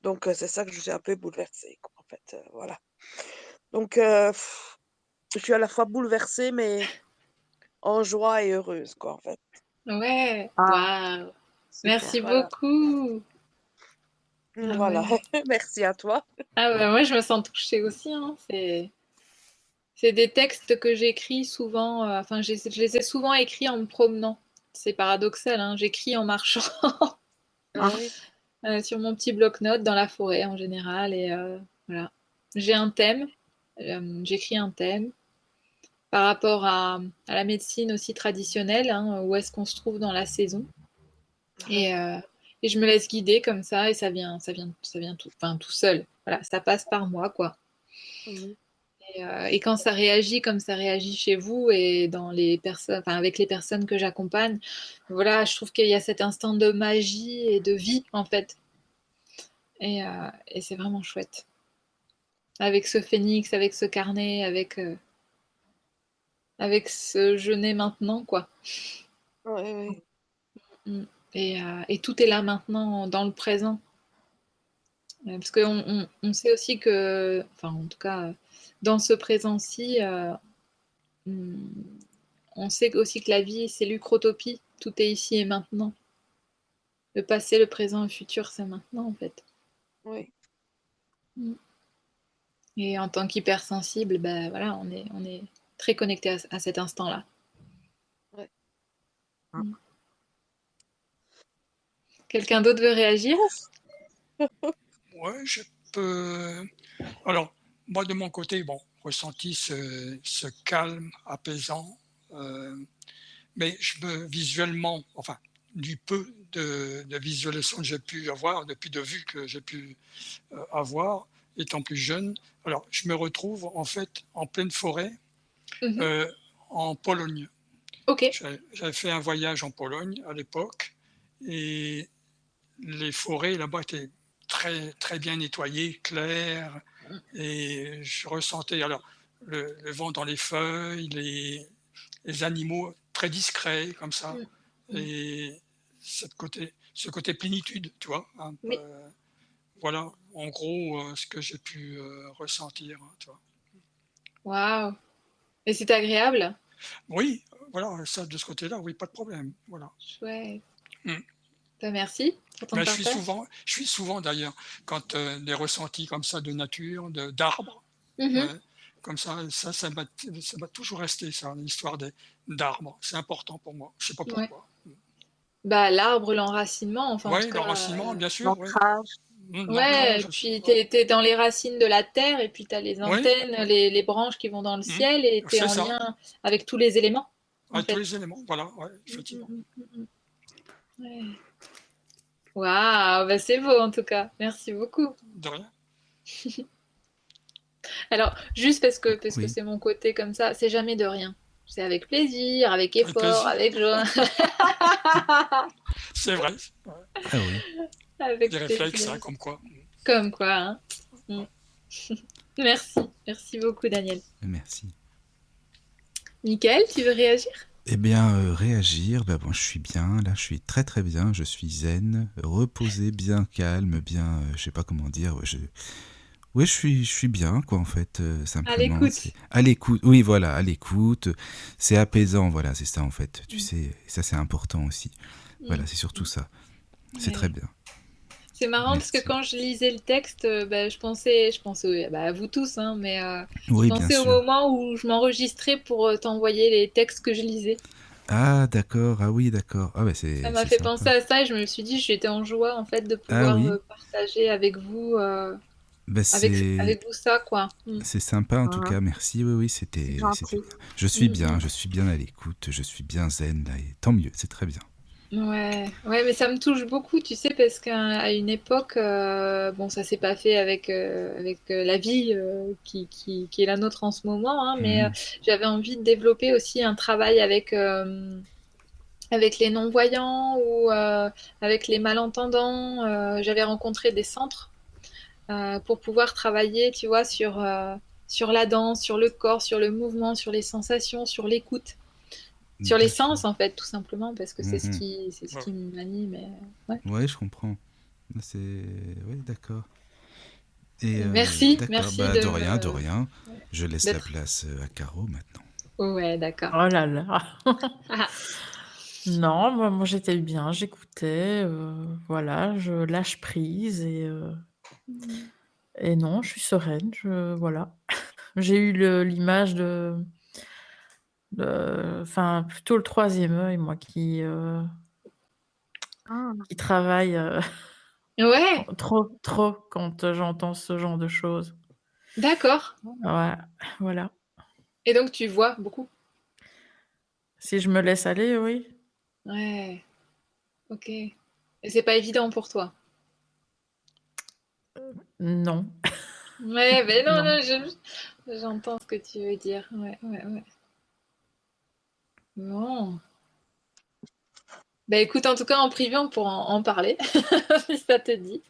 Donc, c'est ça que je suis un peu bouleversée, quoi, en fait. Voilà. Donc, je suis à la fois bouleversée, mais en joie et heureuse, quoi, en fait. Ouais. Ah, Waouh. super. Merci Voilà. beaucoup. Ah Voilà. ouais. Merci à toi. Ah ouais, moi je me sens touchée aussi, hein. C'est des textes que j'écris souvent, enfin je les ai souvent écrits en me promenant. C'est paradoxal, hein. J'écris en marchant Ah Ah, oui. sur mon petit bloc-notes dans la forêt en général. Et voilà. J'ai un thème, j'écris un thème par rapport à la médecine aussi traditionnelle, hein, où est-ce qu'on se trouve dans la saison. Ouais. Et, euh, et je me laisse guider comme ça et ça vient tout, enfin, tout seul. Voilà, ça passe par moi, quoi. Mhm. Et quand ça réagit comme ça réagit chez vous et dans les personnes, enfin, avec les personnes que j'accompagne, voilà, je trouve qu'il y a cet instant de magie et de vie en fait. Et c'est vraiment chouette. avec ce phénix, avec ce carnet, avec ce je n'ai maintenant, quoi. Ouais, ouais. Mm. Et tout est là maintenant, dans le présent. Parce qu'on on sait aussi que, enfin en tout cas, dans ce présent-ci, mm, on sait aussi que la vie, c'est l'ucrotopie. Tout est ici et maintenant. Le passé, le présent, le futur, c'est maintenant en fait. Oui. Mm. Et en tant qu'hypersensible, ben voilà, on est très connecté à cet instant-là. Ouais. Mm. Quelqu'un d'autre veut réagir? Ouais, je peux. Alors, moi, de mon côté, bon, ressenti ce calme apaisant, mais je me visuellement, enfin, du peu de visualisation que j'ai pu avoir, depuis de vues que j'ai pu avoir, étant plus jeune. Alors, je me retrouve en fait en pleine forêt, Mhm. en Pologne. Ok. J'avais fait un voyage en Pologne à l'époque, et les forêts là-bas étaient très, très bien nettoyées, claires, et je ressentais alors le vent dans les feuilles, les animaux très discrets comme ça, Mm. Mm. et ce côté plénitude, tu vois, un peu, Oui. voilà, en gros, ce que j'ai pu ressentir, hein, tu vois. Waouh. Et c'est agréable? Oui, voilà, ça de ce côté-là, oui, pas de problème, voilà. Chouette. Mm. Ben, merci pour ton Ben, partage. je suis souvent d'ailleurs, quand des ressentis comme ça de nature, d'arbres, Mhm. ouais, comme ça m'a toujours resté, ça, l'histoire d'arbres. C'est important pour moi. Je sais pas Ouais. pourquoi. Bah, l'arbre, l'enracinement, enfin en tout Oui, cas. l'enracinement, bien sûr, oui. L'ancrage. Ouais, et L'ancrage aussi, puis ouais. t'es dans les racines de la terre, et puis t'as les Oui, antennes, les branches qui vont dans le mm, ciel, et t'es c'est en ça. lien avec tous les éléments, en À tous fait. les éléments, voilà, ouais, Mm, mm, effectivement. mm, mm, mm. Ouais. Waouh, bah c'est beau en tout cas. Merci beaucoup. De rien. Alors, juste parce que Oui. c'est mon côté comme ça, c'est jamais de rien. C'est avec plaisir, avec Avec effort, plaisir. avec joie. C'est vrai. Ouais. Ah oui. Avec Des réflexes, plaisir. hein, comme quoi. Comme quoi, hein. Mm. Ouais. Merci. Merci beaucoup, Daniel. Merci. Mickaël, tu veux réagir? Eh bien, réagir, bah bon, je suis bien, là, je suis très très bien, je suis zen, reposé, bien calme, bien, je sais pas comment dire, ouais, je suis bien, quoi, en fait, À simplement, c'est l'écoute. à l'écoute, oui, voilà, à l'écoute, c'est apaisant, voilà, c'est ça, en fait, tu Mm. sais, et ça, c'est important aussi, Mm. voilà, c'est surtout ça, c'est très Ouais. bien, C'est marrant parce que merci. quand je lisais le texte, bah, je pensais bah, à vous tous, hein, mais je Oui, bien pensais au sûr. moment où je m'enregistrais pour t'envoyer les textes que je lisais. Ah, d'accord, ah oui, d'accord, ah, bah, Ça m'a c'est fait penser sympa. à ça et je me suis dit, j'étais en joie en fait de Ah pouvoir oui, partager avec vous, bah, avec vous ça, quoi. Mm. c'est sympa en tout Mhm. cas, merci. Oui, oui, C'est c'était gentil. bien. Mm, mm. Je suis bien à l'écoute, je suis bien zen là, et tant mieux, c'est très bien. Ouais, ouais, mais ça me touche beaucoup, tu sais, parce qu'à une époque, bon, ça s'est pas fait avec la vie qui est la nôtre en ce moment, hein, mais Mhm. j'avais envie de développer aussi un travail avec les non-voyants ou avec les malentendants. J'avais rencontré des centres pour pouvoir travailler, tu vois, sur la danse, sur le corps, sur le mouvement, sur les sensations, sur l'écoute. Sur les D'accord. sens, en fait, tout simplement, parce que Mhm. c'est ce Ouais. qui m'anime. Ouais. Ouais, je comprends. C'est oui, d'accord. Et Merci, d'accord, merci bah de de me rien. Je laisse la d'être. place à Caro maintenant. Ouais, d'accord. Oh là là. Ah, Non, moi j'étais bien, j'écoutais, voilà, je lâche prise et non, je suis sereine, voilà. J'ai eu l'image enfin, plutôt le troisième œil, moi, Mhm. qui travaille, ouais, trop quand, j'entends ce genre de choses. d'accord. Ouais, voilà. Et donc tu vois beaucoup. Si je me laisse aller, oui. Ouais, ok. Et c'est pas évident pour toi. Non, Ouais, mais non, non. non, j'entends ce que tu veux dire. Ouais, ouais, ouais. Bon. Bah écoute, en tout cas, en privé, on pourra en parler, si ça te dit.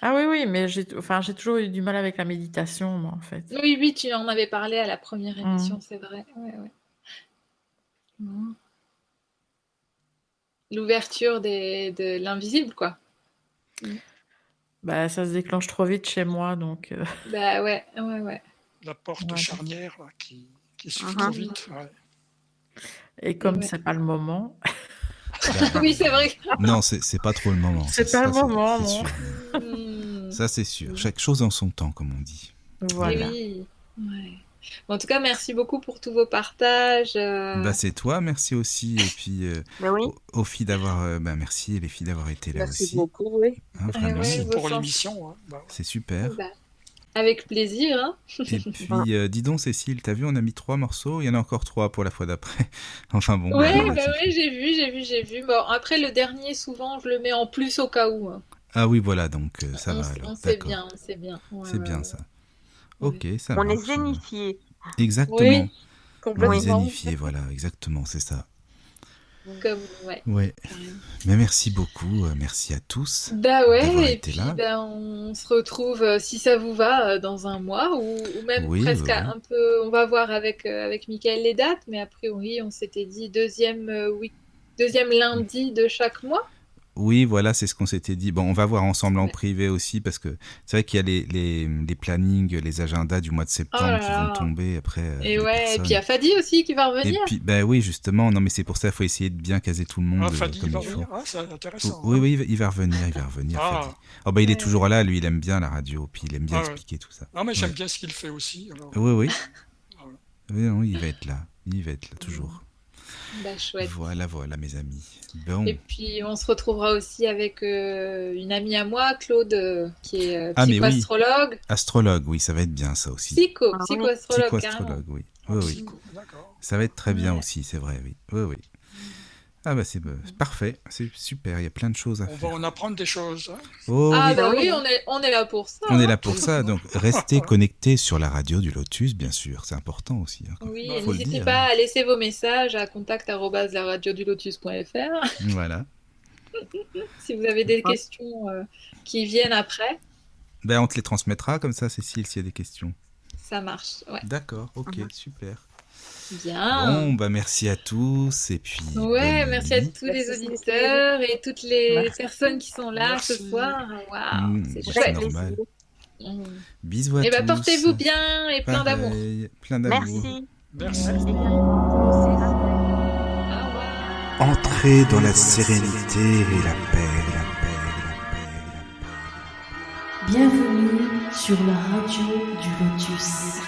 Ah oui, oui, mais j'ai toujours eu du mal avec la méditation, moi, en fait. Oui, oui, tu en avais parlé à la première émission, Mmh. c'est vrai. Ouais, ouais. Mhm. L'ouverture de l'invisible, quoi. Bah, ça se déclenche trop vite chez moi, donc Bah ouais, ouais, ouais. La porte voilà. charnière là, qui s'ouvre trop Mhm. vite. Ouais. Et comme Ouais. c'est pas le moment, Bah, Oui, c'est vrai. non, c'est pas trop le moment. c'est pas le moment, c'est non. sûr. Hmm. Ça, c'est sûr. Chaque chose en son temps, comme on dit. Et Voilà. oui. Ouais. Bon, en tout cas, merci beaucoup pour tous vos partages. Bah, c'est toi, merci aussi. Et puis, Ben oui, aux filles d'avoir. Merci, et les filles d'avoir été là Merci aussi. beaucoup, oui. Hein, Ah vraiment, ouais, Merci vos pour sens. l'émission. Hein. Bah, ouais. c'est super. Bah, avec plaisir, hein. Et puis, dis donc, Cécile, t'as vu, on a mis 3 morceaux. Il y en a encore 3 pour la fois d'après. Enfin bon, Ouais, voilà, bah c'est ouais, fait. j'ai vu. Bon, après, le dernier, souvent, je le mets en plus au cas où, hein. Ah oui, voilà, donc ça va alors. On sait D'accord. bien, on sait bien. Ouais, C'est ouais, bien ouais. ça. Ouais. Ok, ça on est marche. zénifiés. Exactement. Oui, On est Complètement. zénifié, voilà, exactement, c'est ça. comme, ouais, Ouais. carrément. Mais merci beaucoup, merci à tous Bah d'avoir ouais, et été puis là. ben, on se retrouve, si ça vous va, dans un mois, ou même Oui, presque oui, oui. un peu, on va voir avec Mickaël les dates, mais a priori, on s'était dit deuxième lundi de chaque mois. Oui, voilà, c'est ce qu'on s'était dit. Bon, on va voir ensemble en Ouais. privé aussi, parce que c'est vrai qu'il y a les plannings, les agendas du mois de Oh là septembre qui vont là. tomber après Et les ouais, et puis il y personnes. a Fadi aussi qui va Et revenir. puis, ben oui, justement, non, mais c'est pour ça qu'il faut essayer de bien caser tout le monde Ah, Fadi, il comme va il faut. revenir. Ah, c'est intéressant. Oui, Hein. oui, il va revenir, Fadi. Ah, Oh, bah, il est Ouais, toujours là, lui, il aime bien la radio, puis il aime bien ah ouais. expliquer tout ça. Non, mais j'aime Ouais. bien ce qu'il fait aussi. Alors, Oui, oui. voilà. Oui, non, il va être là. Il va être là, toujours. bah chouette. Voilà, voilà, mes amis. Et Bon. puis on se retrouvera aussi avec une amie à moi, Claude, qui est Ah, mais oui, psychoastrologue. astrologue, oui, ça va être bien, ça aussi. Ah oui. Psychoastrologue, carrément. Psycho-astrologue, oui. Ah, Oui, oui. psycho, d'accord. Ça va être très bien Ouais. aussi, c'est vrai, oui. Oui, oui. Ah bah c'est parfait, c'est super, il y a plein de choses à On va faire. en apprendre des choses. Hein. Oh Ah oui, bah oui. oui, on est là pour ça, on est hein. là pour ça, donc restez connectés sur la radio du Lotus, bien sûr, c'est important aussi. Hein. Oui, Bah, et Faut le n'hésitez dire. pas à laisser vos messages à contact@laradiodulotus.fr Voilà. si vous avez des questions qui viennent après. Ben on te les transmettra comme ça, Cécile, s'il y a des questions. Ça marche, ouais. D'accord, ok, super. Bien. Bon, bah merci à tous, et puis Ouais, bonne merci à nuit. tous les Merci, auditeurs et toutes les Merci. personnes qui sont là ce Merci. soir. Waouh, c'est C'est chouette. normal. Plaisir. Mm. Bisous à Et tous. bah portez-vous bien et plein d'amour. Pareil, plein d'amour. Merci. Merci. Également. Au revoir. Entrez dans la sérénité et la paix, la paix, la paix, la paix. Bienvenue sur la radio du Lotus.